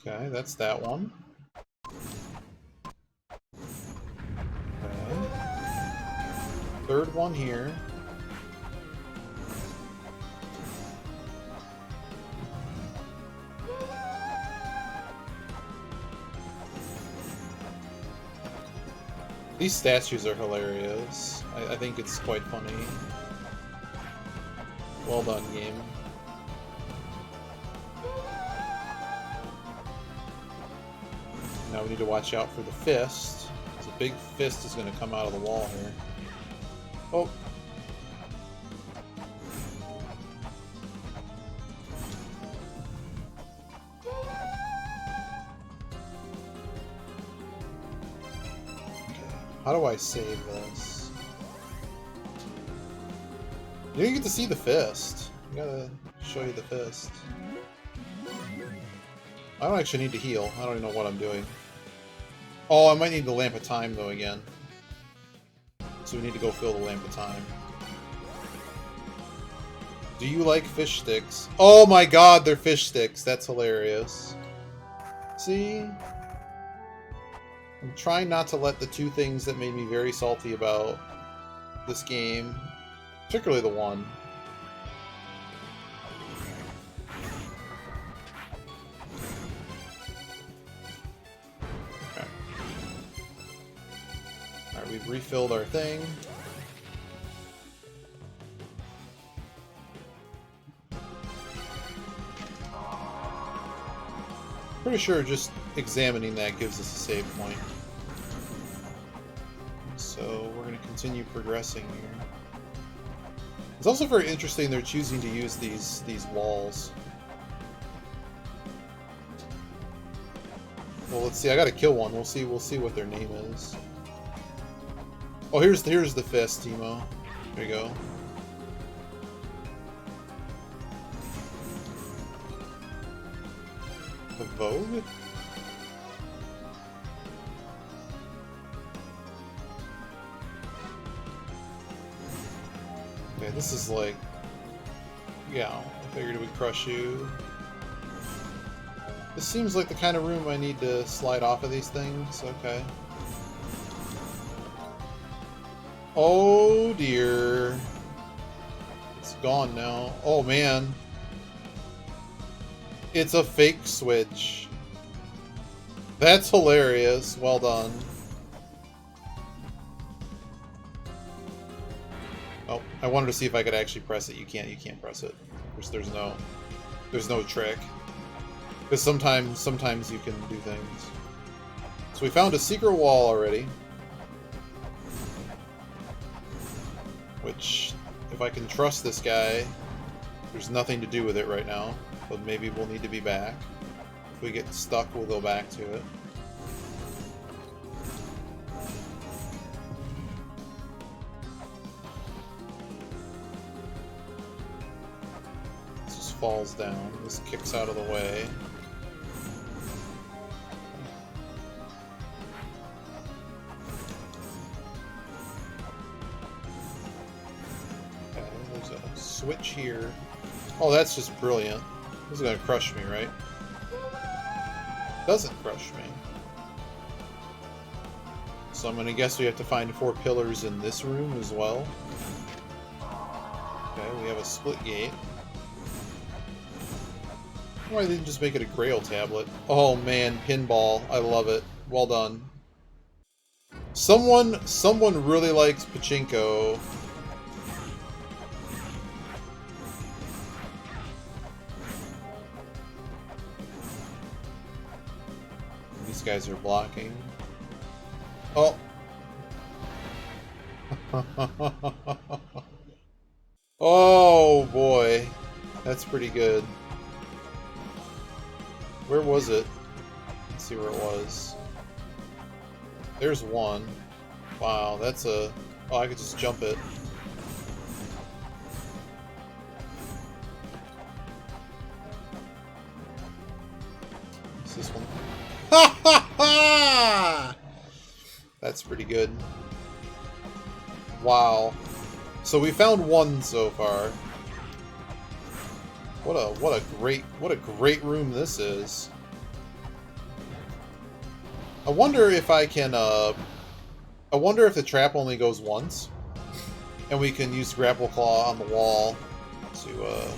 C: Okay, that's that one. Okay. 3rd one here. These statues are hilarious. I think it's quite funny. Well done, game. Now we need to watch out for the fist. The big fist is going to come out of the wall here. Oh! How do I save this? You didn't get to see the fist. I gotta show you the fist. I don't actually need to heal. I don't even know what I'm doing. Oh, I might need the Lamp of Time though again. So we need to go fill the Lamp of Time. Do you like fish sticks? Oh my god, they're fish sticks. That's hilarious. See? I'm trying not to let the 2 things that made me very salty about this game, particularly the one. Okay. Alright, we've refilled our thing. Pretty sure just examining that gives us a save point. So we're going to continue progressing here. It's also very interesting they're choosing to use these walls. Well, let's see. I got to kill one. We'll see what their name is. Oh, here's the fist, Timo. There you go. The Vogue? Okay, this is like... Yeah, I figured it would crush you. This seems like the kind of room I need to slide off of these things. Okay. Oh dear. It's gone now. Oh man. It's a fake switch. That's hilarious. Well done. Oh, I wanted to see if I could actually press it. You can't press it. There's no trick. Because sometimes you can do things. So we found a secret wall already. Which, if I can trust this guy, there's nothing to do with it right now. But maybe we'll need to be back. If we get stuck, we'll go back to it. This just falls down. This kicks out of the way. Okay, there's a switch here. Oh, that's just brilliant. This is gonna crush me, right? Doesn't crush me. So I'm gonna guess we have to find 4 pillars in this room as well. Okay, we have a split gate. Why didn't they just make it a Grail tablet? Oh man, pinball. I love it. Well done. Someone really likes pachinko. These guys are blocking. Oh. Oh boy. That's pretty good. Where was it? Let's see where it was. There's one. Wow, that's a... Oh, I could just jump it. What's this one? Ha ha ha! That's pretty good. Wow. So we found one so far. What a great room this is. I wonder if I can I wonder if the trap only goes once and we can use grapple claw on the wall to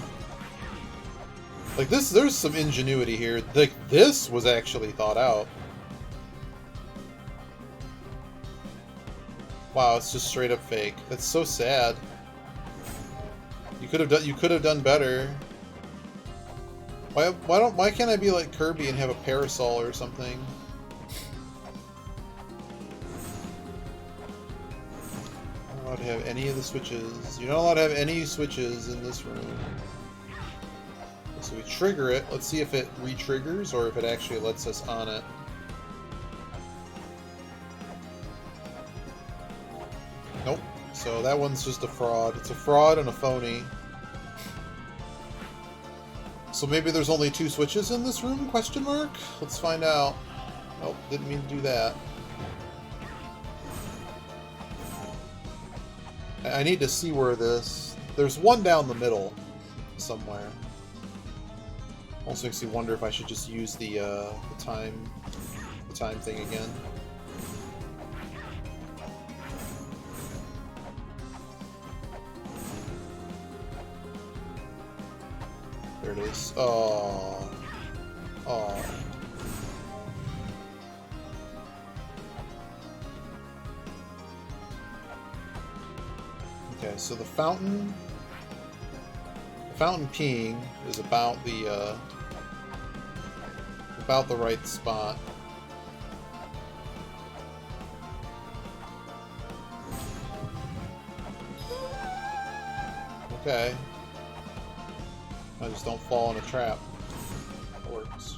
C: like this. There's some ingenuity here. Like this was actually thought out. Wow, it's just straight up fake. That's so sad. You could have done better. Why can't I be like Kirby and have a parasol or something? I'm not allowed to have any of the switches. You're not allowed to have any switches in this room. So we trigger it. Let's see if it re-triggers or if it actually lets us on it. Nope. So that one's just a fraud. It's a fraud and a phony. So maybe there's only 2 switches in this room? Question mark? Let's find out. Nope, didn't mean to do that. I need to see where this... There's one down the middle somewhere. Also makes me wonder if I should just use the time thing again. There it is. Oh. Oh. Okay, so the fountain peeing is about the right spot. Okay. I just don't fall in a trap. That works.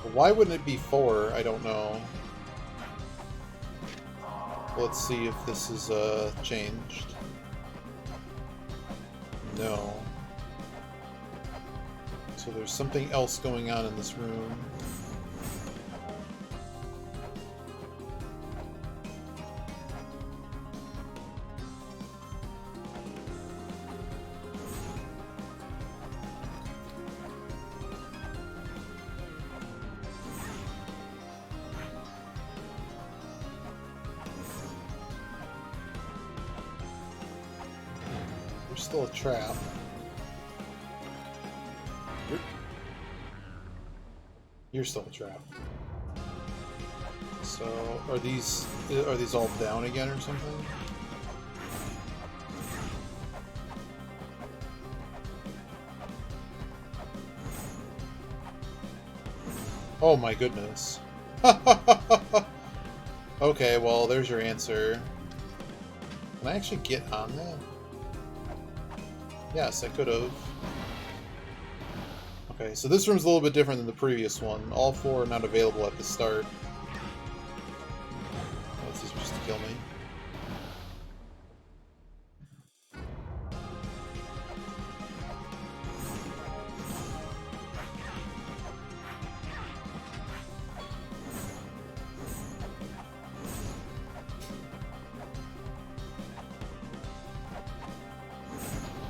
C: But why wouldn't it be 4? I don't know. Let's see if this is changed. No. So there's something else going on in this room. There's still a trap. You're still a trap. So, are these all down again or something? Oh my goodness. Okay, well, there's your answer. Can I actually get on that? Yes, I could have. Okay, so this room's a little bit different than the previous one. All 4 are not available at the start. Oh, this is just to kill me.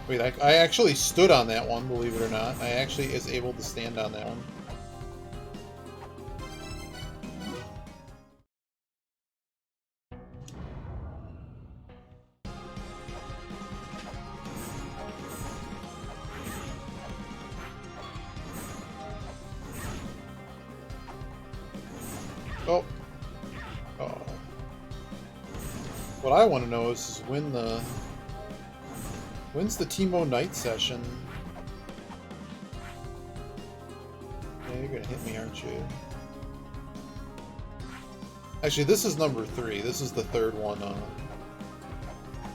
C: Wait, I actually stood on that one, believe it or not. I actually is able to stand on that one. Oh. Oh. What I want to know is when's the Teemo night session? Yeah, you're gonna hit me, aren't you? Actually, this is number 3. This is the 3rd one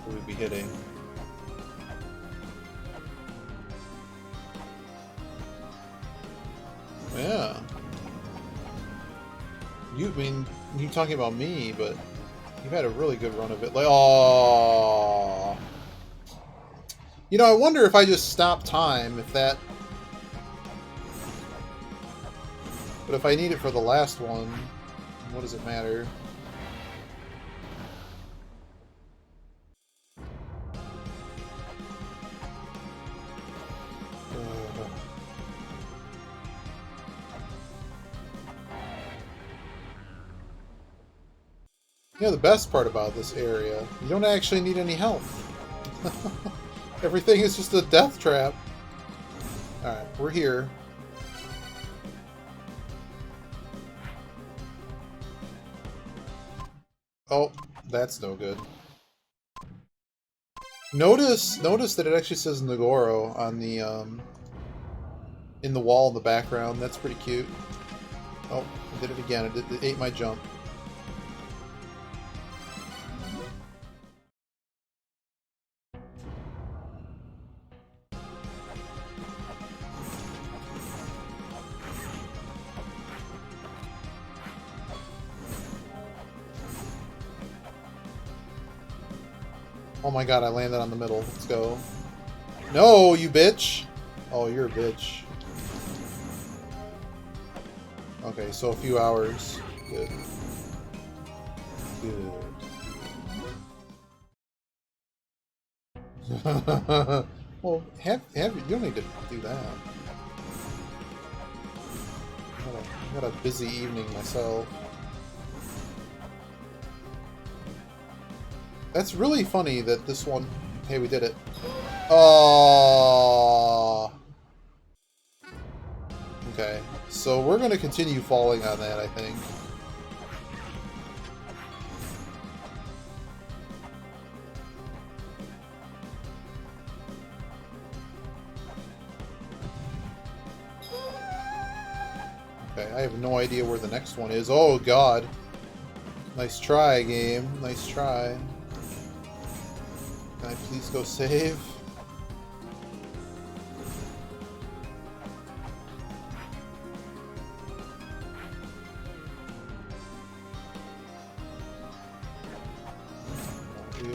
C: we'll be hitting. Yeah. You talking about me, but you've had a really good run of it. Like, oh. You know, I wonder if I just stop time, if that... But if I need it for the last one, what does it matter? You know, the best part about this area, you don't actually need any health. Everything is just a death trap. Alright, we're here. Oh, that's no good. Notice that it actually says Nagoro on the in the wall in the background. That's pretty cute. Oh, I did it again. It ate my jump. Oh my god, I landed on the middle. Let's go. No, you bitch! Oh, you're a bitch. Okay, so a few hours. Good. Good. Well, you don't need to do that. I got a busy evening myself. That's really funny that this one... Hey, we did it. Oh. Okay, so we're going to continue falling on that, I think. Okay, I have no idea where the next one is. Oh, God. Nice try, game. Nice try. Can I please go save?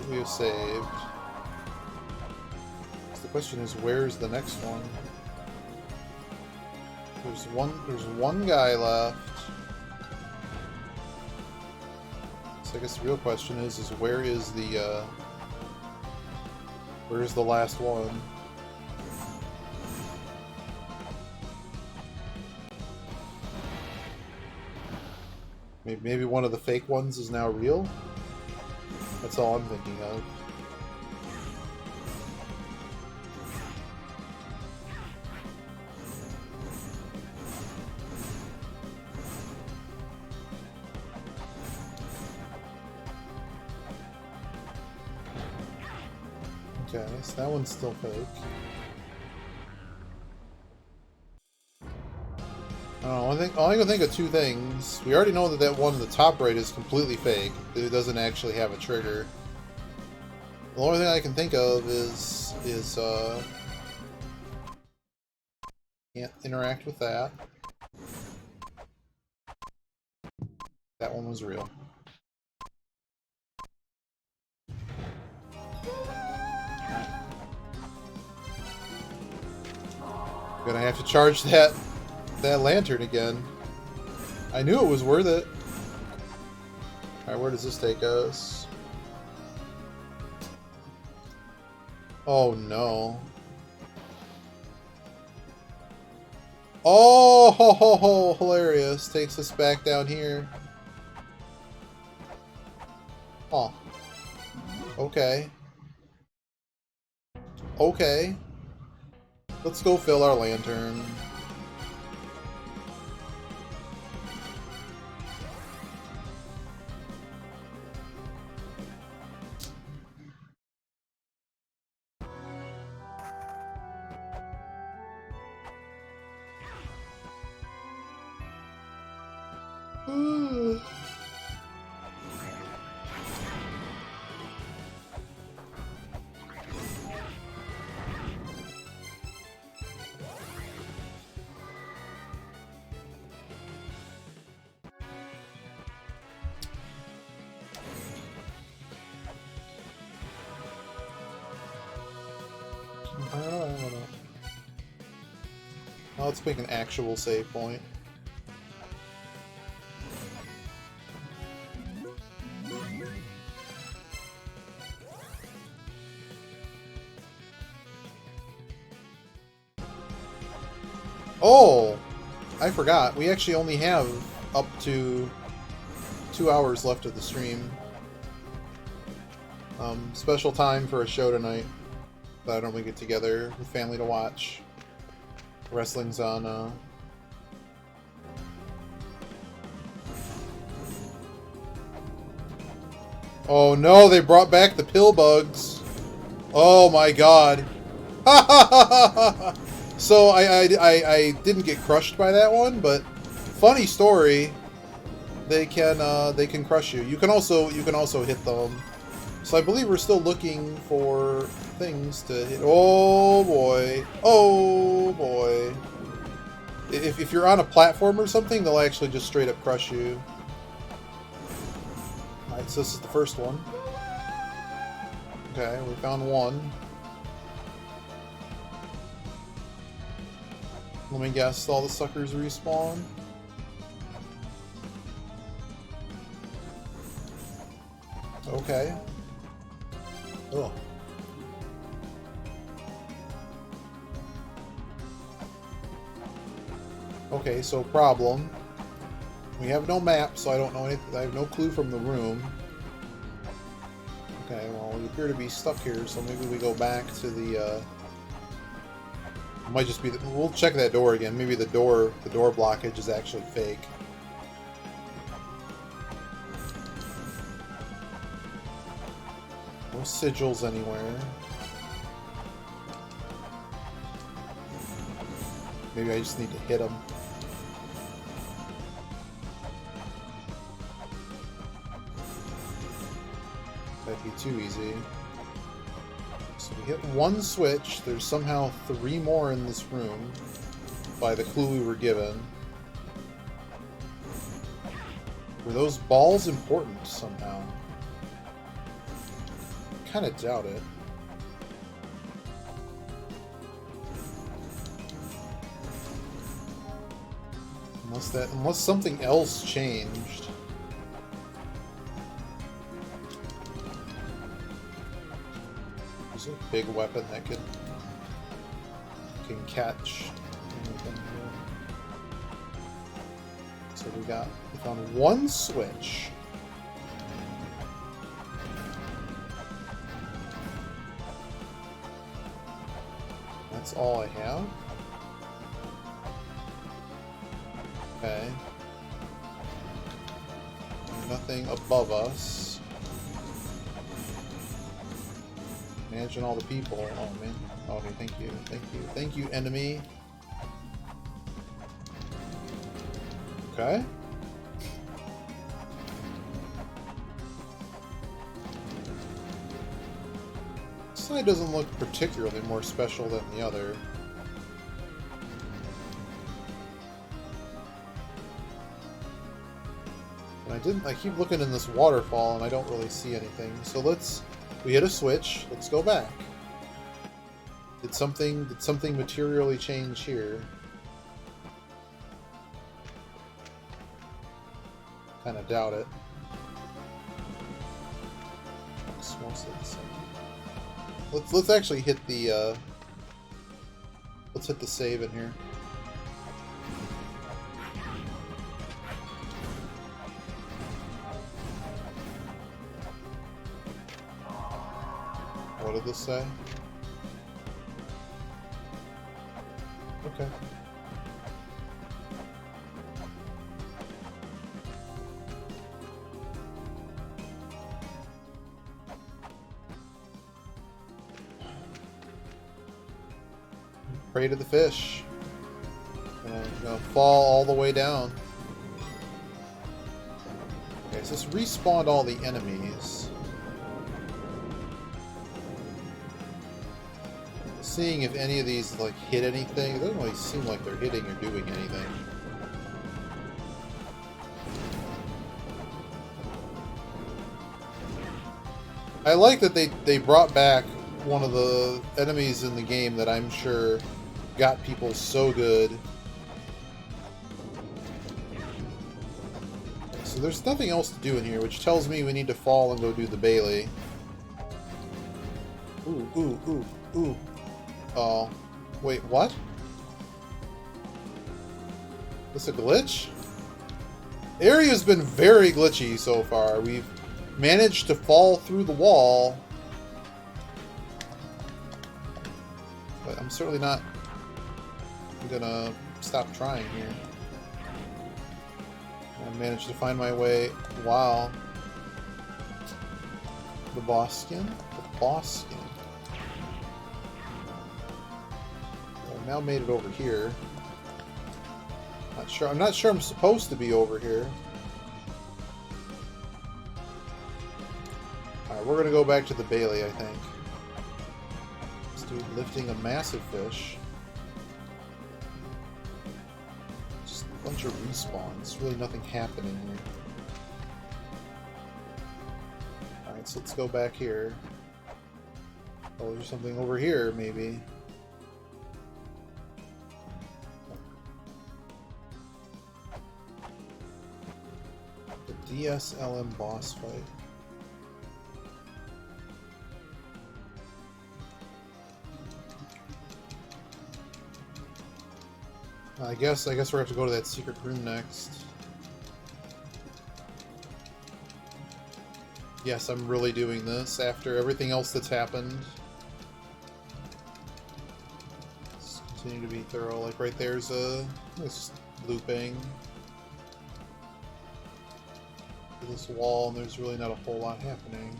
C: We have saved. So the question is, where's the next one? There's one guy left. So I guess the real question is where's the last one? Maybe one of the fake ones is now real? That's all I'm thinking of. Okay, so that one's still fake. I don't know, I can think of two things. We already know that that one in the top right is completely fake. It doesn't actually have a trigger. The only thing I can think of is can't interact with that. That one was real. Gonna have to charge that lantern again. I knew it was worth it. Alright, where does this take us? Oh no. Oh, ho, ho, ho, hilarious. Takes us back down here. Oh. Okay. Okay. Let's go fill our lantern. Now let's make an actual save point. Oh! I forgot. We actually only have up to 2 hours left of the stream. Special time for a show tonight that I normally get together with family to watch. Wrestling's on, Oh no, they brought back the pill bugs. Oh my god. So I didn't get crushed by that one, but funny story. They can crush you. You can also hit them. So I believe we're still looking for things to hit. Oh boy. Oh boy. If you're on a platform or something, they'll actually just straight up crush you. Alright, so this is the first one. Okay, we found one. Let me guess, all the suckers respawn? Okay. Ugh. Okay, so problem. We have no map, so I don't know anything. I have no clue from the room. Okay, well, we appear to be stuck here, so maybe we go back to the, it might just be the, we'll check that door again. Maybe the door blockage is actually fake. No sigils anywhere. Maybe I just need to hit them. That'd be too easy. So we hit one switch. There's somehow 3 more in this room by the clue we were given. Were those balls important somehow? Kind of doubt it. Unless something else changed. There's a big weapon that can catch anything here. So we found one switch. That's all I have. Okay. Nothing above us. Managing all the people. Oh man. Okay, thank you. Thank you. Thank you, enemy. Okay. This side doesn't look particularly more special than the other. And I keep looking in this waterfall and I don't really see anything. So we hit a switch. Let's go back. Did something materially change here? Kind of doubt it. It's mostly the same. Let's actually hit the let's hit the save in here. What did this say? Okay. Pray to the fish. Gonna fall all the way down. Okay, so this respawned all the enemies. Seeing if any of these like hit anything. It doesn't really seem like they're hitting or doing anything. I like that they brought back one of the enemies in the game that I'm sure got people so good. So there's nothing else to do in here, which tells me we need to fall and go do the Bailey. Ooh, ooh, ooh, ooh. Oh. Wait, what? This a glitch? The area's been very glitchy so far. We've managed to fall through the wall. But I'm certainly not gonna stop trying here. I managed to find my way. Wow. The boss skin? The boss skin. I've now made it over here. I'm not sure I'm supposed to be over here. Alright, we're gonna go back to the Bailey, I think. This dude lifting a massive fish. Just a bunch of respawns. Really nothing happening here. Alright, so let's go back here. Oh, there's something over here, maybe. The DSLM boss fight. I guess we're gonna have to go to that secret room next. Yes, I'm really doing this after everything else that's happened. Let's continue to be thorough. Like right there's it's looping. This wall, and there's really not a whole lot happening.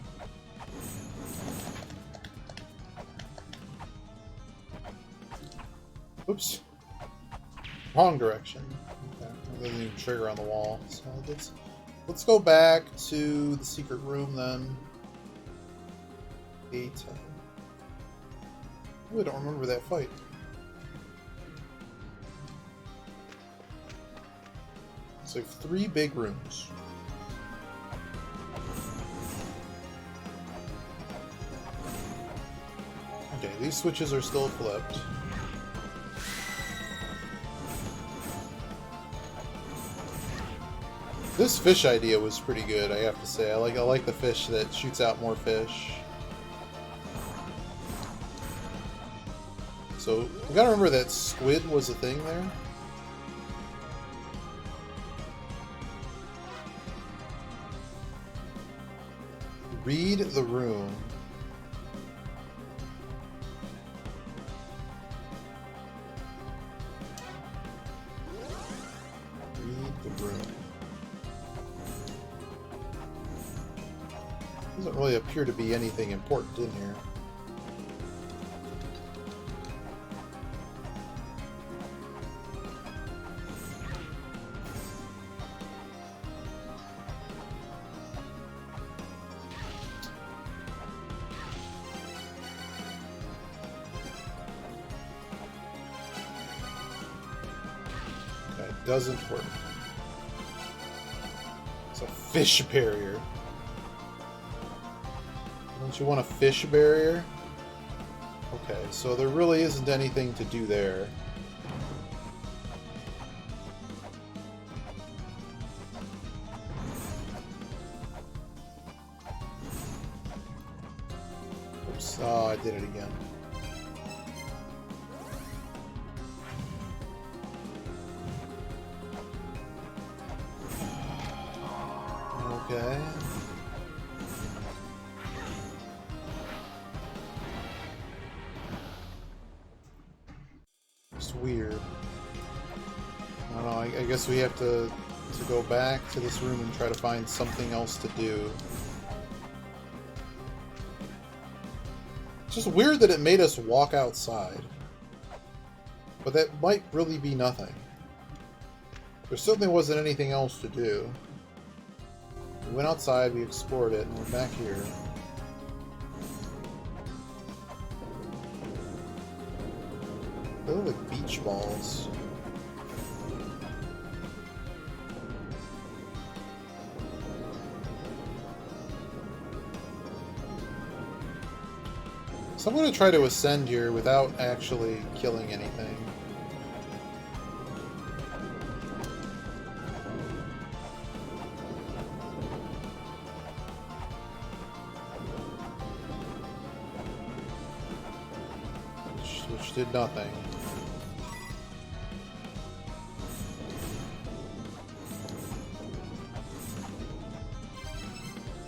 C: Oops. Wrong direction. Okay. It doesn't even trigger on the wall. So let's go back to the secret room then. I really don't remember that fight. It's like 3 big rooms. Okay, these switches are still flipped. This fish idea was pretty good, I have to say. I like the fish that shoots out more fish. So, we gotta remember that squid was a thing there. Read the room. Doesn't really appear to be anything important in here. doesn't work. It's a fish barrier. Don't you want a fish barrier? Okay, so there really isn't anything to do there. Oops, oh, I did it again. Okay. Just weird. I don't know, I guess we have to go back to this room and try to find something else to do. It's just weird that it made us walk outside. But that might really be nothing. There certainly wasn't anything else to do. We went outside, we explored it, and we're back here. They look like beach balls. So I'm going to try to ascend here without actually killing anything. Which did nothing.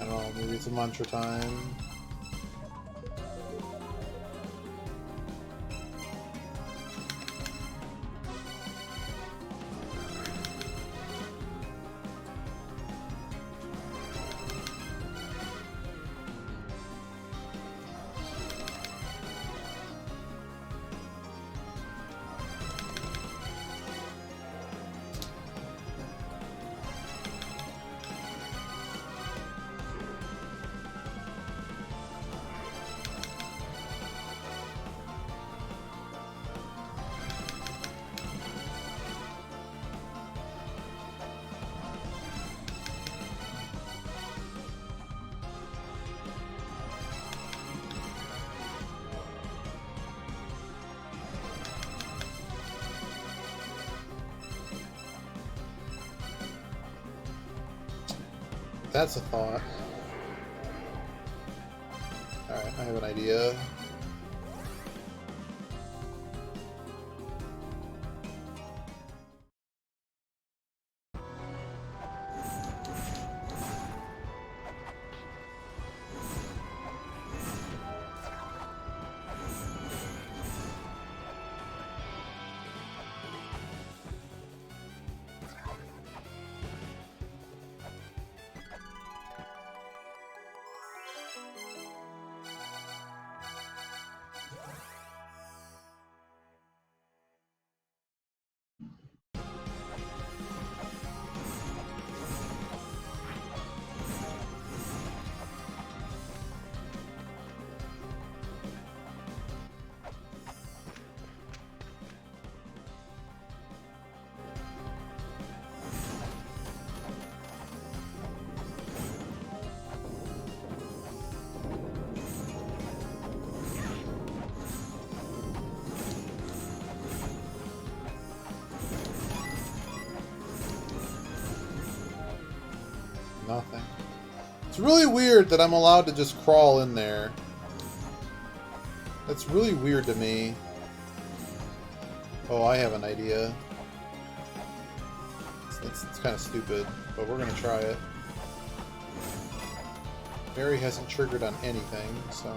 C: I don't know, maybe it's a mantra time. That's a thought. Alright, I have an idea. Nothing. It's really weird that I'm allowed to just crawl in there. That's really weird to me. Oh, I have an idea. It's kind of stupid, but we're gonna try it. Barry hasn't triggered on anything, so...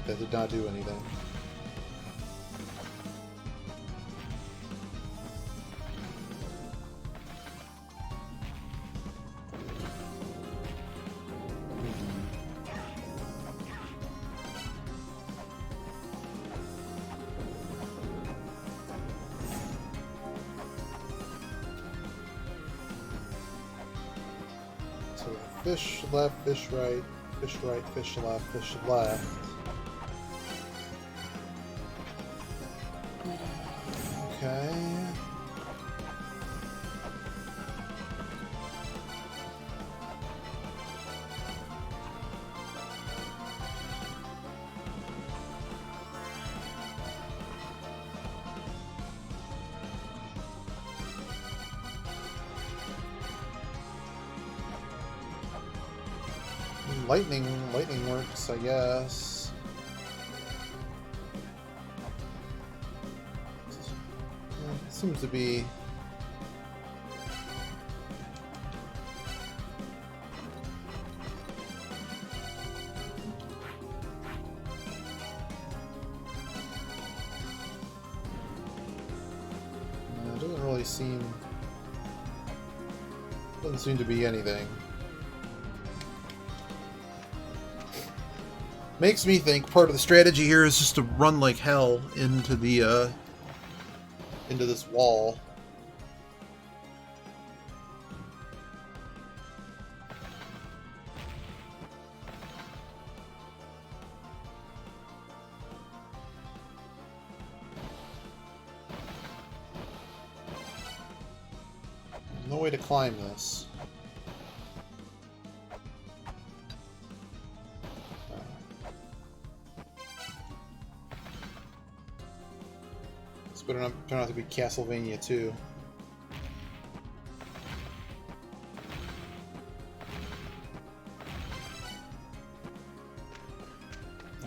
C: That did not do anything. Fish left, fish right, fish right, fish left, fish left. Okay. Lightning works, I guess. It seems to be. It doesn't really seem. Doesn't seem to be anything. Makes me think part of the strategy here is just to run like hell into the into this wall. No way to climb this. Better not turn out to be Castlevania 2.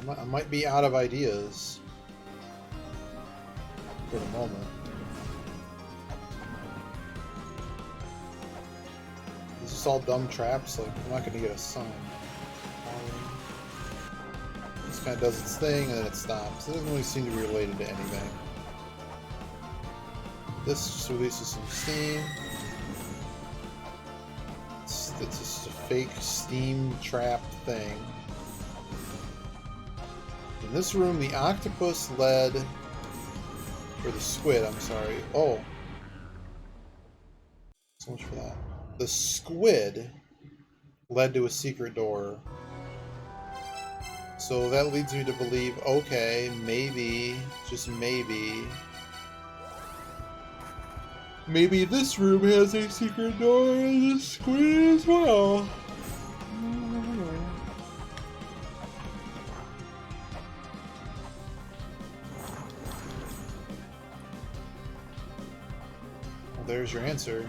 C: I might be out of ideas for the moment. This is all dumb traps. Like, I'm not going to get a sign. This kind of does its thing and then it stops. It doesn't really seem to be related to anything. This just releases some steam. It's just a fake steam trap thing. In this room, the octopus led, or the squid, I'm sorry. Oh. So much for that. The squid led to a secret door. So that leads me to believe, okay, maybe, just maybe, maybe this room has a secret door and the squid as well. Well, there's your answer.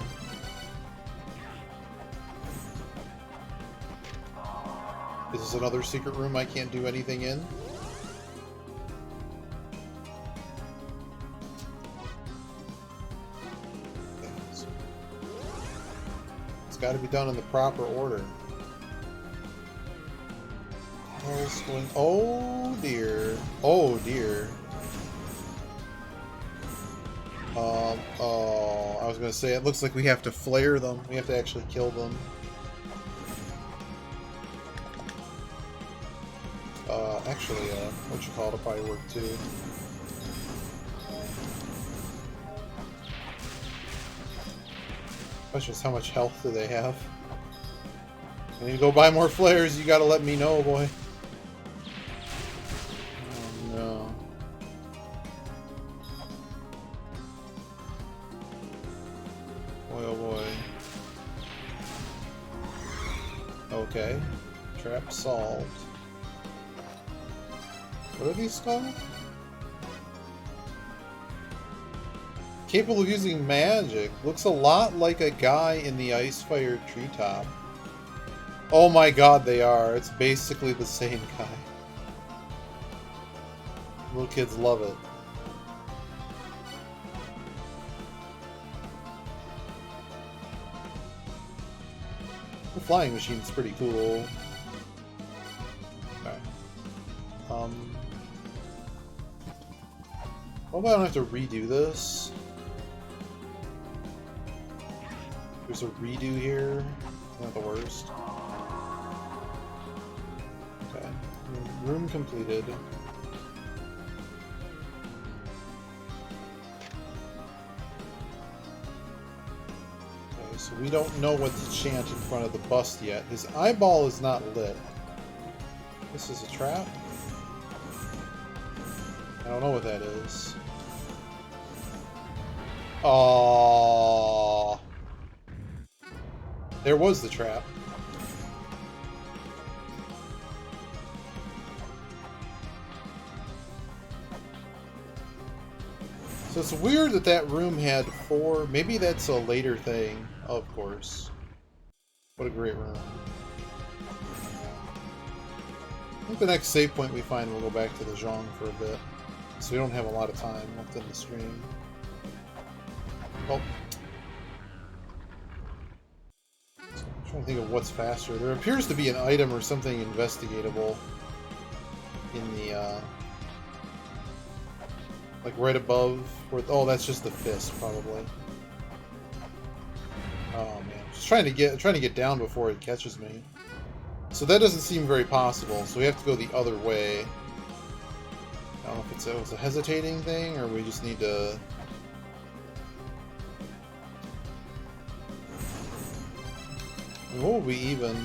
C: Is this another secret room I can't do anything in? Got to be done in the proper order. Oh dear. Oh dear. Oh, I was gonna say it looks like we have to flare them. We have to actually kill them. Actually, what you call it, probably work too. Question is, how much health do they have? I need to go buy more flares. You gotta let me know, boy. Oh no. Boy, oh boy. Okay. Trap solved. What are these called? Capable of using magic. Looks a lot like a guy in the Ice-Fire Treetop. Oh my god, they are. It's basically the same guy. Little kids love it. The flying machine's pretty cool. Okay. Hope I don't have to redo this. There's a redo here. Not the worst. Okay. Room completed. Okay, so we don't know what to chant in front of the bust yet. His eyeball is not lit. This is a trap? I don't know what that is. Oh, there was the trap. So it's weird that that room had 4. Maybe that's a later thing. Oh, of course. What a great room. I think the next save point we find we'll go back to the Zhong for a bit. So we don't have a lot of time left in the stream. Oh. So I'm trying to think of what's faster. There appears to be an item or something investigatable in the, like right above where, oh, that's just the fist, probably. Oh man, just trying to get down before it catches me. So that doesn't seem very possible, so we have to go the other way. I don't know if it's a hesitating thing, or we just need to... What will we even...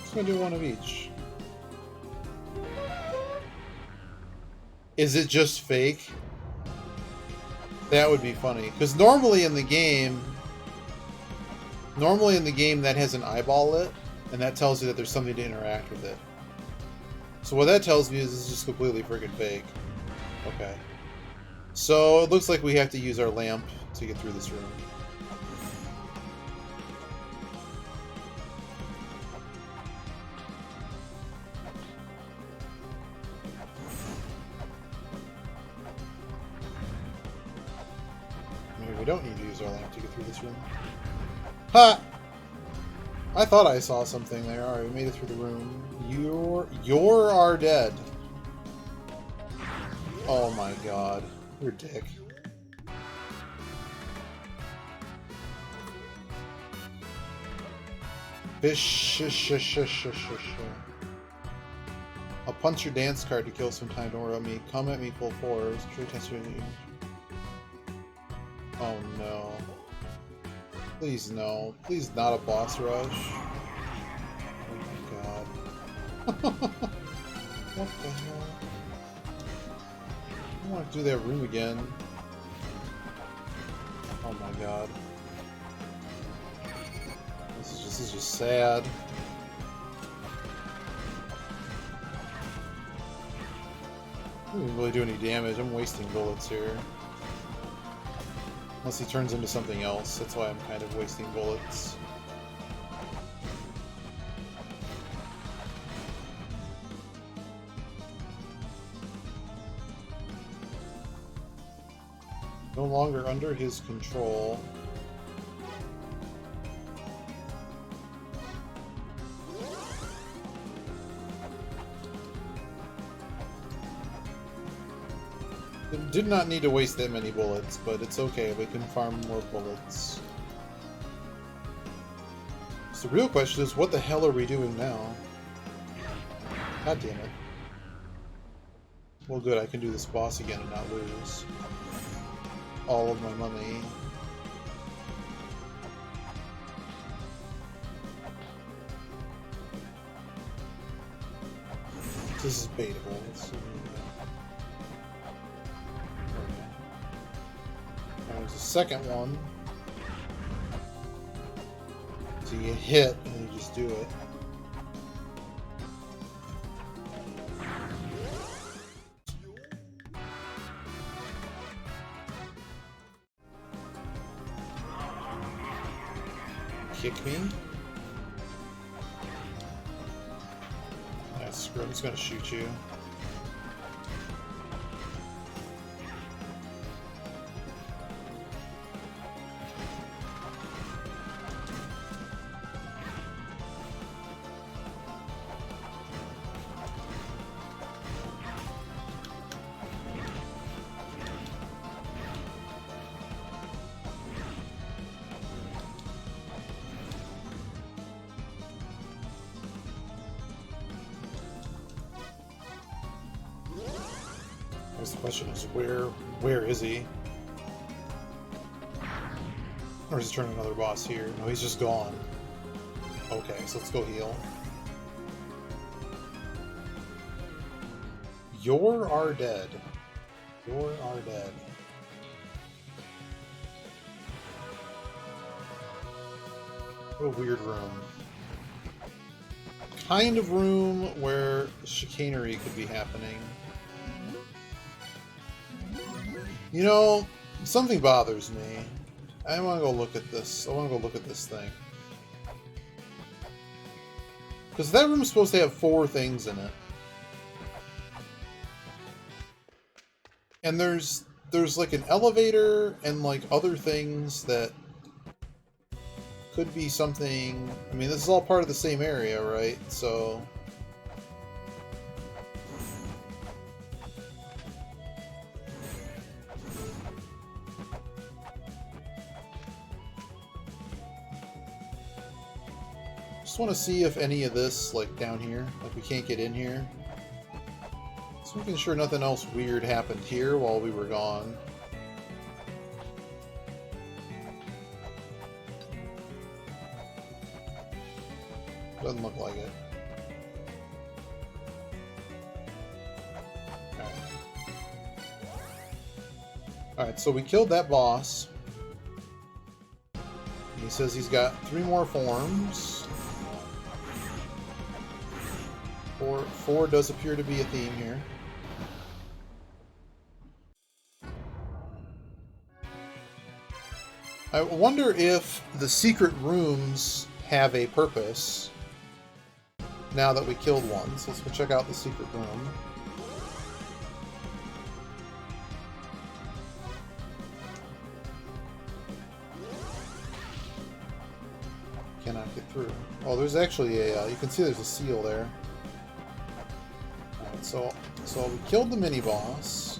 C: Just gonna do one of each. Is it just fake? That would be funny. Because normally in the game that has an eyeball lit, and that tells you that there's something to interact with it. So what that tells me is it's just completely freaking fake. Okay. So it looks like we have to use our lamp to get through this room. Maybe we don't need to use our lamp to get through this room. Ha! I thought I saw something there. Alright, we made it through the room. You're our dead. Oh my god. You're a dick. I'll punch your dance card to kill some time. Don't worry about me. Come at me full force. True test. Oh no. Please no. Please not a boss rush. Oh my god. What the hell? I don't want to do that room again. Oh my god. This is just sad. I didn't really do any damage. I'm wasting bullets here. Unless he turns into something else. That's why I'm kind of wasting bullets. No longer under his control. Did not need to waste that many bullets, but it's okay, we can farm more bullets. So the real question is, what the hell are we doing now? God damn it. Well good, I can do this boss again and not lose all of my money. This is baitable. Let's see. There's a second one. So you get hit and you just do it. Kick me? Screw it, I'm just gonna shoot you. The question is, where is he? Or is he turning another boss here? No, he's just gone. Okay, so let's go heal. You're our dead. You're our dead. What a weird room. Kind of room where chicanery could be happening. You know, something bothers me. I want to go look at this. I want to go look at this thing. Because that room's supposed to have 4 things in it. And there's like an elevator and like other things that could be something. I mean, this is all part of the same area, right? So just want to see if any of this, like down here, like we can't get in here. Just making sure nothing else weird happened here while we were gone. Doesn't look like it. Alright, so we killed that boss. He says he's got 3 more forms. 4 does appear to be a theme here. I wonder if the secret rooms have a purpose now that we killed one. So let's go check out the secret room. Cannot get through. Oh, there's actually a, you can see there's a seal there. Alright, so we killed the mini-boss.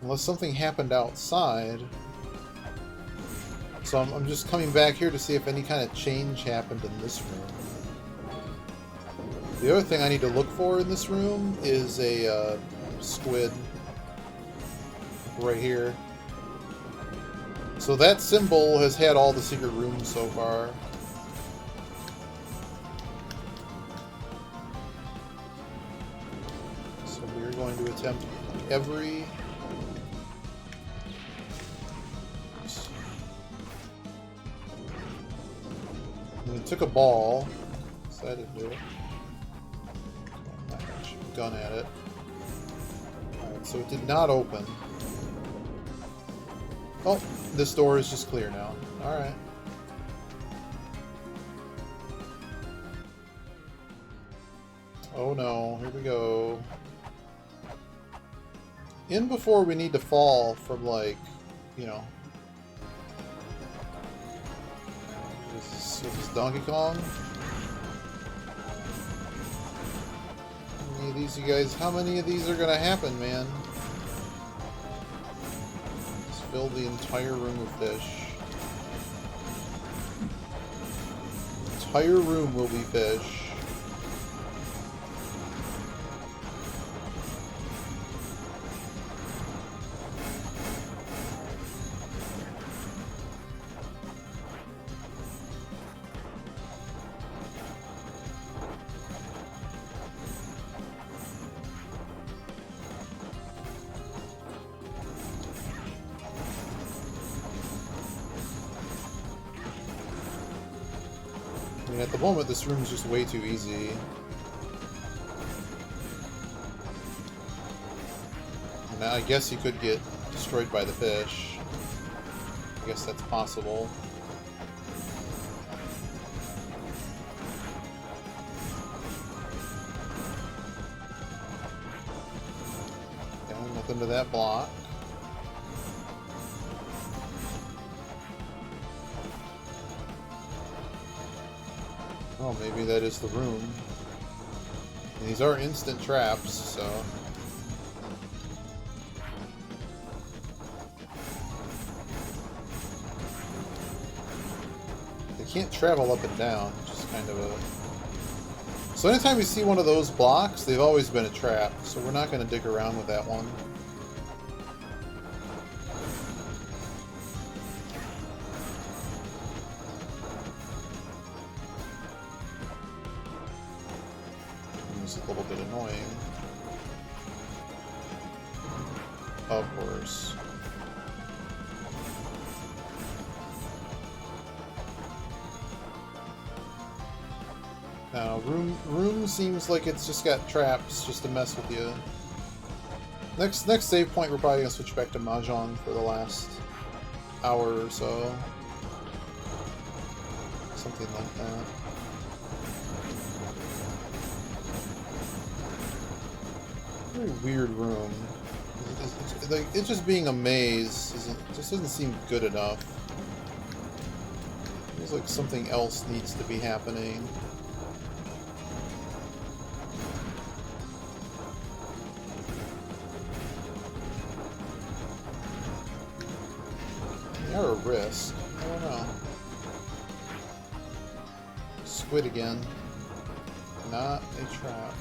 C: Unless something happened outside. So I'm just coming back here to see if any kind of change happened in this room. The other thing I need to look for in this room is a squid right here. So that symbol has had all the secret rooms so far. So we're going to attempt every... And it took a ball, so I didn't do it. I'm not gonna shoot a gun at it. Alright, so it did not open. Oh, this door is just clear now. Alright. Oh no, here we go. In before we need to fall from, like, you know... This is Donkey Kong. How many of these, you guys? How many of these are gonna happen, man? Let's fill the entire room with fish. The entire room will be fish. I mean, at the moment, this room's just way too easy. And I guess he could get destroyed by the fish. I guess that's possible. Okay, nothing to that block. Oh, maybe that is the room. And these are instant traps, so... They can't travel up and down, which is kind of a... So anytime we see one of those blocks, they've always been a trap, so we're not going to dig around with that one. little bit annoying. Of course. Now, room seems like it's just got traps just to mess with you. Next save point, we're probably gonna switch back to Mahjong for the last hour or so. Something like that. Very weird room. It's just being a maze just doesn't seem good enough. Feels like something else needs to be happening. Or a risk. I don't know. Squid again. Not a trap.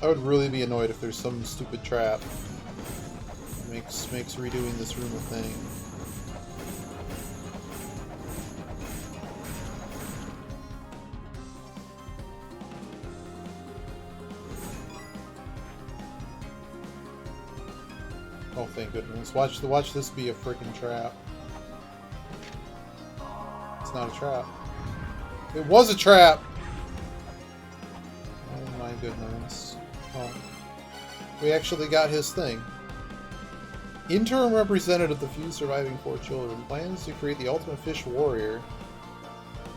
C: I would really be annoyed if there's some stupid trap that makes redoing this room a thing. Oh, thank goodness! Watch this be a freaking trap. It's not a trap. It was a trap. Oh my goodness. Oh. We actually got his thing. Interim representative of the few surviving 4 children plans to create the ultimate fish warrior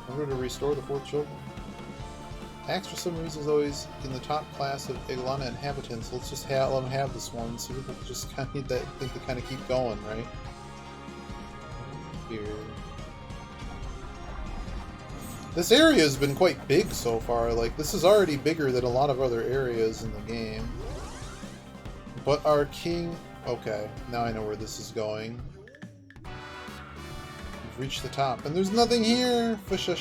C: in order to restore the 4 children. Axe for some reason is always in the top class of Iglana inhabitants. Let's just let them have this one so people just kind of need that thing to kind of keep going, right? Here. This area has been quite big so far. Like, this is already bigger than a lot of other areas in the game. But our king... Okay, now I know where this is going. We've reached the top, and there's nothing here! Maybe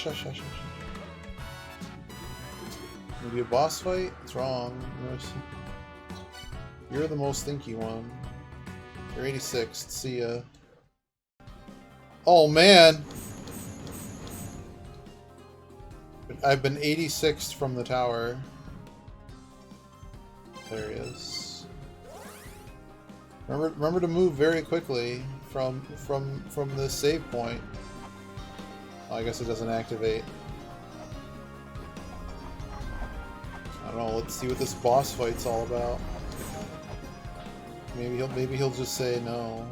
C: a boss fight? It's wrong. You're the most stinky one. You're 86th. See ya. Oh, man! I've been 86th from the tower. There he is. Remember to move very quickly from this save point. Oh, I guess it doesn't activate. I don't know. Let's see what this boss fight's all about. Maybe he'll just say no.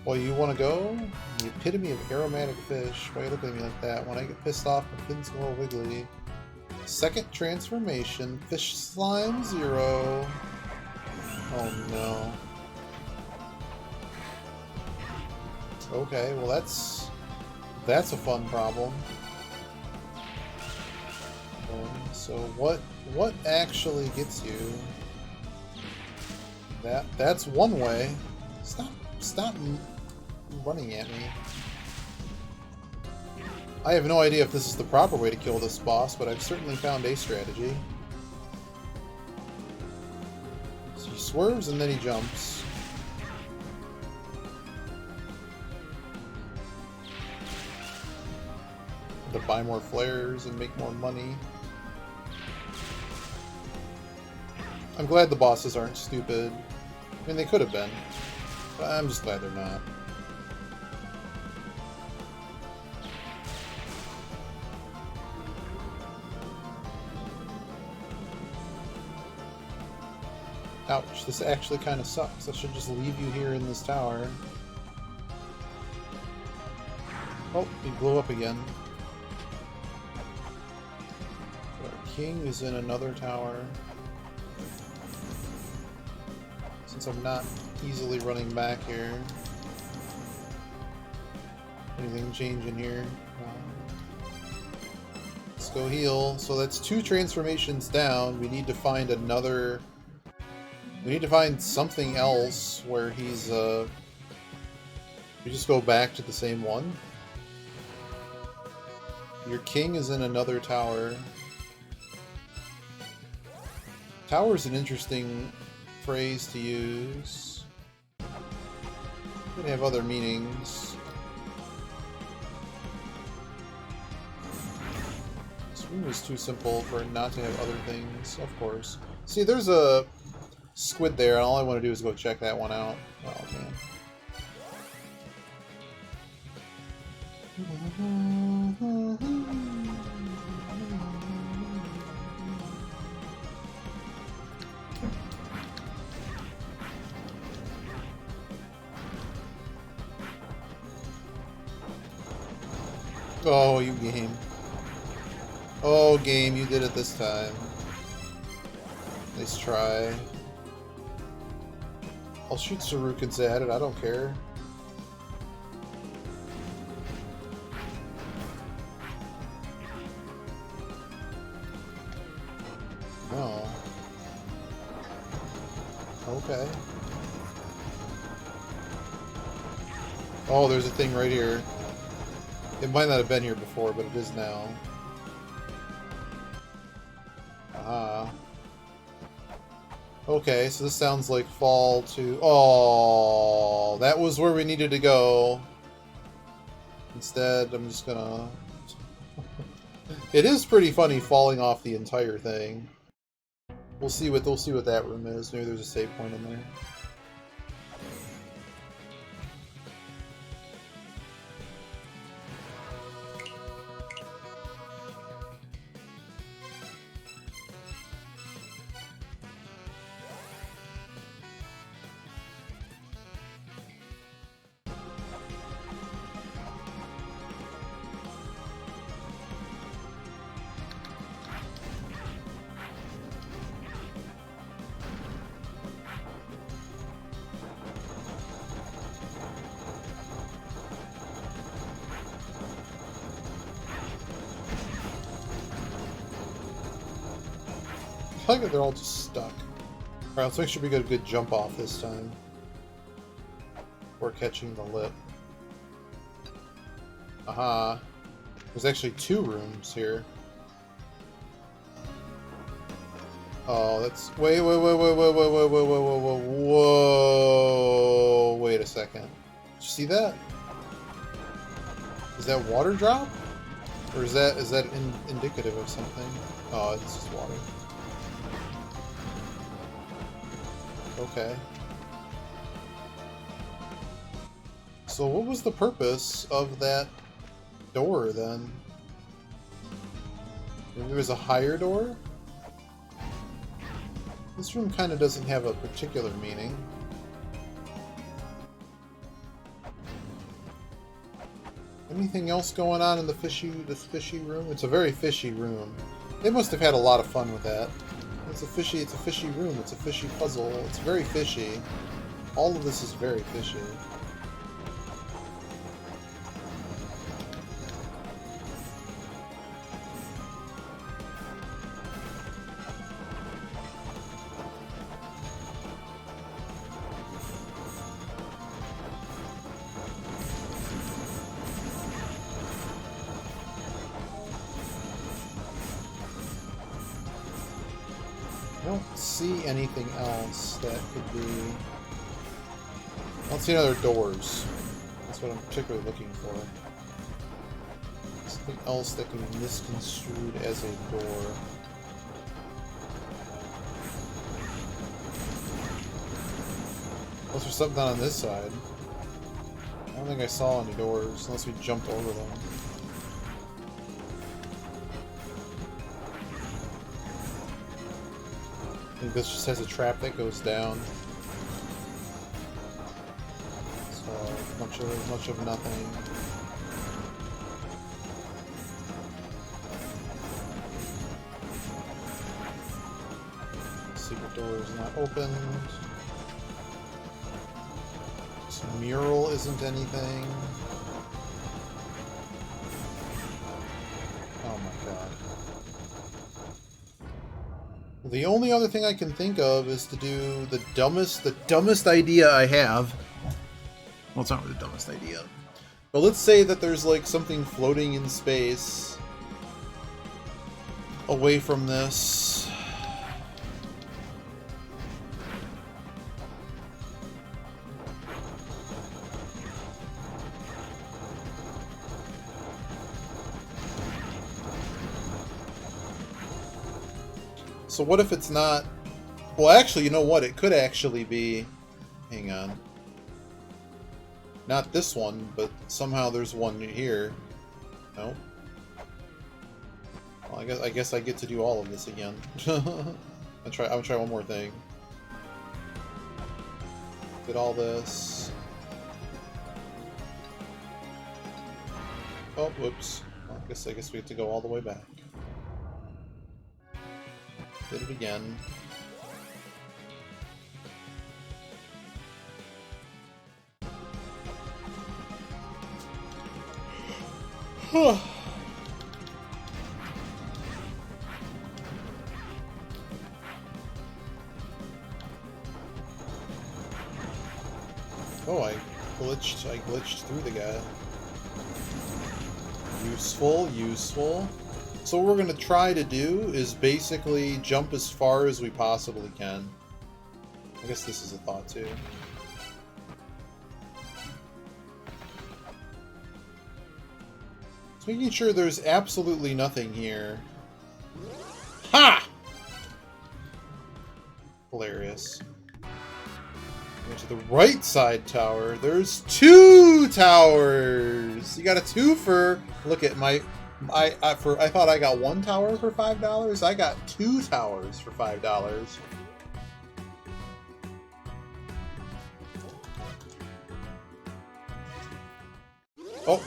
C: Well, you want to go? The epitome of aromatic fish. Why are you looking at me like that? When I get pissed off, my fins go all wiggly. Second transformation. Fish slime 0. Oh no. Okay, well that's a fun problem. So what actually gets you? That's one way. Stop running at me. I have no idea if this is the proper way to kill this boss, but I've certainly found a strategy. So he swerves and then he jumps. To buy more flares and make more money. I'm glad the bosses aren't stupid. I mean, they could have been. But I'm just glad they're not. Ouch, this actually kind of sucks. I should just leave you here in this tower. Oh, he blew up again. Our king is in another tower. Since I'm not easily running back here. Anything change in here? Let's go heal. So that's 2 transformations down. We need to find another We need to find something else where he's, we just go back to the same one. Your king is in another tower. Tower is an interesting phrase to use. It could have other meanings. This room is too simple for it not to have other things, of course. See, there's a squid there, and all I want to do is go check that one out. Oh, man. Oh, you game. Oh, game, you did it this time. Nice try. I'll shoot Sarukins at it, I don't care. No. Okay. Oh, there's a thing right here. It might not have been here before, but it is now. Ah. Okay, so this sounds like fall to... Oh, that was where we needed to go. Instead, I'm just gonna... It is pretty funny falling off the entire thing. We'll see what that room is. Maybe there's a save point in there. I like that they're all just stuck. Alright, let's make sure we get a good jump off this time. Before catching the lip. Aha. There's actually 2 rooms here. Oh, that's... Wait. Whoa. Wait a second. Did you see that? Is that water drop? Or is that indicative of something? Oh, it's just water. Okay. So what was the purpose of that door then? Maybe there was a higher door? This room kind of doesn't have a particular meaning. Anything else going on in this fishy room? It's a very fishy room. They must have had a lot of fun with that. It's a fishy room, it's a fishy puzzle, it's very fishy. All of this is very fishy. I don't see anything else that could be... I don't see any other doors. That's what I'm particularly looking for. Something else that can be misconstrued as a door. Unless there's something on this side. I don't think I saw any doors, unless we jumped over them. I think this just has a trap that goes down. So much of nothing. Secret door is not opened. This mural isn't anything. Oh my god. The only other thing I can think of is to do the dumbest idea I have. Well, it's not really the dumbest idea. But let's say that there's like something floating in space away from this. So what if it's not... Well, actually, you know what? It could actually be... Hang on. Not this one, but somehow there's one here. No? Well, I guess I get to do all of this again. I'll try one more thing. Did all this. Oh, whoops. Well, I guess we have to go all the way back. Did it again. Oh, I glitched through the guy. Useful, useful. So what we're going to try to do is basically jump as far as we possibly can. I guess this is a thought too. Just making sure there's absolutely nothing here. Ha! Hilarious. Go to the right side tower. There's 2 towers! You got a twofer. Look at my... I thought I got 1 tower for $5. I got 2 towers for $5. Oh.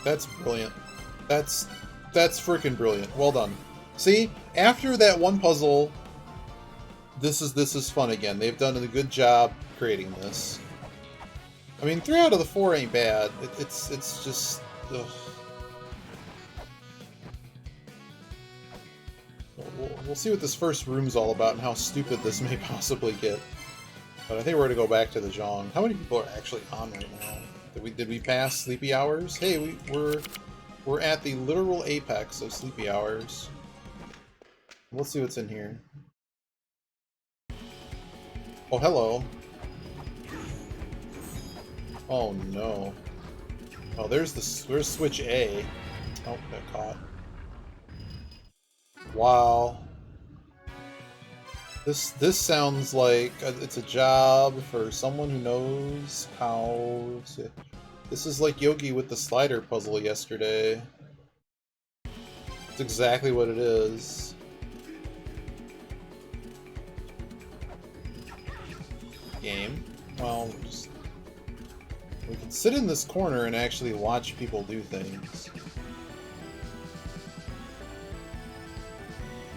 C: That's brilliant. That's freaking brilliant. Well done. See, after that one puzzle, this is fun again. They've done a good job creating this. I mean, 3 out of the 4 ain't bad. It's just... Ugh. We'll see what this first room's all about and how stupid this may possibly get. But I think we're going to go back to the Zhong. How many people are actually on right now? Did we pass sleepy hours? Hey, we're at the literal apex of sleepy hours. Let's see what's in here. Oh, hello. Oh no. Oh, there's switch A. Oh, got caught. Wow. This sounds like it's a job for someone who knows how to... This is like Yogi with the slider puzzle yesterday. It's exactly what it is. Game. Well, we can sit in this corner and actually watch people do things.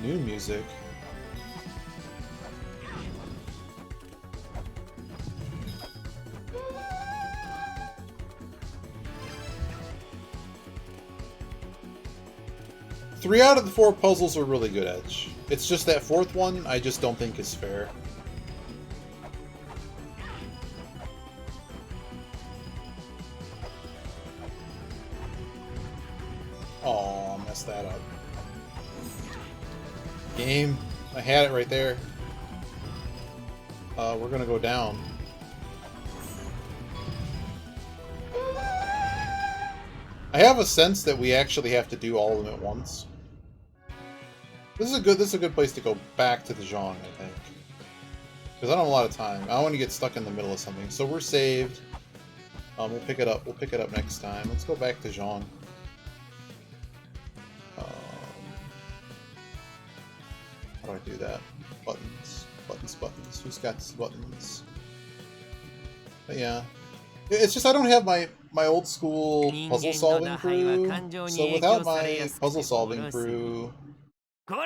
C: New music. Three out of the 4 puzzles are really good, Edge. It's just that 4th one I just don't think is fair. Oh, messed that up. Game. I had it right there. We're gonna go down. I have a sense that we actually have to do all of them at once. This is a good place to go back to the Zhong, I think. Because I don't have a lot of time. I don't want to get stuck in the middle of something. So we're saved. We'll pick it up. We'll pick it up next time. Let's go back to Zhong. How do I do that? Buttons. Buttons, buttons. Who's got buttons? But yeah. It's just I don't have my old school puzzle solving crew. So without my puzzle solving crew, some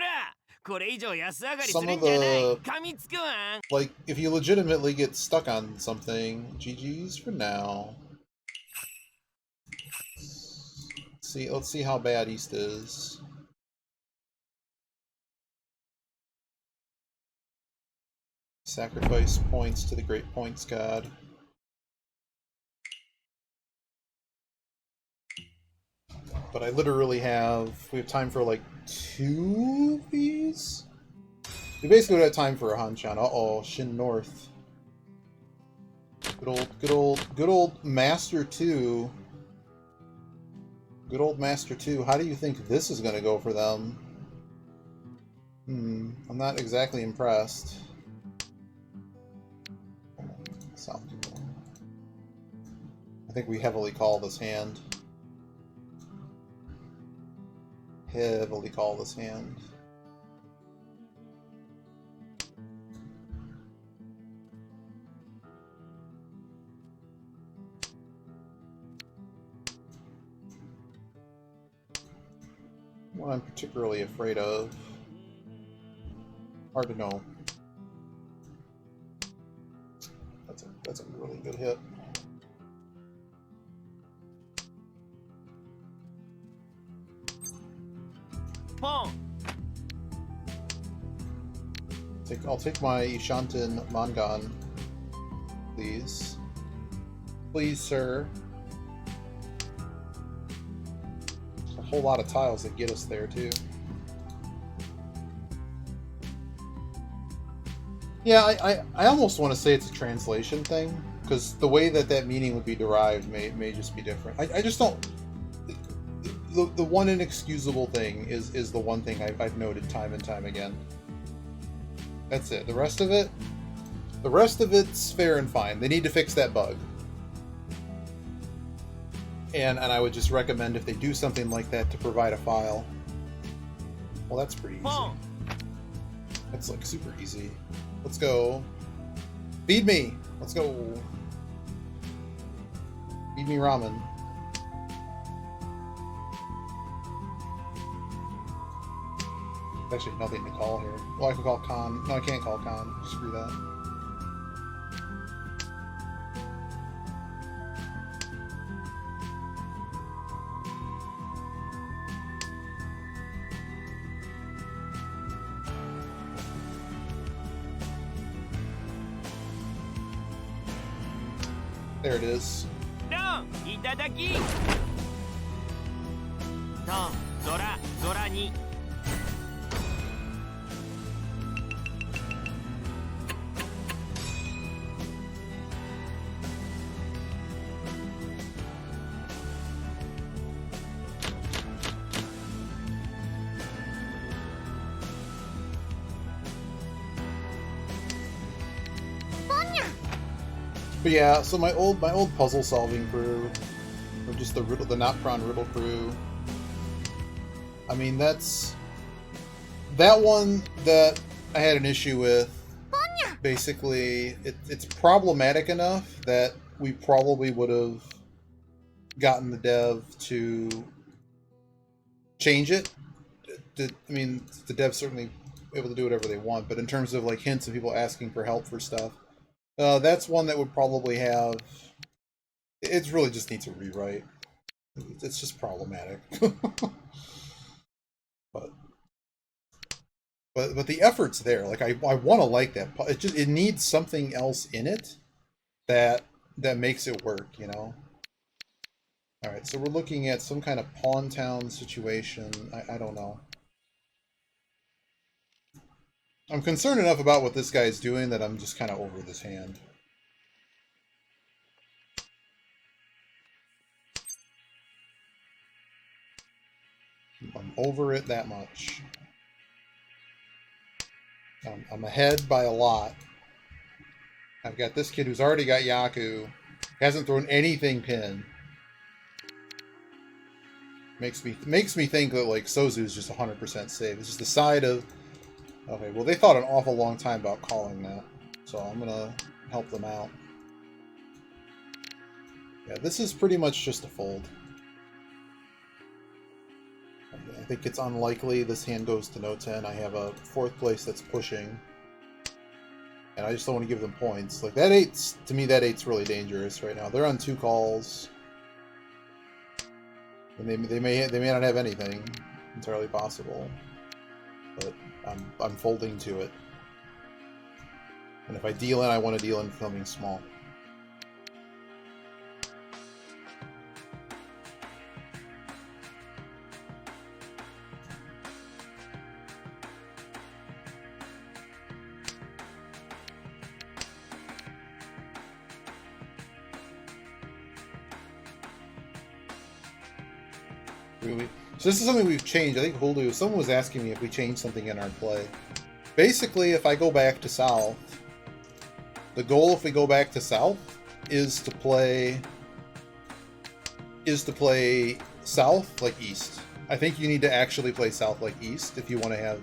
C: of the, like, if you legitimately get stuck on something, GG's for now. Let's Let's see how bad East is. Sacrifice points to the Great Points God. But I literally we have time for like 2 of these? We basically would have time for a Hanchan. Uh-oh, Shin North. Good old Master 2. Good old Master 2. How do you think this is going to go for them? I'm not exactly impressed. I think we heavily call this hand. Heavily call this hand. What I'm particularly afraid of. Hard to know. That's a really good hit. I'll take my Ishanten Mangan, please. Please, sir. There's a whole lot of tiles that get us there, too. Yeah, I almost want to say it's a translation thing, because the way that meaning would be derived may just be different. I just don't... The one inexcusable thing is the one thing I've noted time and time again. That's it. The rest of it's fair and fine. They need to fix that bug. And I would just recommend if they do something like that to provide a file. Well, that's pretty easy. That's like super easy. Let's go. Feed me! Let's go. Feed me ramen. Actually, nothing to call here. Well, I can call Khan. No, I can't call Khan. Screw that. There it is.
D: Don, itadaki. Don, Zora ni.
C: But yeah, so my old puzzle solving crew, or just the Notpron riddle crew. I mean, that's that one that I had an issue with. Basically, it's problematic enough that we probably would have gotten the dev to change it. I mean, the dev's certainly able to do whatever they want, but in terms of like hints of people asking for help for stuff. That's one that would probably have... It really just needs a rewrite. It's just problematic. but the effort's there. Like I want to like that. It needs something else in it that makes it work, you know? Alright, so we're looking at some kind of Pawn Town situation. I don't know. I'm concerned enough about what this guy's doing that I'm just kind of over this hand. I'm over it that much. I'm ahead by a lot. I've got this kid who's already got Yaku. Hasn't thrown anything pin. Makes me think that like Sozu's just 100% safe. It's just the side of... Okay, well they thought an awful long time about calling that, so I'm gonna help them out. Yeah, this is pretty much just a fold. I think it's unlikely this hand goes to no 10. I have a 4th place that's pushing, and I just don't want to give them points. Like that 8's, to me that 8's really dangerous right now. They're on 2 calls. And they may not have anything. Entirely possible. But I'm folding to it. And if I deal in, I want to deal in something small. So this is something we've changed. I think Hulu, someone was asking me if we changed something in our play. Basically, if I go back to South, the goal if we go back to South is to play South like East. I think you need to actually play South like East if you want to have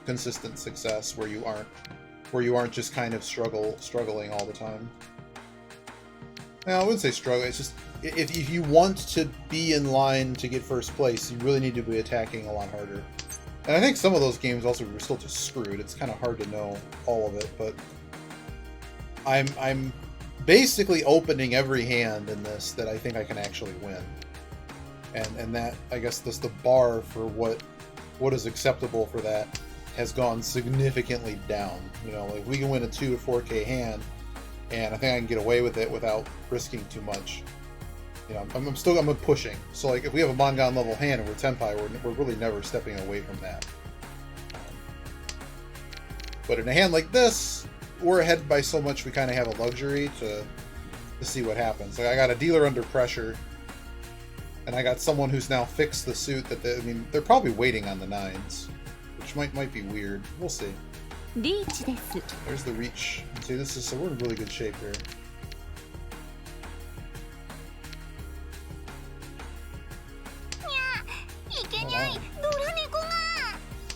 C: consistent success where you aren't just kind of struggling all the time. Now, I wouldn't say struggle, it's just if you want to be in line to get first place, you really need to be attacking a lot harder. And I think some of those games also were still just screwed. It's kind of hard to know all of it, but I'm basically opening every hand in this that I think I can actually win. And that, I guess, the bar for what is acceptable for that has gone significantly down. You know, like we can win a 2 to 4K hand, and I think I can get away with it without risking too much. You know, I'm pushing. So like, if we have a Mongon level hand and we're Tenpai, we're really never stepping away from that. But in a hand like this, we're ahead by so much we kind of have a luxury to see what happens. Like I got a dealer under pressure, and I got someone who's now fixed the suit that they're probably waiting on the 9s, which might be weird. We'll see. There's the reach. See, so we're in really good shape here.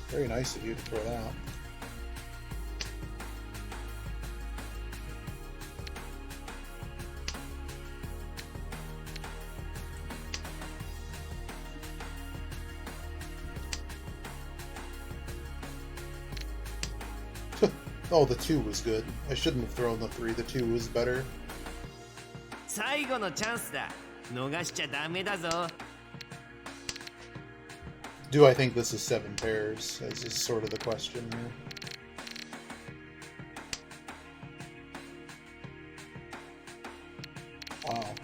C: Very nice of you to throw that. Oh, the 2 was good. I shouldn't have thrown the 3. The 2 was better.
D: 最後のチャンスだ。逃しちゃダメだぞ。
C: Do I think this is 7 pairs? Is sort of the question here. Wow.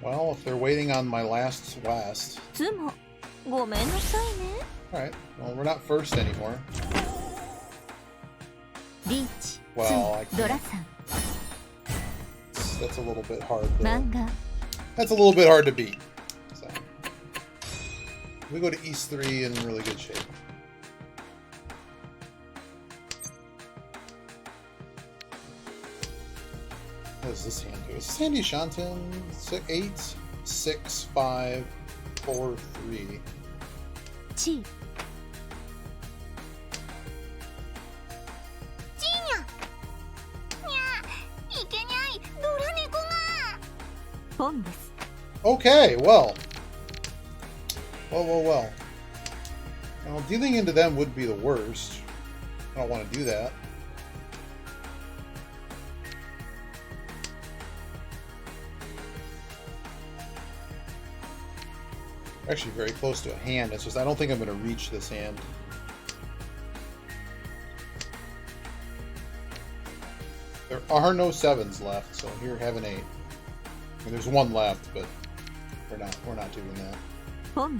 C: Well, if they're waiting on my last West. Alright, well, we're not first anymore. Well, I can't. That's a little bit hard. That's a little bit hard to beat. So. We go to East 3 in really good shape. What does this hand do? Is this handy Shanten? 8, 6, 5, 4, 3. Chi. Okay, well. Well. Well, dealing into them would be the worst. I don't want to do that. Actually very close to a hand. It's just I don't think I'm going to reach this hand. There are no 7s left, so here have an 8. I mean, there's 1 left, but we're not doing that. Okay,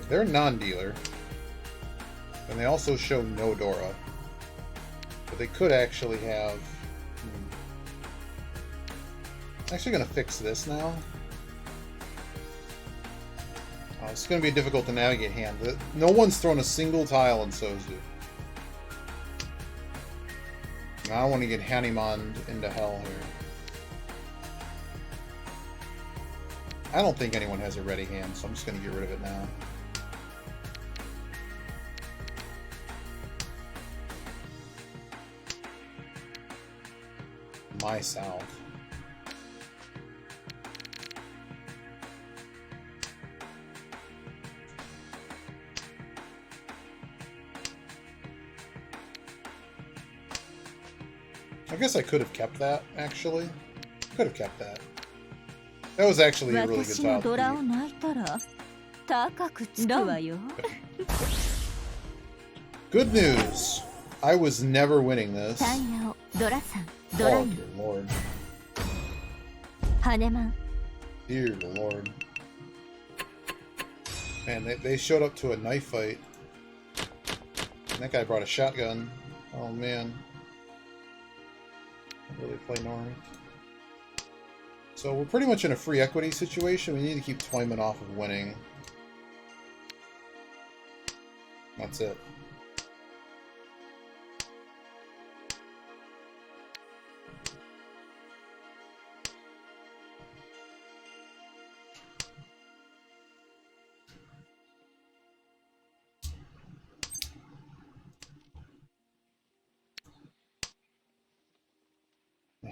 C: they're non-dealer, and they also show no Dora, but they could actually have. I'm actually going to fix this now. It's going to be difficult to navigate hand. No one's thrown a single tile in Sozu. I don't want to get Hanimon into hell here. I don't think anyone has a ready hand, so I'm just going to get rid of it now. My South. I guess I could have kept that, actually. Could have kept that. That was actually a really good
E: 私の
C: tile.
E: ドラを泣いたら高くつくわよ。
C: Good news. I was never winning this.
E: タンヤオ、ドラさん、ドラ
C: Oh
E: に、
C: dear lord.
E: ハネマン。
C: Dear lord. Man, they showed up to a knife fight. And that guy brought a shotgun. Oh man. Can't really play north. So we're pretty much in a free equity situation. We need to keep Twyman off of winning. That's it.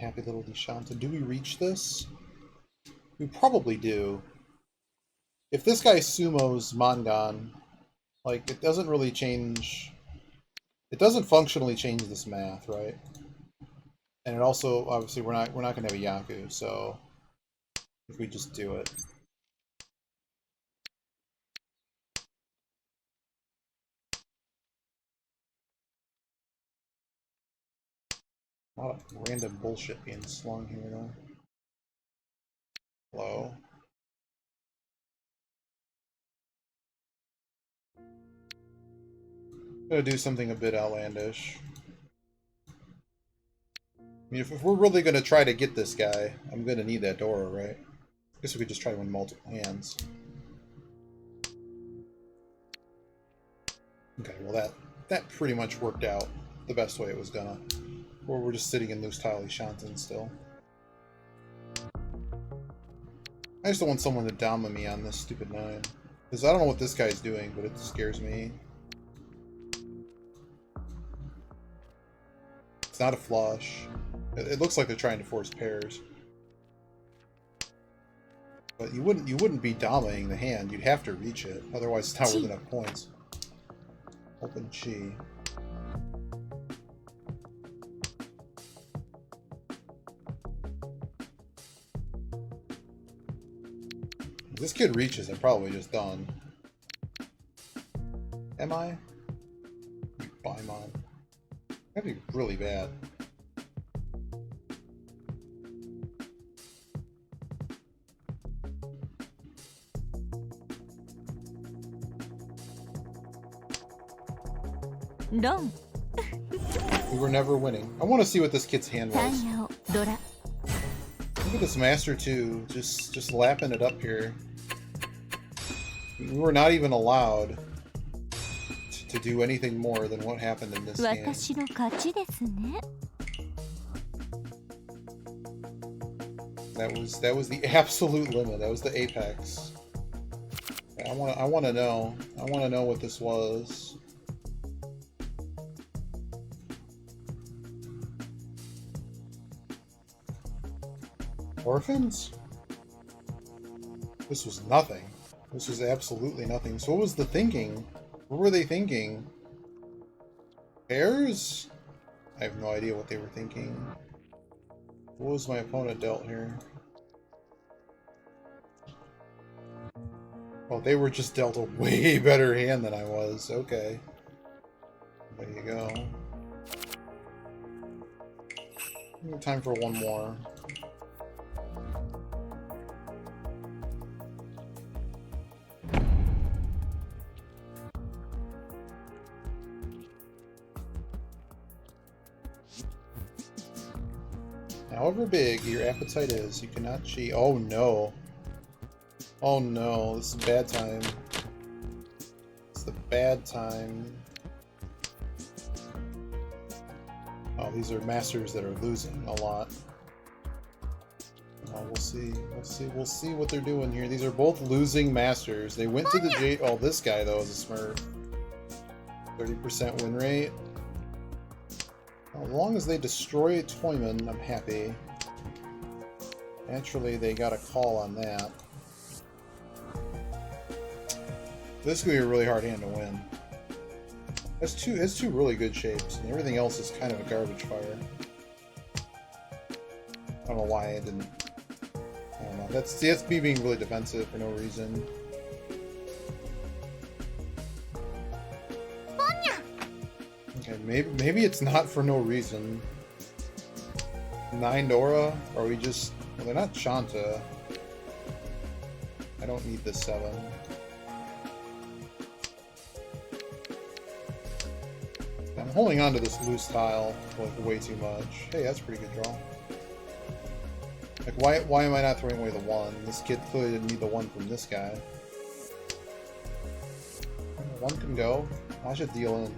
C: Happy little Deshanta. Do we reach this? We probably do. If this guy sumos Mongon, like, it doesn't really change... It doesn't functionally change this math, right? And it also, obviously, we're not going to have a Yaku, so... If we just do it. A lot of random bullshit being slung here, though. Hello. Gonna do something a bit outlandish. I mean, if we're really gonna try to get this guy, I'm gonna need that Dora, right? I guess we could just try to win multiple hands. Okay, well that pretty much worked out the best way it was gonna. Or we're just sitting in loose tile Shantan still. I just don't want someone to doma me on this stupid 9. Because I don't know what this guy's doing, but it scares me. It's not a flush. It looks like they're trying to force pairs. But you wouldn't be dominating the hand. You'd have to reach it. Otherwise it's not worth enough points. Open Chi. If this kid reaches, I'm probably just done. Am I? Paimon. That'd be really bad.
E: Dong.
C: We were never winning. I want to see what this kid's hand was.
E: Tanyao, Dora.
C: Look at this Master 2, just lapping it up here. We were not even allowed to do anything more than what happened in this game.
E: 私の勝ちですね。
C: That was the absolute limit. That was the apex. I want to know. I want to know what this was. Orphans? This was nothing. This was absolutely nothing. So what was the thinking? What were they thinking? Pairs? I have no idea what they were thinking. What was my opponent dealt here? Oh, they were just dealt a way better hand than I was. Okay. There you go. Time for one more. However big your appetite is, you cannot cheat. Oh no. Oh no, this is bad time. It's the bad time. Oh, these are masters that are losing a lot. Oh, we'll see. We'll see what they're doing here. These are both losing masters. They went to the Jade. Oh, this guy though is a smurf. 30% win rate. As long as they destroy Twyman, I'm happy. Naturally, they got a call on that. This is going to be a really hard hand to win. It's two really good shapes, and everything else is kind of a garbage fire. I don't know why I didn't... I don't know. That's me being really defensive for no reason. Okay, maybe it's not for no reason. 9 Dora? Or we just... Well, they're not Shanta. I don't need the 7. I'm holding on to this loose tile like way too much. Hey, that's a pretty good draw. Like, why am I not throwing away the 1? This kid clearly didn't need the 1 from this guy. 1 can go. I should deal in.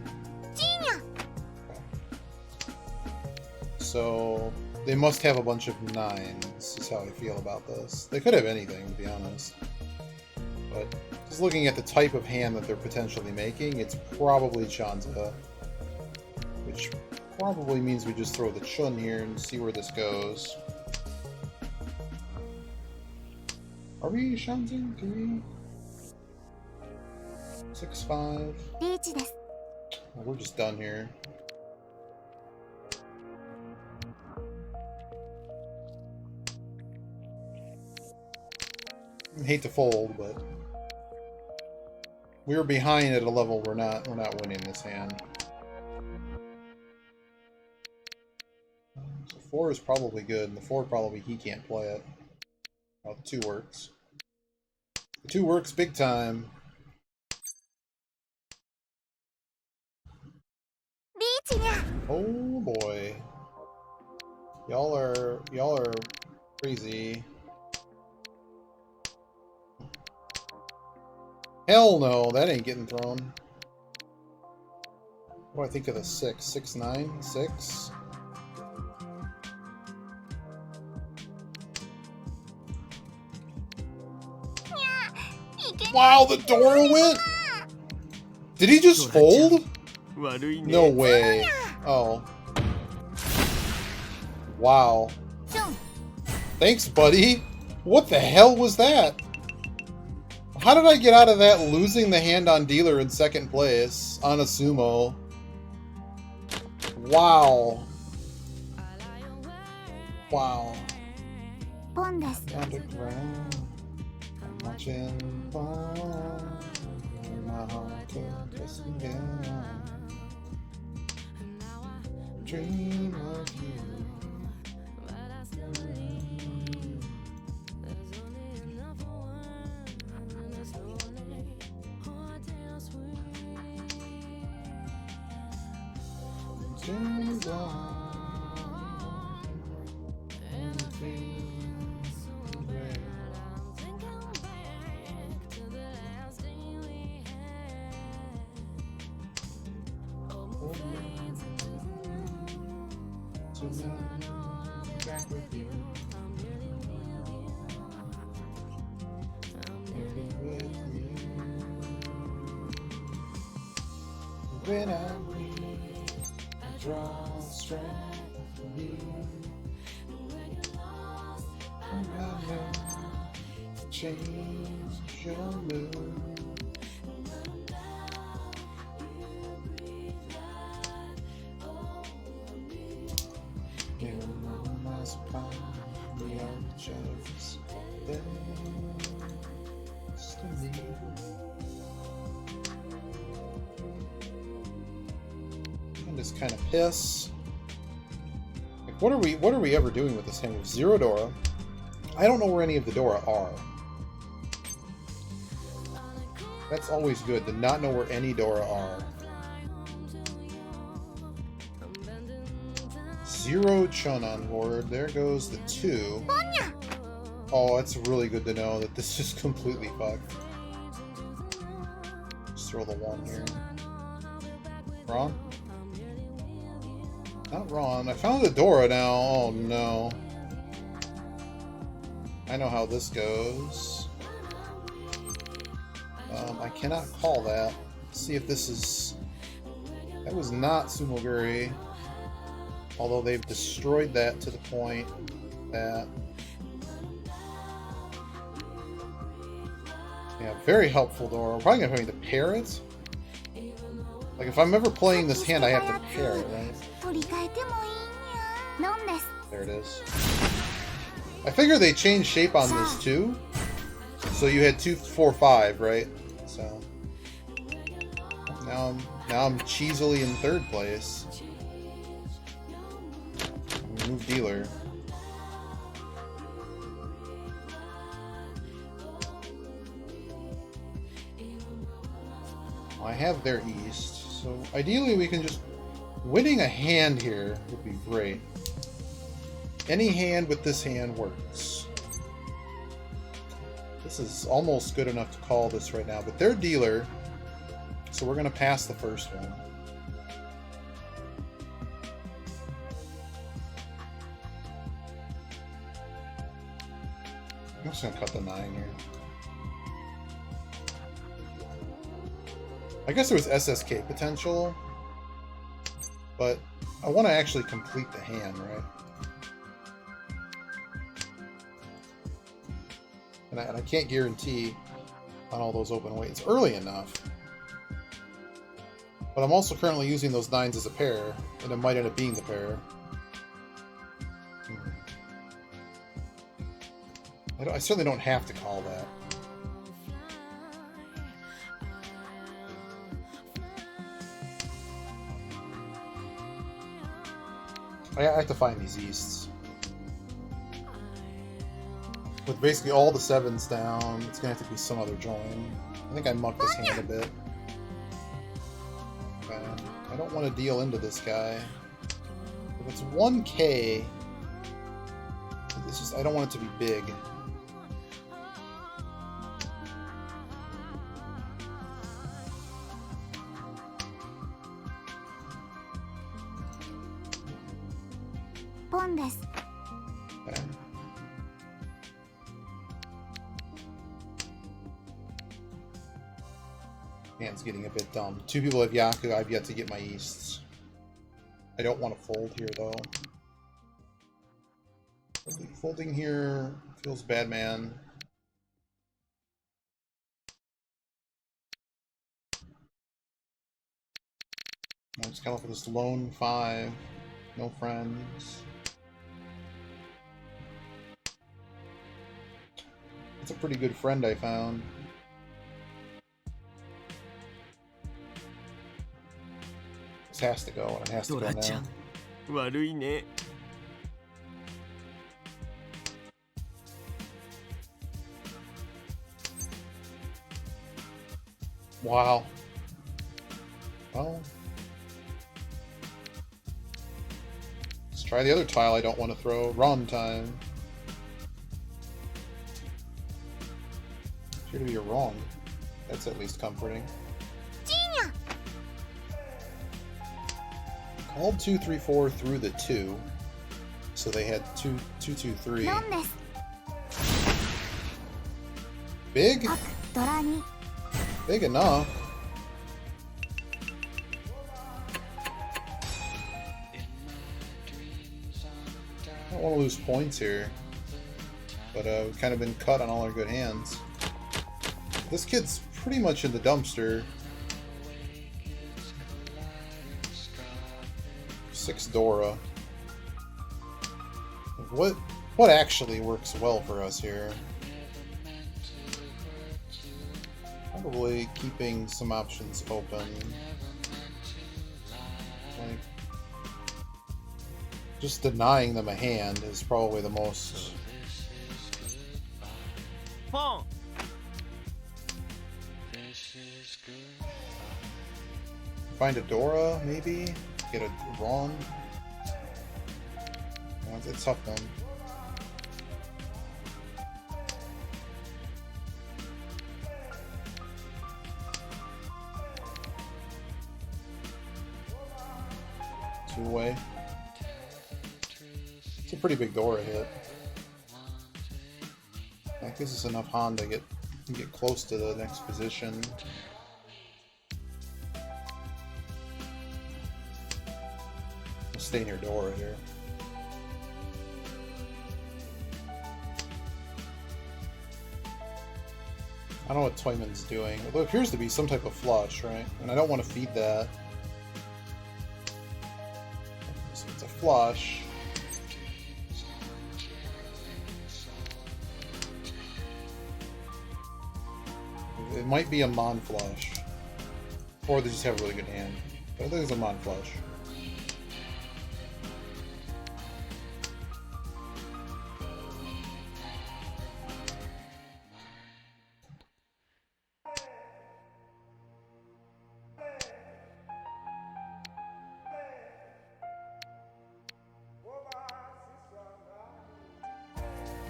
C: So, they must have a bunch of 9s, is how I feel about this. They could have anything, to be honest. But, just looking at the type of hand that they're potentially making, it's probably Shanta. Which probably means we just throw the Chun here and see where this goes. Are we Shanting? 3? 6, 5? Oh, we're just done here. I hate to fold, but we were behind at a level we're not winning this hand. So 4 is probably good, and the 4 probably he can't play it. Oh, the 2 works. The 2 works big time. Oh boy. Y'all are crazy. Hell no, that ain't getting thrown. What do I think of the 6? 6, 9, 6? Wow, the Dora went? Did he just fold? No way. Oh. Wow. Thanks, buddy. What the hell was that? How did I get out of that losing the hand on dealer in second place on a sumo? Wow. Wow. Underground. I'm watching my heart just again. Dream of you. Back with you. When I'm weak, I draw strength from you. And I know to change your mood. I'm just kind of piss. Like, what are we ever doing with this hand? We have 0 Dora. I don't know where any of the Dora are. That's always good to not know where any Dora are. 0 Chun on board. There goes the 2. Oh, that's really good to know that this is completely fucked. Just throw the 1 here. Wrong? Not wrong. I found the Dora now. Oh no. I know how this goes. I cannot call that. Let's see if this is... That was not Sumoguri. Although they've destroyed that to the point that... Yeah, very helpful Dora. We're probably going to have to pair it. Like, if I'm ever playing this hand, I have to pair it, right? There it is. I figure they changed shape on this too. So you had 2, 4, 5, right? So now I'm cheesily in 3rd place. Move dealer. I have their east, so ideally we can just... Winning a hand here would be great. Any hand with this hand works. This is almost good enough to call this right now, but they're dealer, so we're going to pass the first one. I'm just going to cut the 9 here. I guess there was SSK potential, but I want to actually complete the hand, right? And I can't guarantee on all those open weights early enough. But I'm also currently using those 9s as a pair, and it might end up being the pair. I certainly don't have to call that. I have to find these easts. With basically all the 7s down, it's gonna have to be some other join. I think I mucked this hand a bit. Okay. I don't want to deal into this guy. If it's 1k, it's just I don't want it to be big. Okay. Hand's getting a bit dumb. 2 people have Yaku, I've yet to get my easts. I don't want to fold here though. Folding here feels bad, man. I'm just coming up with this lone 5. No friends. It's a pretty good friend I found. This has to go, and it has to go now.
D: 悪いね。
C: Wow. Well, let's try the other tile I don't want to throw. Run time. Appear to be wrong. That's at least comforting. Called 2, 3, 4 through the 2, so they had 2, 2, 2, 3. Big? Big enough. I don't want to lose points here, but we've kind of been cut on all our good hands. This kid's pretty much in the dumpster. 6 Dora. What actually works well for us here? Probably keeping some options open. Like, just denying them a hand is probably the most... Find a Dora, maybe? Get a wrong? No, it's a tough one. Two-way. It's a pretty big Dora hit. That gives us enough Han to get close to the next position. We'll stay near Dora here. I don't know what Toyman's doing. Although it appears to be some type of flush, right? And I don't want to feed that. So it's a flush. It might be a Mon flush. Or they just have a really good hand. But I think it's a Mon flush.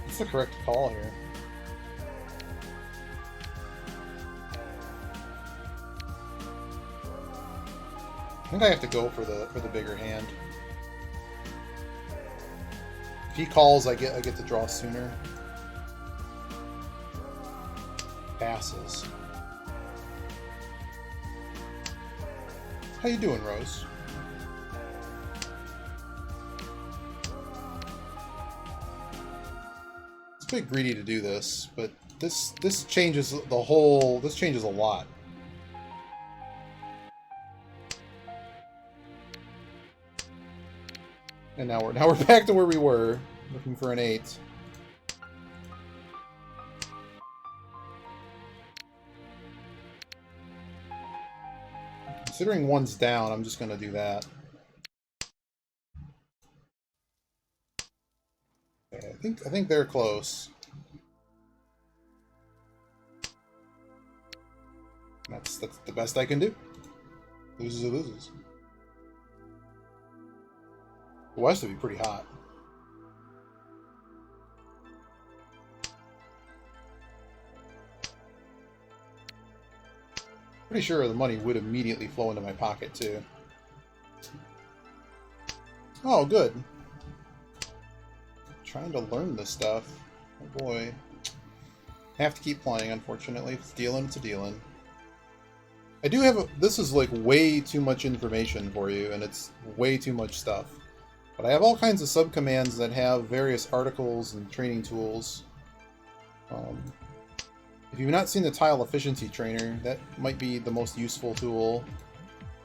C: What's the correct call here? I think I have to go for the bigger hand. If he calls, I get to draw sooner. Passes. How you doing, Rose? It's a bit greedy to do this, but this changes the whole. This changes a lot. And now we're back to where we were, looking for an 8. Considering one's down, I'm just gonna do that. Okay, I think they're close. That's the best I can do. Loses or loses. The West would be pretty hot. Pretty sure the money would immediately flow into my pocket too. Oh, good. Trying to learn this stuff. Oh boy. Have to keep playing, unfortunately. If it's dealing, it's a dealing. I do have a... This is like way too much information for you, and it's way too much stuff. But I have all kinds of subcommands that have various articles and training tools. If you've not seen the Tile Efficiency Trainer, that might be the most useful tool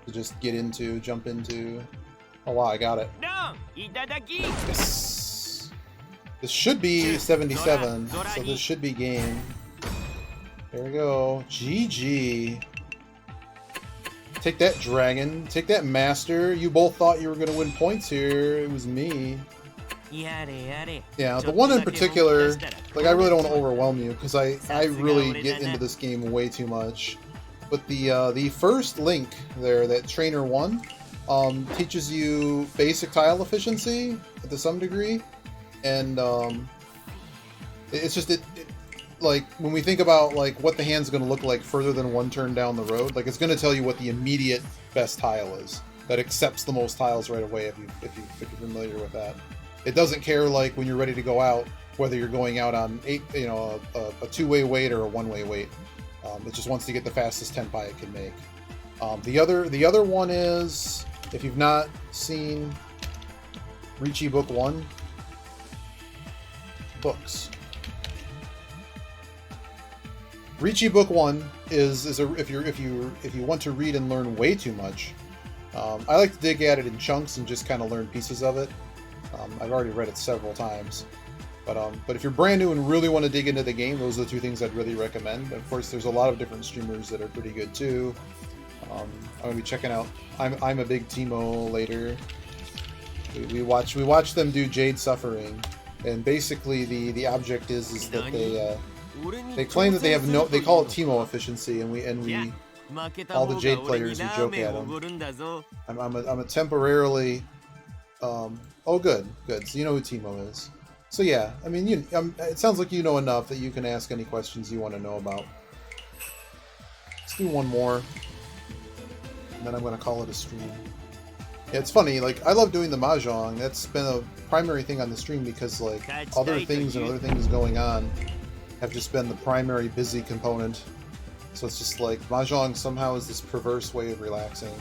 C: to just get into, jump into. Oh wow, I got it. Yes! This should be 77, so this should be game. There we go. GG. Take that, Dragon. Take that, Master. You both thought you were going to win points here. It was me. Yeah, the one in particular, like, I really don't want to overwhelm you, because I really get into this game way too much. But the first link there, that Trainer 1, teaches you basic tile efficiency to some degree. And it's just, like, when we think about like what the hand's going to look like further than one turn down the road, like, it's going to tell you what the immediate best tile is that accepts the most tiles right away, if you're familiar with that. It doesn't care, like, when you're ready to go out, whether you're going out on a two-way weight or a one-way weight. It just wants to get the fastest tenpai it can make. The other one is, if you've not seen Ricci Book 1, books. Ricci Book 1 is if you want to read and learn way too much. I like to dig at it in chunks and just kind of learn pieces of it. I've already read it several times, but if you're brand new and really want to dig into the game, those are the two things I'd really recommend. Of course, there's a lot of different streamers that are pretty good too. I'm gonna be checking out. I'm a big Timo later. We watch them do Jade Suffering, and basically the object is that they claim that they have no, they call it Timo efficiency, and we all the Jade players, we joke at them. I'm a temporarily oh good, so you know who Timo is. So yeah, I mean, it sounds like you know enough that you can ask any questions you want to know about. Let's do one more, and then I'm going to call it a stream. Yeah, it's funny, like, I love doing the Mahjong. That's been a primary thing on the stream because, like, other things going on have just been the primary busy component. So it's just like, Mahjong somehow is this perverse way of relaxing.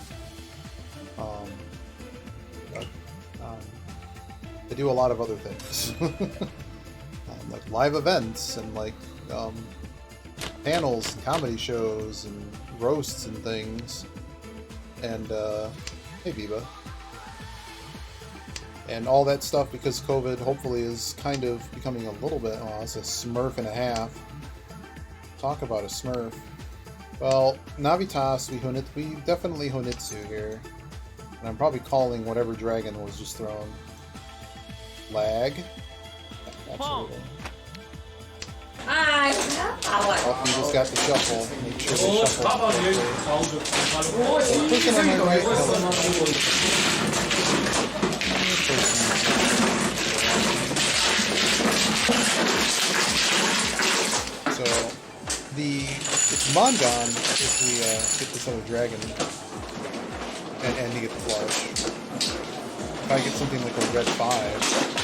C: I do a lot of other things. Like live events and like panels and comedy shows and roasts and things. And hey Biba. And all that stuff, because COVID hopefully is kind of becoming a little bit, oh, it's a smurf and a half. Talk about a smurf. Well, Navitas, we definitely Honitsu here. And I'm probably calling whatever dragon was just thrown. Lag? Absolutely. Oh, you just got the shuffle. Make sure they shuffle. Clicking on my right. So, it's Mongon if we get this other dragon and to get the flush. If I get something like a red 5.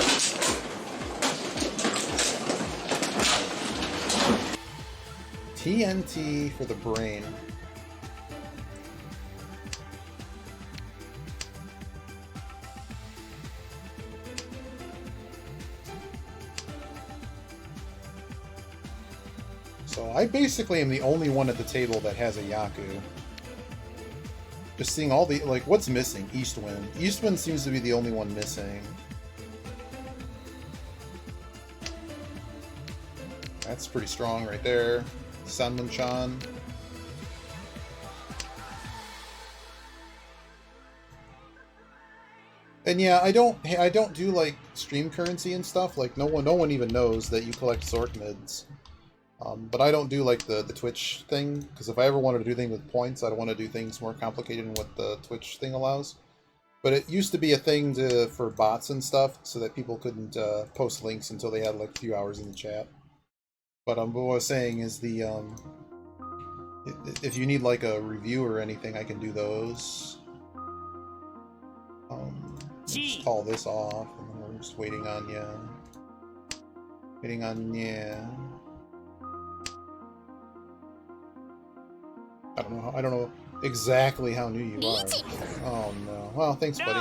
C: TNT for the brain. So I basically am the only one at the table that has a Yaku. Just seeing all the, like, what's missing? Eastwind. Eastwind seems to be the only one missing. That's pretty strong right there. Sanmunchan. And yeah, I don't do like stream currency and stuff. Like no one even knows that you collect Zork mids. But I don't do like the Twitch thing, because if I ever wanted to do things with points, I'd want to do things more complicated than what the Twitch thing allows. But it used to be a thing for bots and stuff, so that people couldn't post links until they had like a few hours in the chat. But what I was saying is if you need like a review or anything, I can do those. Just call this off, and then we're just waiting on ya. Waiting on ya. I don't know exactly how new you are. Oh no. Well, thanks, buddy.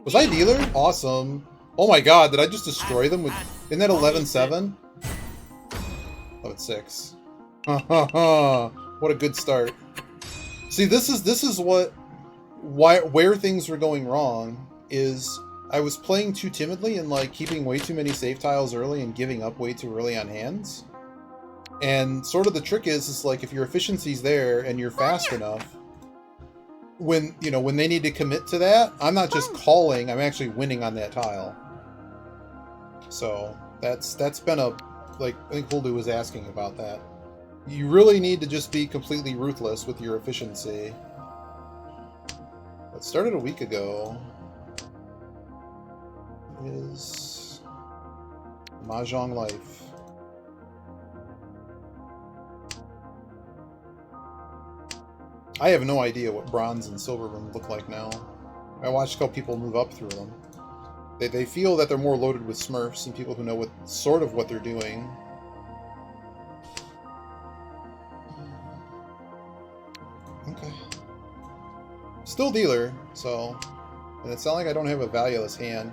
C: Was I dealer? Awesome. Oh my god, did I just destroy them with... Isn't that 11-7? 11-6. What a good start. See, this is where things were going wrong, is I was playing too timidly and like keeping way too many save tiles early and giving up way too early on hands. And sort of the trick is like if your efficiency's there and you're fast enough, when they need to commit to that, I'm not just calling, I'm actually winning on that tile. So that's been a, like, I think Huldu was asking about that. You really need to just be completely ruthless with your efficiency. It started a week ago. It is Mahjong Life. I have no idea what bronze and silver rooms look like now. I watched a couple people move up through them. They feel that they're more loaded with Smurfs and people who know what they're doing. Okay. Still dealer, so... And it's not like I don't have a valueless hand.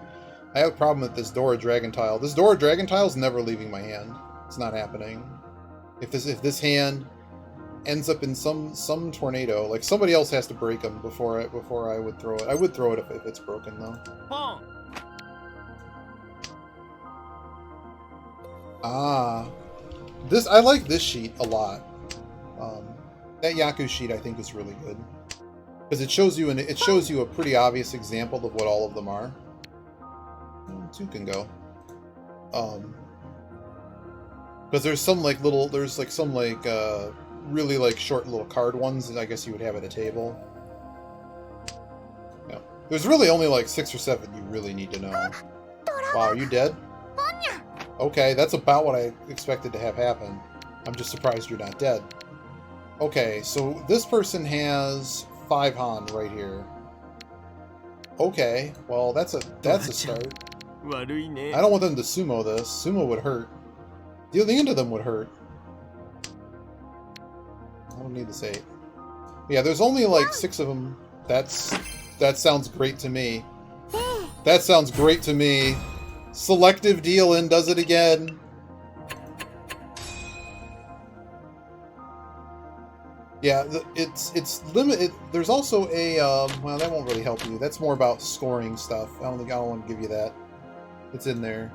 C: I have a problem with this Dora Dragon tile. This Dora Dragon tile is never leaving my hand. It's not happening. If this hand ends up in some tornado, like somebody else has to break them before I would throw it. I would throw it if it's broken though. Ah, I like this sheet a lot. That Yaku sheet I think is really good because it shows you a pretty obvious example of what all of them are. Two can go. Because there's some like really like short little card ones that I guess you would have at a table. Yeah. There's really only like 6 or 7 you really need to know. Wow, are you dead? Okay, that's about what I expected to have happen. I'm just surprised you're not dead. Okay, so this person has 5 Han right here. Okay, well that's a start. I don't want them to sumo this. Sumo would hurt. Dealing into them would hurt. I don't need this 8. Yeah, there's only like 6 of them. That sounds great to me. That sounds great to me. Selective deal-in does it again. Yeah, it's limited. There's also a well, that won't really help you. That's more about scoring stuff. I don't want to give you that. It's in there.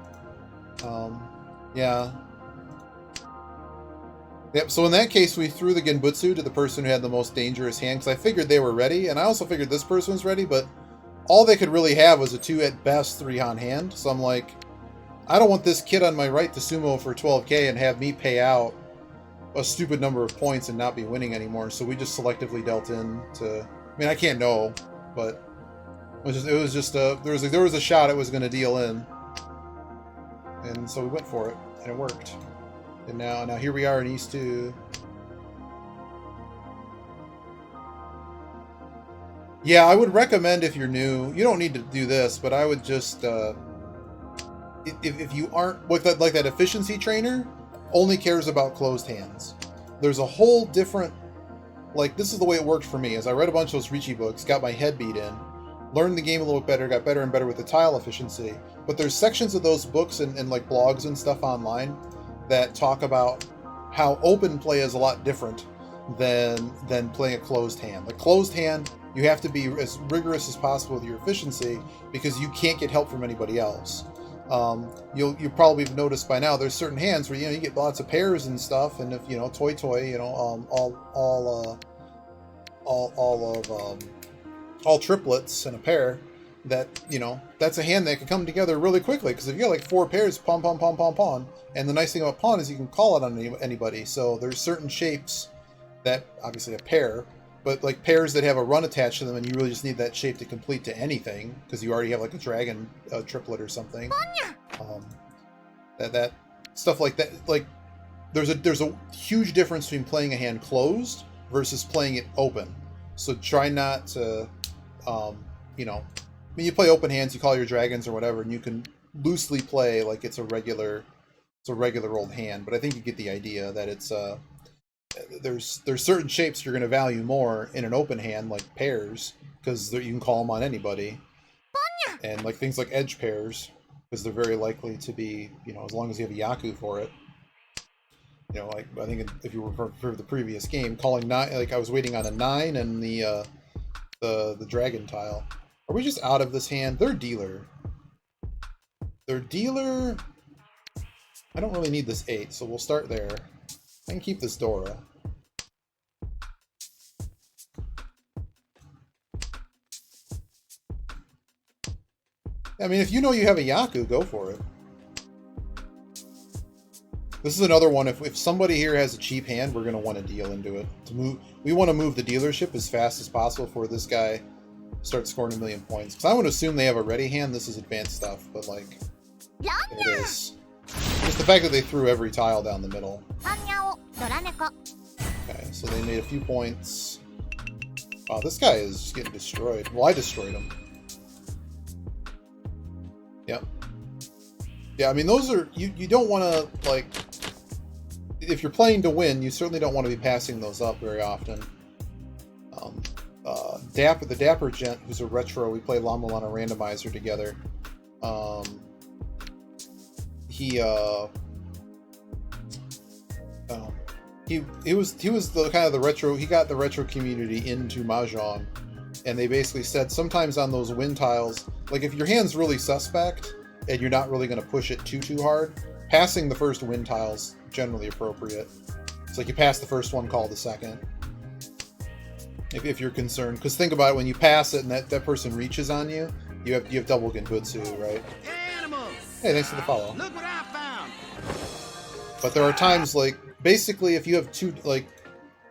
C: Yeah. Yep, so in that case, we threw the Genbutsu to the person who had the most dangerous hand, because I figured they were ready, and I also figured this person was ready, but all they could really have was a 2 at best 3-Han hand, so I'm like, I don't want this kid on my right to sumo for 12k and have me pay out a stupid number of points and not be winning anymore, so we just selectively dealt in to... I mean, I can't know, but it was just there was a shot it was going to deal in, and so we went for it, and it worked. And now here we are in East 2. Yeah, I would recommend if you're new, you don't need to do this, but I would just, if you aren't, with that, like that efficiency trainer, only cares about closed hands. There's a whole different, like, this is the way it worked for me, as I read a bunch of those Ricci books, got my head beat in, learned the game a little better, got better and better with the tile efficiency, but there's sections of those books and like blogs and stuff online that talk about how open play is a lot different than playing a closed hand. The closed hand, you have to be as rigorous as possible with your efficiency because you can't get help from anybody else. You'll probably have noticed by now there's certain hands where you get lots of pairs and stuff, and if toy all triplets in a pair, that that's a hand that can come together really quickly, because if you got like 4 pairs, pawn, pawn, pawn, pawn, pawn, and the nice thing about pawn is you can call it on anybody. So there's certain shapes that obviously a pair, but like pairs that have a run attached to them, and you really just need that shape to complete to anything because you already have like a dragon triplet or something. That stuff like that. Like there's a huge difference between playing a hand closed versus playing it open. So try not to, when you play open hands, you call your dragons or whatever, and you can loosely play like it's a regular old hand. But I think you get the idea that it's there's certain shapes you're going to value more in an open hand, like pairs, because you can call them on anybody, and like things like edge pairs, because they're very likely to be, as long as you have a Yaku for it. Like I think if you were for the previous game, calling 9, like I was waiting on a 9 and the dragon tile. Are we just out of this hand? Their dealer. I don't really need this 8, so we'll start there. I can keep this Dora. I mean, if you know you have a Yaku, go for it. This is another one, if somebody here has a cheap hand, we're going to want to deal into it. We want to move the dealership as fast as possible before this guy starts scoring 1 million points. Because I would assume they have a ready hand. This is advanced stuff, but like, there it is. Just the fact that they threw every tile down the middle. Okay, so they made a few points. Wow, this guy is just getting destroyed. Well, I destroyed him. Yep. Yeah, I mean, those are... You don't want to, like... If you're playing to win, you certainly don't want to be passing those up very often. The Dapper Gent, who's a retro, we play Lama Lana Randomizer together. He was the kind of the retro. He got the retro community into Mahjong, and they basically said sometimes on those win tiles, like if your hand's really suspect and you're not really going to push it too hard, passing the first win tile's generally appropriate. It's like you pass the first one, call the second. If you're concerned, because think about it, when you pass it and that person reaches on you, you have double Genbutsu, right? Hey, thanks for the follow.
L: Look what I found.
C: But there are times, like, basically if you have two, like,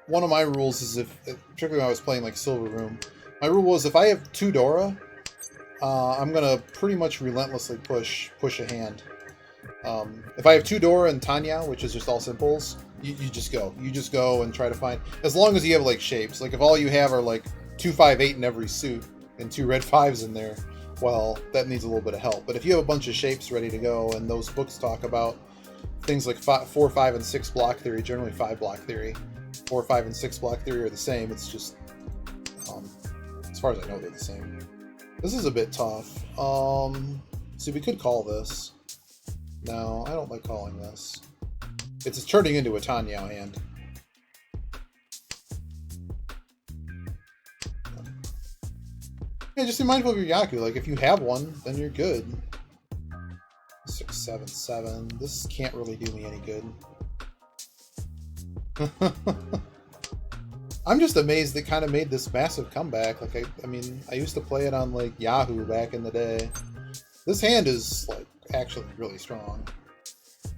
C: one of my rules is particularly when I was playing like Silver Room, my rule was if I have 2 Dora, I'm gonna pretty much relentlessly push a hand. If I have 2 Dora and Tanya, which is just all simples, you just go. You just go and try to find, as long as you have like shapes. Like if all you have are like 2, 5, 8 in every suit and 2 red 5s in there, well, that needs a little bit of help. But if you have a bunch of shapes ready to go, and those books talk about things like 4, 5, and 6 block theory, generally 5 block theory, 4, 5, and 6 block theory are the same. It's just, as far as I know, they're the same. This is a bit tough. See, we could call this. No, I don't like calling this. It's turning into a Tanya hand. Yeah, just be mindful of your Yaku. Like, if you have one, then you're good. 6, 7, 7. This can't really do me any good. I'm just amazed it kind of made this massive comeback. Like, I mean, I used to play it on, like, Yahoo back in the day. This hand is, like, actually really strong.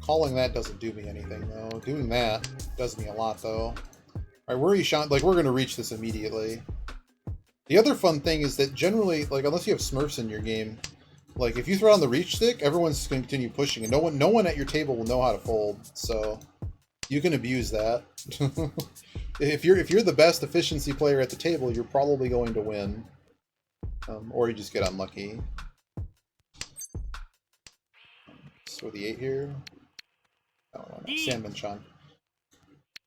C: Calling that doesn't do me anything, though. Doing that does me a lot, though. Alright, where are you, Sean? Like, we're going to reach this immediately. The other fun thing is that generally, like, unless you have Smurfs in your game, like, if you throw on the reach stick, everyone's just going to continue pushing, and no one at your table will know how to fold, so you can abuse that. If you're the best efficiency player at the table, you're probably going to win. Or you just get unlucky. So the 8 here. Oh, Sandman Sean.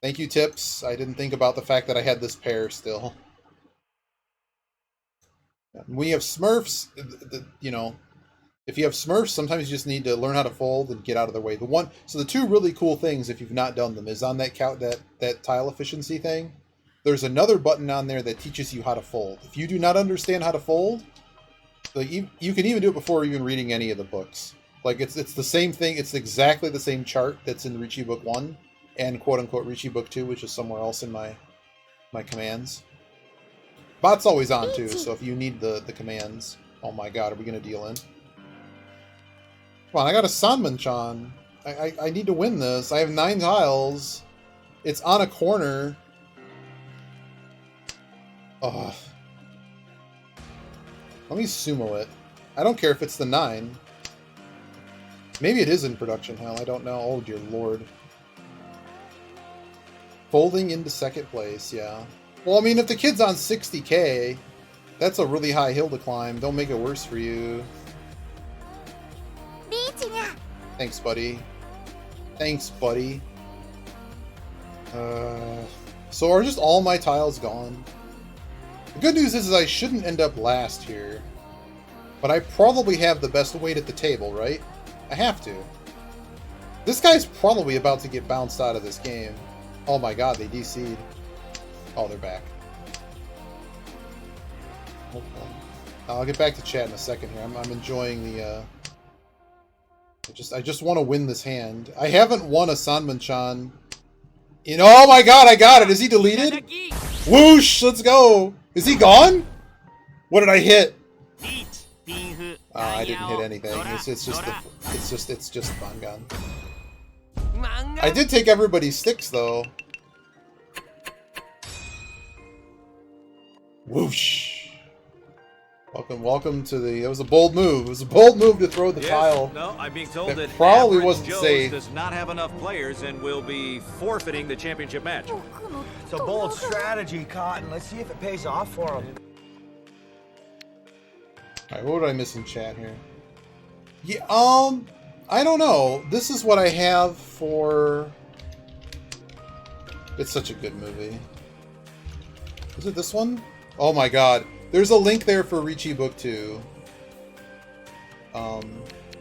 C: Thank you, Tips. I didn't think about the fact that I had this pair still. When you have Smurfs, you know, if you have Smurfs, sometimes you just need to learn how to fold and get out of their way. So the two really cool things, if you've not done them, is on that tile efficiency thing. There's another button on there that teaches you how to fold. If you do not understand how to fold, like you can even do it before even reading any of the books. Like it's the same thing. It's exactly the same chart that's in Ricci Book 1 and quote unquote Ricci Book 2, which is somewhere else in my commands. Bot's always on too, so if you need the commands, oh my god, are we gonna deal in? Come on, I got a Sanmanchan. I need to win this. I have 9 tiles. It's on a corner. Ugh. Let me sumo it. I don't care if it's the 9. Maybe it is in production hell. I don't know. Oh dear lord. Folding into second place, yeah. Well, I mean, if the kid's on 60k, that's a really high hill to climb. Don't make it worse for you. Thanks, buddy. Thanks, buddy. So are just all my tiles gone? The good news is I shouldn't end up last here. But I probably have the best weight at the table, right? I have to. This guy's probably about to get bounced out of this game. Oh my god, they DC'd. Oh, they're back. Okay. I'll get back to chat in a second here. I'm enjoying the, I just want to win this hand. I haven't won a Sanmanchan in... Oh my god, I got it! Is he deleted? Whoosh! Let's go! Is he gone? What did I hit? I didn't hit anything. It's just Bangan. I did take everybody's sticks though. Whoosh! Welcome to the... It was a bold move. It was a bold move to throw the tile.
A: No, I'm being told that
C: probably
A: Average
C: wasn't
A: Joe's
C: safe.
A: does not have enough players and will be forfeiting the championship match.
L: It's a bold strategy, Cotton. Let's see if it pays off for him.
C: Alright, what did I miss in chat here? Yeah, I don't know. This is what I have for... It's such a good movie. Is it this one? Oh my god. There's a link there for Ricci Book 2.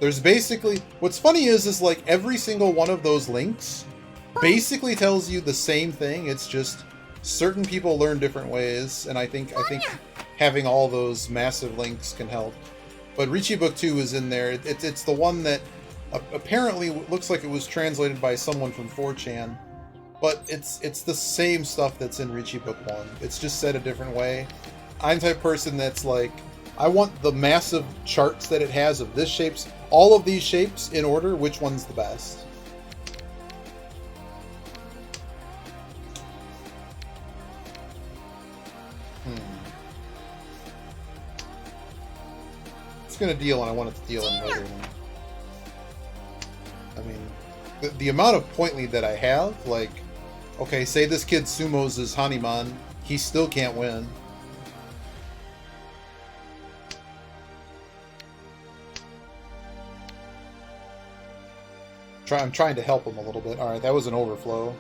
C: There's basically... What's funny is like every single one of those links basically tells you the same thing. It's just certain people learn different ways, and I think having all those massive links can help. But Ricci Book 2 is in there. It's the one that apparently looks like it was translated by someone from 4chan. But it's the same stuff that's in Ricci Book 1. It's just said a different way. I'm the type of person that's like, I want the massive charts that it has of this shapes, all of these shapes in order, which one's the best. It's gonna deal and I want it to deal in later. I mean, the amount of point lead that I have, like, okay, say this kid sumos his Hanuman, he still can't win. I'm trying to help him a little bit. Alright, that was an overflow.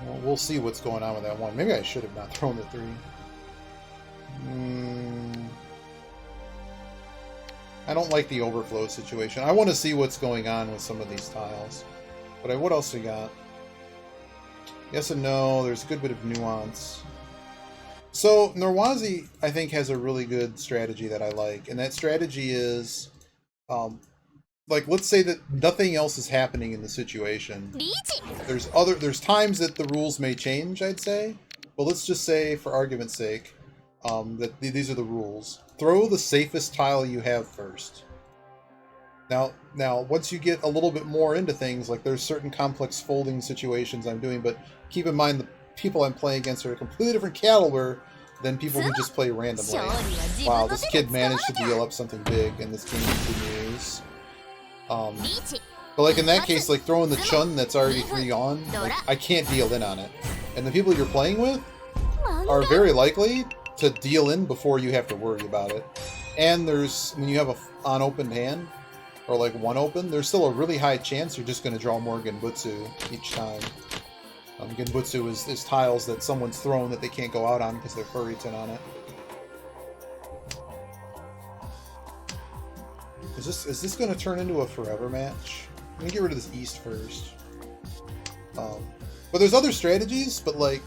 C: Well, we'll see what's going on with that one. Maybe I should have not thrown the 3. I don't like the overflow situation. I want to see what's going on with some of these tiles. But what else we got? Yes and no. There's a good bit of nuance. So, Norwazi, I think, has a really good strategy that I like. And that strategy is like, let's say that nothing else is happening in the situation. There's times that the rules may change, I'd say. But let's just say, for argument's sake, that these are the rules. Throw the safest tile you have first. Now, once you get a little bit more into things, like there's certain complex folding situations I'm doing, but keep in mind the people I'm playing against are a completely different caliber than people who just play randomly. Wow, this kid managed to deal up something big, and this game continues. But like in that case, like throwing the Chun that's already 3 on, like, I can't deal in on it. And the people you're playing with are very likely to deal in before you have to worry about it. And there's, when you have a unopened hand, or like one open, there's still a really high chance you're just going to draw more Genbutsu each time. Genbutsu is tiles that someone's thrown that they can't go out on because they're Furryton on it. Is this going to turn into a forever match? Let me get rid of this East first. But there's other strategies, but like,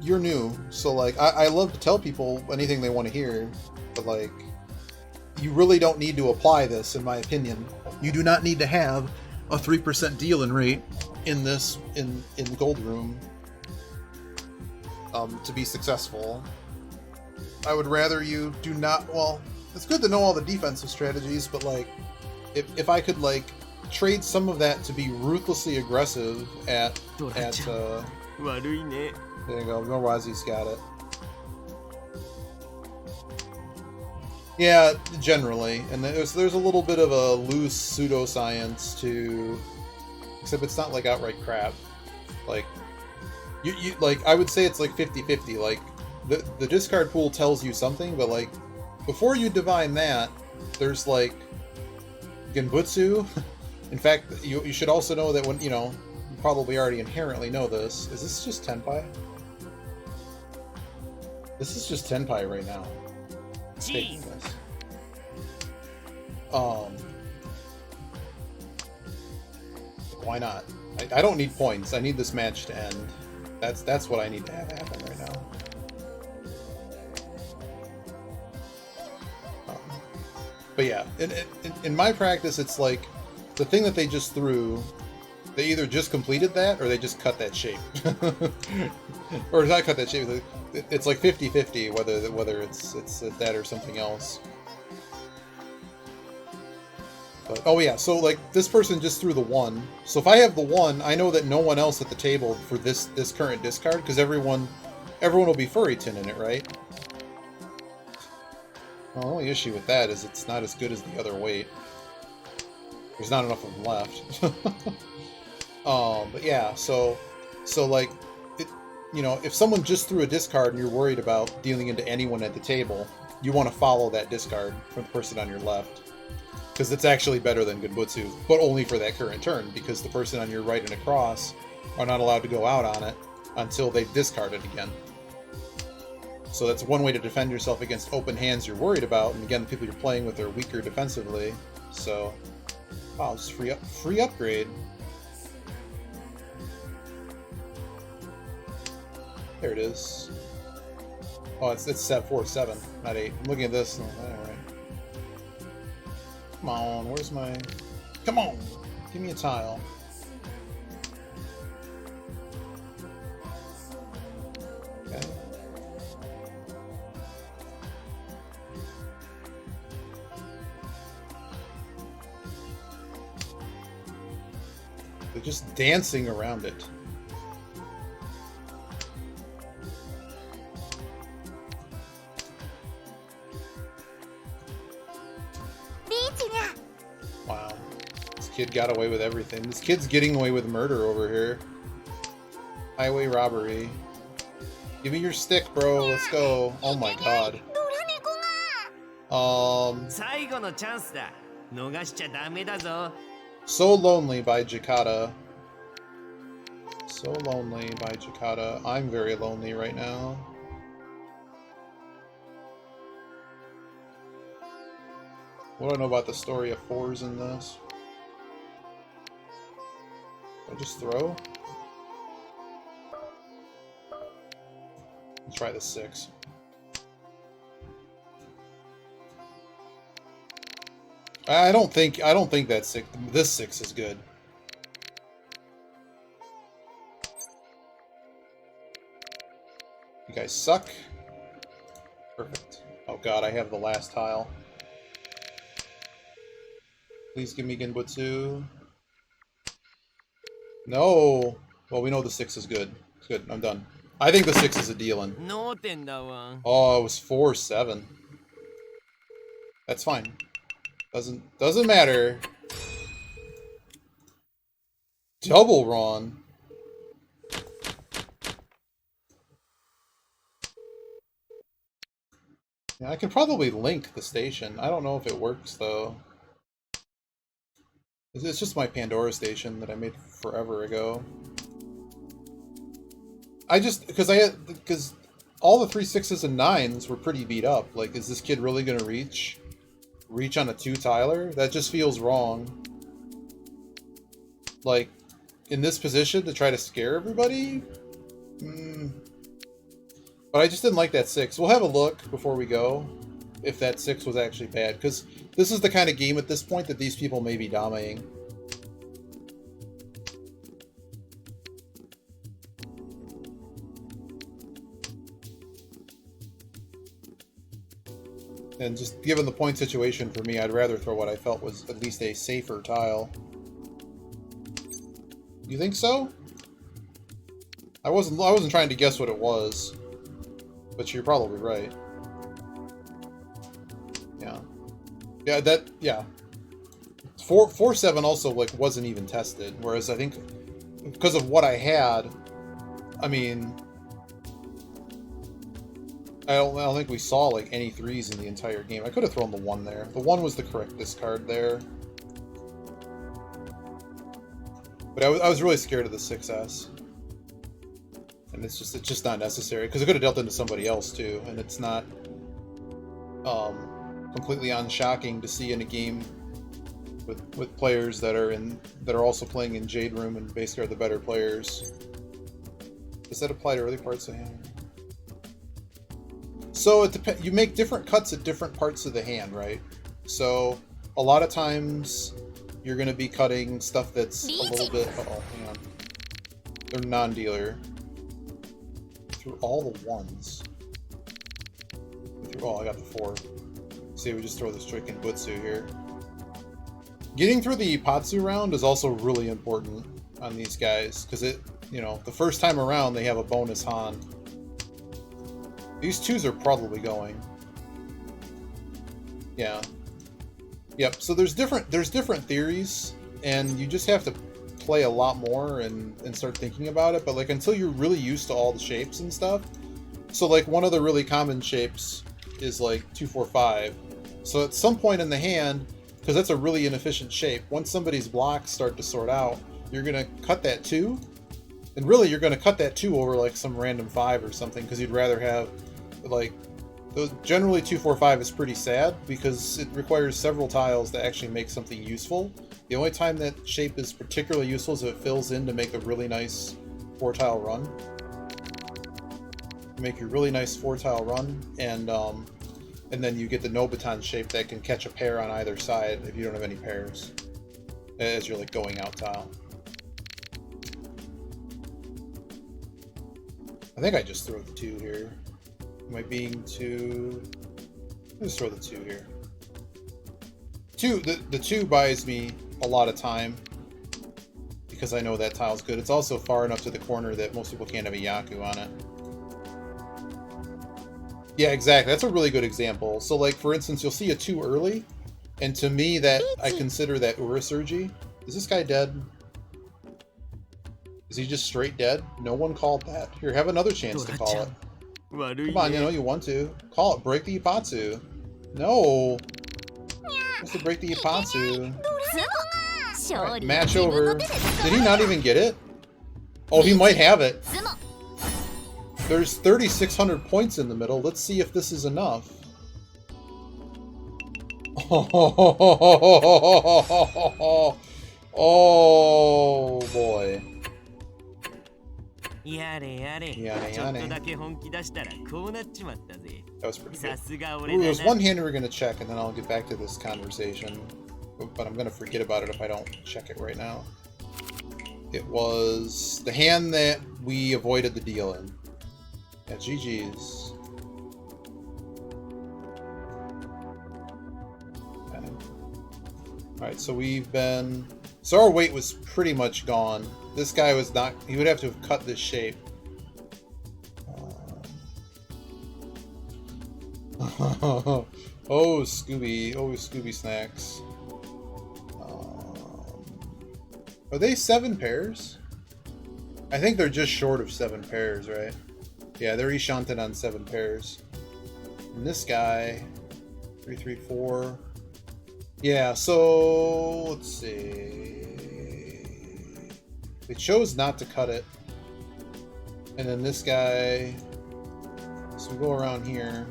C: you're new, so like, I love to tell people anything they want to hear, but like, you really don't need to apply this, in my opinion. You do not need to have a 3% deal-in rate in this, in Gold Room, to be successful. I would rather you do not, well, it's good to know all the defensive strategies, but like, if I could like trade some of that to be ruthlessly aggressive at there you go, Norazi's got it. Yeah, generally, and there's a little bit of a loose pseudoscience to, except it's not like outright crap. Like, you like, I would say it's like 50-50. Like, the discard pool tells you something, but like, before you divine that, there's like Genbutsu. In fact, you should also know that when, you know, you probably already inherently know this. Is this just Tenpai? This is just Tenpai right now. Taking this. Why not? I don't need points. I need this match to end. That's what I need to have happen right now. But yeah, in my practice, it's like the thing that they just threw. They either just completed that, or they just cut that shape. Or not cut that shape. It's like 50-50 whether it's that or something else. But, oh yeah, so like this person just threw the 1. So if I have the 1, I know that no one else at the table for this current discard, because everyone will be Furryton in it, right? Well, the only issue with that is it's not as good as the other weight. There's not enough of them left. But yeah, so like, you know, if someone just threw a discard and you're worried about dealing into anyone at the table, you want to follow that discard from the person on your left. Because it's actually better than Genbutsu, but only for that current turn, because the person on your right and across are not allowed to go out on it until they've discarded again. So that's one way to defend yourself against open hands you're worried about, and again, the people you're playing with are weaker defensively. So, wow, just free upgrade. There it is. Oh, it's set 4-7, not 8. I'm looking at this. Alright. Come on, where's my... Come on! Give me a tile. Okay. They're just dancing around it. Wow. This kid got away with everything. This kid's getting away with murder over here. Highway robbery. Give me your stick, bro. Let's go. Oh my god. So Lonely by Jakata. So Lonely by Jakata. I'm very lonely right now. What do I know about the story of 4s in this? Do I just throw? Let's try the 6. I don't think that six. This 6 is good. You guys suck. Perfect. Oh god, I have the last tile. Please give me Genbutsu. No. Well, we know the 6 is good. It's good. I'm done. I think the 6 is a deal-in. Oh, it was 4-7. That's fine. Doesn't matter. Double run. Yeah, I can probably link the station. I don't know if it works though. It's just my Pandora station that I made forever ago. I just because all the 3 6s and 9s were pretty beat up. Like, is this kid really gonna reach on a 2-tiler? That just feels wrong. Like, in this position to try to scare everybody? But I just didn't like that 6. We'll have a look before we go if that 6 was actually bad, because this is the kind of game at this point that these people may be dominating. And just given the point situation for me, I'd rather throw what I felt was at least a safer tile. You think so? I wasn't trying to guess what it was, but you're probably right. Yeah. 4-7 also like wasn't even tested, whereas I think because of what I had, I mean, I don't think we saw like any 3s in the entire game. I could have thrown the 1 there. The 1 was the correct discard there. But I was really scared of the 6S. And it's just not necessary, because it could have dealt into somebody else too, and it's not completely unshocking to see in a game with players that are also playing in Jade Room and basically are the better players. Does that apply to early parts of the hand? So it depends. You make different cuts at different parts of the hand, right? So a lot of times you're going to be cutting stuff that's a little bit. Oh, hang on. They're non-dealer. Through all the 1s. Oh, I got the 4. See, we just throw the straight Genbutsu here. Getting through the Ipatsu round is also really important on these guys, because the first time around they have a bonus Han. These 2s are probably going. Yeah. Yep, so there's different theories, and you just have to play a lot more and start thinking about it, but like until you're really used to all the shapes and stuff. So like one of the really common shapes is like 2-4-5. So at some point in the hand, because that's a really inefficient shape, once somebody's blocks start to sort out, you're gonna cut that 2, and really you're gonna cut that 2 over like some random 5 or something, because you'd rather have like those. Generally 2-4-5 is pretty sad because it requires several tiles to actually make something useful. The only time that shape is particularly useful is if it fills in to make a really nice 4-tile run. Make your really nice 4-tile run, and then you get the Nobutan shape that can catch a pair on either side if you don't have any pairs, as you're like going out tile. I think I just throw the 2 here. Am I being too... Let's throw the 2 here. The 2 buys me a lot of time because I know that tile's good. It's also far enough to the corner that most people can't have a Yaku on it. Yeah, exactly. That's a really good example. So, like, for instance, you'll see a 2 early, and to me, that I consider that Urasurgi. Is this guy dead? Is he just straight dead? No one called that. Here, have another chance to call it. Come on, you want to. Call it. Break the Ipatsu. No. What's to break the Ipatsu? Right, match over. Did he not even get it? Oh, he might have it. There's 3,600 points in the middle. Let's see if this is enough. Oh boy. That was pretty good. Ooh, there's one hand we're going to check, and then I'll get back to this conversation. but I'm going to forget about it if I don't check it right now. It was the hand that we avoided the deal in. Yeah, GG's. Okay. Alright, so we've been... So our weight was pretty much gone. This guy was not... He would have to have cut this shape. Oh, Scooby. Oh, Scooby Snacks. Are they 7 pairs? I think they're just short of 7 pairs, right? Yeah, they're Ishanten on 7 pairs. And this guy, 334. Yeah, so let's see. They chose not to cut it. And then this guy, so we go around here.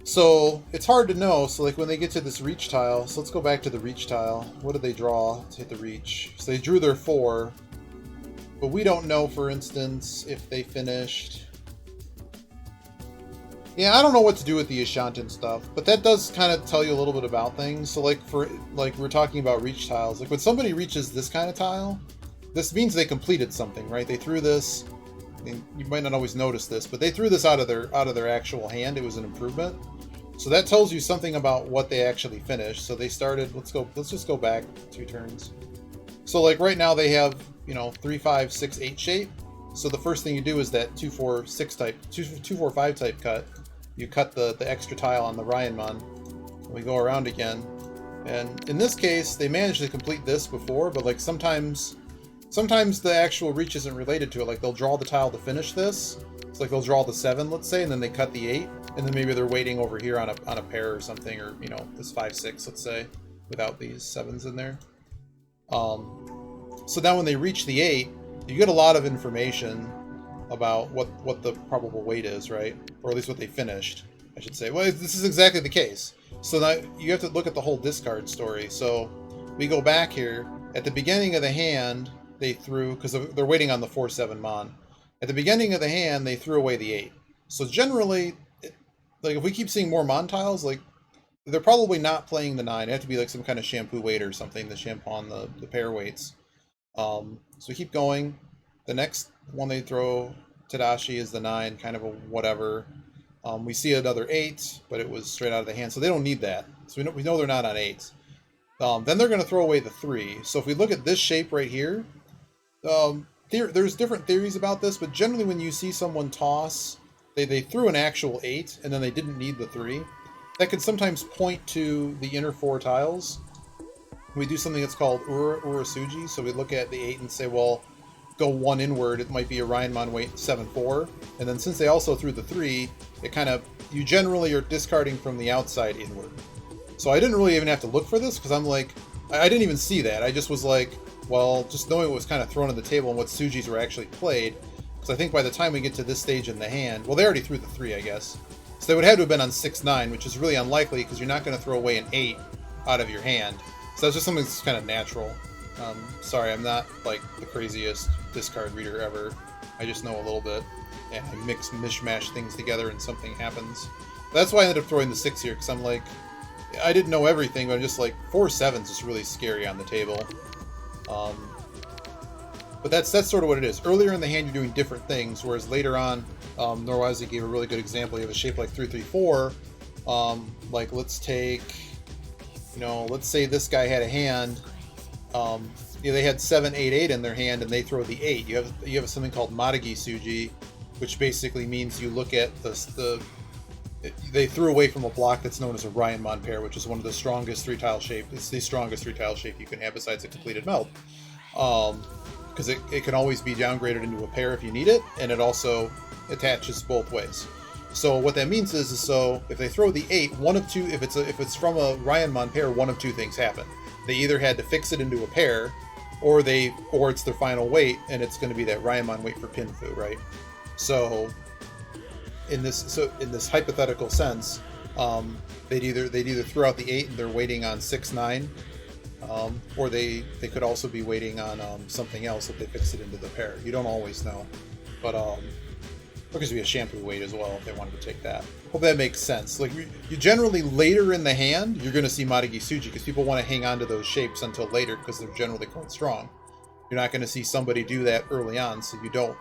C: So it's hard to know. So like when they get to this reach tile, so let's go back to the reach tile. What did they draw to hit the reach? So they drew their 4, but we don't know, for instance, if they finished. Yeah, I don't know what to do with the Ishanten stuff, but that does kind of tell you a little bit about things. So like we're talking about reach tiles. Like when somebody reaches this kind of tile, this means they completed something, right? They threw this. And you might not always notice this, but they threw this out of their actual hand. It was an improvement. So that tells you something about what they actually finished. So they started, let's just go back 2 turns. So like right now they have, 3, 5, 6, 8 shape. So the first thing you do is that 2, 4, 6 type, 2, 4, 5 type cut. You cut the extra tile on the Ryanmon. And we go around again. And in this case, they managed to complete this before, but like sometimes the actual reach isn't related to it. Like they'll draw the tile to finish this. It's like they'll draw the 7, let's say, and then they cut the 8, and then maybe they're waiting over here on a pair or something, or this 5, 6, let's say, without these 7s in there. So now when they reach the 8, you get a lot of information about what the probable weight is, right? Or at least what they finished, I should say. Well, this is exactly the case. So now you have to look at the whole discard story. So we go back here at the beginning of the hand. They threw, because they're waiting on the 4-7 Mon. At the beginning of the hand, they threw away the 8. So generally, like if we keep seeing more Mon tiles, like they're probably not playing the 9. It have to be like some kind of shampoo weight or something, the Champon, the pair weights. So we keep going. The next one they throw, Tadashi, is the 9, kind of a whatever. We see another 8, but it was straight out of the hand, so they don't need that. So we know they're not on 8. Then they're going to throw away the 3. So if we look at this shape right here, there's different theories about this, but generally when you see someone toss, they threw an actual 8 and then they didn't need the 3. That could sometimes point to the inner 4 tiles. We do something that's called Urasuji, so we look at the 8 and say, well, go 1 inward, it might be a Ryanmon weight 7-4, and then since they also threw the 3, it kind of, you generally are discarding from the outside inward. So I didn't really even have to look for this, because I'm like, I didn't even see that. I just was like, well, just knowing what was kind of thrown on the table and what Sujis were actually played, because I think by the time we get to this stage in the hand, well, they already threw the 3, I guess. So they would have to have been on 6-9, which is really unlikely, because you're not going to throw away an 8 out of your hand. So that's just something that's kind of natural. Sorry, I'm not like the craziest discard reader ever. I just know a little bit, and I mishmash things together and something happens. That's why I ended up throwing the 6 here, because I'm like, I didn't know everything, but I'm just like, 4 7s is really scary on the table. But that's sort of what it is. Earlier in the hand, you're doing different things, whereas later on, Norwazi gave a really good example. You have a shape like 3-3-4. Like, let's take, let's say this guy had a hand. They had 7-8-8 in their hand, and they throw the 8. You have something called Maragi Suji, which basically means you look at they threw away from a block that's known as a Ryanmon pair, which is one of the strongest 3-tile shape. It's the strongest 3-tile shape you can have besides a completed melt. Because it can always be downgraded into a pair if you need it, and it also attaches both ways. So what that means is so if they throw the 8, one of two, if it's from a Ryanmon pair, one of two things happen. They either had to fix it into a pair, or it's their final weight, and it's going to be that Ryanmon weight for Pinfu, right? So in this hypothetical sense, they'd either throw out the 8 and they're waiting on 6-9, or they could also be waiting on something else if they fix it into the pair. You don't always know, but There could be a shampoo weight as well if they wanted to take that. Hope that makes sense. Like you generally later in the hand, you're going to see Maragi Tsuji because people want to hang on to those shapes until later because they're generally quite strong. You're not going to see somebody do that early on, so you don't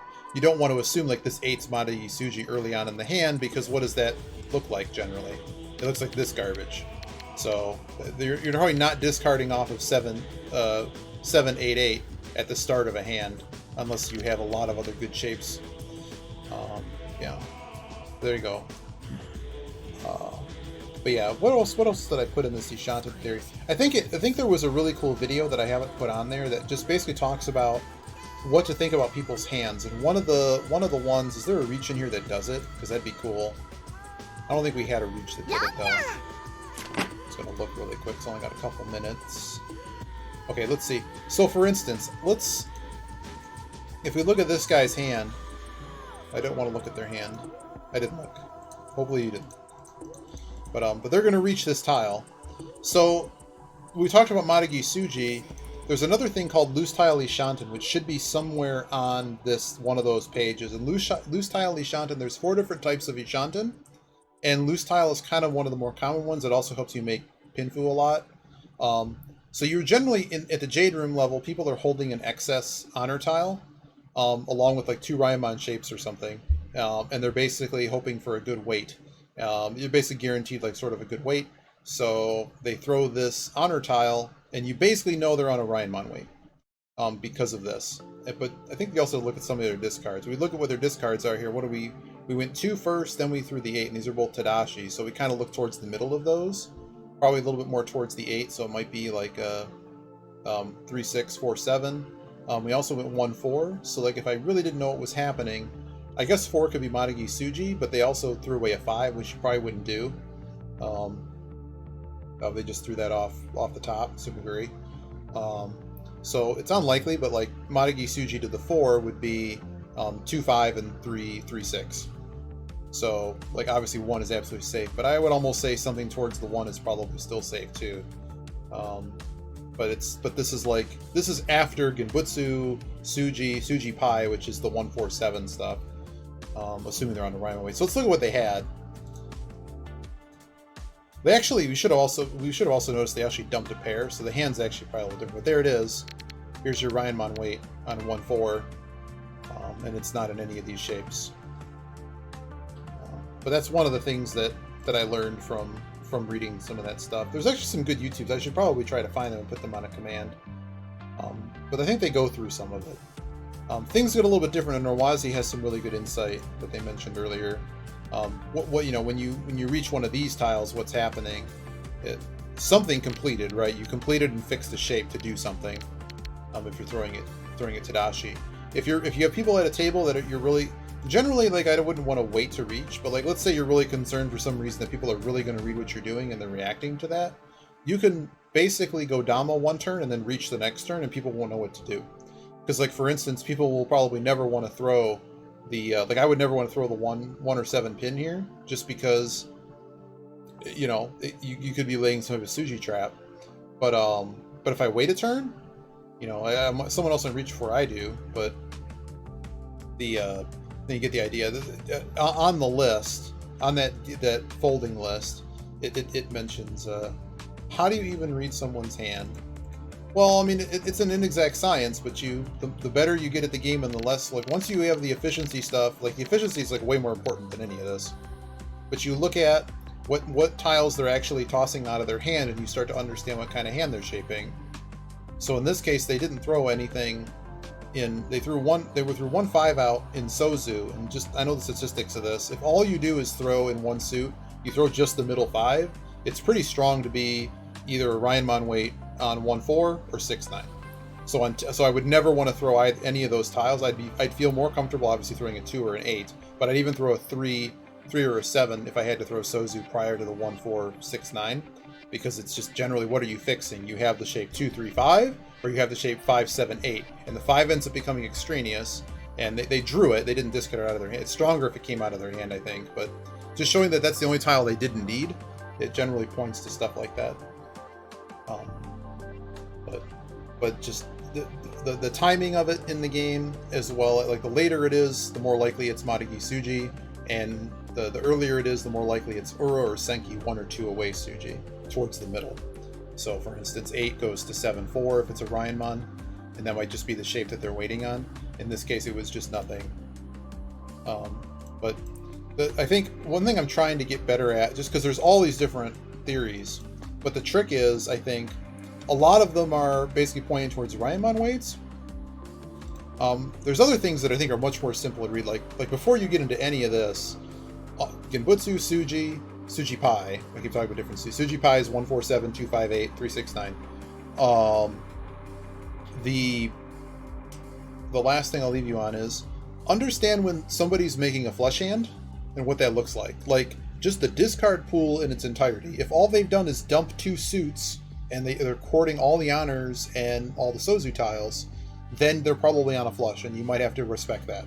C: want to assume like this 8's Maragi Tsuji early on in the hand because what does that look like generally? It looks like this garbage. So you're probably not discarding off of 7, 8, 8 at the start of a hand unless you have a lot of other good shapes. Yeah, there you go. But yeah, what else did I put in this Enchanted theory? I think there was a really cool video that I haven't put on there that just basically talks about what to think about people's hands. And one of the ones, is there a reach in here that does it? Because that'd be cool. I don't think we had a reach that did it though. It's gonna look really quick. It's only got a couple minutes. Okay, let's see. So for instance, if we look at this guy's hand, I don't want to look at their hand. I didn't look. Hopefully you didn't. But they're going to reach this tile. So we talked about Maragi Tsuji. There's another thing called Loose Tile Ishanten, which should be somewhere on this one of those pages. And Loose Tile Ishanten, there's 4 different types of Ishanten. And Loose Tile is kind of one of the more common ones. It also helps you make Pinfu a lot. So you're generally, at the Jade Room level, people are holding an excess Honor Tile. Along with like 2 Ryamon shapes or something, and they're basically hoping for a good weight. You're basically guaranteed like sort of a good weight, so they throw this Honor Tile, and you basically know they're on a Ryamon weight because of this. But I think we also look at some of their discards. We look at what their discards are here. What do we went 2 first, then we threw the 8, and these are both Tadashi, so we kind of look towards the middle of those, probably a little bit more towards the 8, so it might be like 3, 6, 4, 7. We also went 1, 4, so like if I really didn't know what was happening, I guess 4 could be Maragi Tsuji, but they also threw away a 5, which you probably wouldn't do. They just threw that off the top, Sukaguri. So it's unlikely, but like Maragi Tsuji to the 4 would be 2, 5 and 3, 3, 6. So like obviously 1 is absolutely safe, but I would almost say something towards the 1 is probably still safe too. But this is after Genbutsu, Tsuji Pai, which is the 147 stuff. Assuming they're on the Ryamon weight. So let's look at what they had. We should have also noticed they actually dumped a pair, so the hand's actually probably a little different. But there it is. Here's your Ryamon weight on 1-4, and it's not in any of these shapes. But that's one of the things that I learned from reading some of that stuff. There's actually some good YouTubes. I should probably try to find them and put them on a command. But I think they go through some of it. Things get a little bit different, and Norwazi has some really good insight that they mentioned earlier. When you reach one of these tiles, what's happening? Something completed, right? You completed and fixed the shape to do something. If you're throwing it Tadashi. If you have people at a table that you're really generally, like, I wouldn't want to wait to reach, but like, let's say you're really concerned for some reason that people are really going to read what you're doing and they're reacting to that. You can basically go Dama 1 turn and then reach the next turn, and people won't know what to do. Because, like, for instance, people will probably never want to throw the I would never want to throw the 1 or 7 pin here, just because you could be laying some of a Tsuji trap. But if I wait a turn, someone else can reach before I do. But then you get the idea. On the list, on that folding list, it mentions how do you even read someone's hand? Well, I mean, it's an inexact science, but the better you get at the game, and the less, like, once you have the efficiency stuff, like, the efficiency is like way more important than any of this. But you look at what tiles they're actually tossing out of their hand, and you start to understand what kind of hand they're shaping. So in this case, they didn't throw anything in. They threw 1-5 out in Sozu, and I know the statistics of this. If all you do is throw in one suit, you throw just the middle 5. It's pretty strong to be either a Ryamon weight on 1-4 or 6-9. So I would never want to throw any of those tiles. I'd feel more comfortable obviously throwing a 2 or an 8, but I'd even throw a 3 or a 7 if I had to throw Sozu prior to the 1-4 6-9, because it's just generally, what are you fixing? You have the shape 2, 3, 5, or you have the shape 5, 7, 8, and the 5 ends up becoming extraneous, and they drew it. They didn't discard it out of their hand. It's stronger if it came out of their hand, I think, but just showing that that's the only tile they didn't need, it generally points to stuff like that. But just the timing of it in the game as well. Like the later it is, the more likely it's Maragi Suji, and the earlier it is, the more likely it's Uro or Senki 1 or 2 away Suji towards the middle. So for instance, 8 goes to 7-4 if it's a Ryanmon, and that might just be the shape that they're waiting on. In this case, it was just nothing. But I think one thing I'm trying to get better at, just because there's all these different theories, but the trick is, I think, a lot of them are basically pointing towards Ryanmon weights. There's other things that I think are much more simple to read, like before you get into any of this, Genbutsu, Suji, Suji Pai. I keep talking about different Suji Pai is 147, 258, 369. The last thing I'll leave you on is understand when somebody's making a flush hand and what that looks like. Like just the discard pool in its entirety. If all they've done is dump 2 suits and they're courting all the honors and all the Sozu tiles, then they're probably on a flush, and you might have to respect that.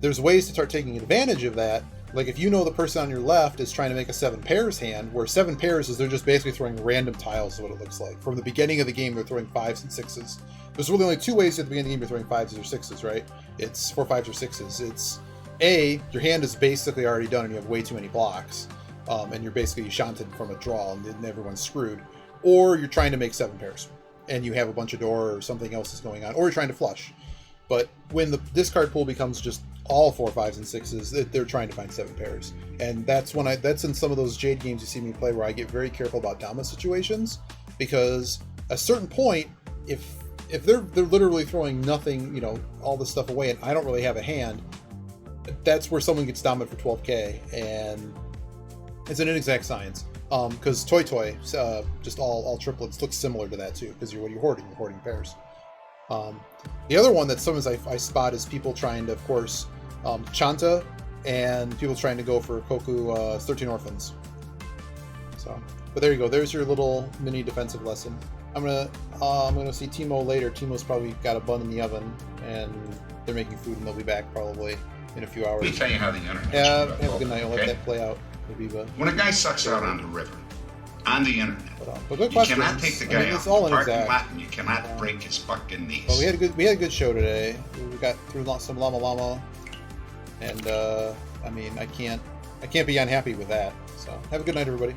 C: There's ways to start taking advantage of that. Like if you know the person on your left is trying to make a 7 pairs hand, where 7 pairs is they're just basically throwing random tiles is what it looks like. From the beginning of the game, they're throwing 5s and 6s. There's really only 2 ways at the beginning of the game you're throwing 5s or 6s, right? It's 4 5s or 6s. It's A, your hand is basically already done and you have way too many blocks. And you're basically shanted from a draw and then everyone's screwed. Or you're trying to make 7 pairs and you have a bunch of door or something else is going on. Or you're trying to flush. But when the discard pool becomes just all 4 5s and 6s, they're trying to find 7 pairs. And that's in some of those Jade games you see me play where I get very careful about Dama situations, because at a certain point, if they're literally throwing nothing, you know, all this stuff away, and I don't really have a hand, that's where someone gets Dama for 12k, and it's an inexact science. Because Toy Toy, just all triplets, looks similar to that too, because you're hoarding pairs. The other one that sometimes I spot is people trying to, of course, Chanta, and people trying to go for Koku 13 Orphans. So, but there you go. There's your little mini defensive lesson. I'm gonna see Timo later. Timo's probably got a bun in the oven, and they're making food, and they'll be back probably in a few hours.
B: Let me tell you how the internet.
C: Yeah, have a good night. I'll let that play out.
B: When a guy sucks out on the river, on the internet,
C: but good
B: you cannot take the guy out
C: all
B: the parking
C: inexact.
B: lot, and you cannot break his fucking knees.
C: Well, we had a good show today. We got through some Llama, and I mean, I can't be unhappy with that. So have a good night, everybody.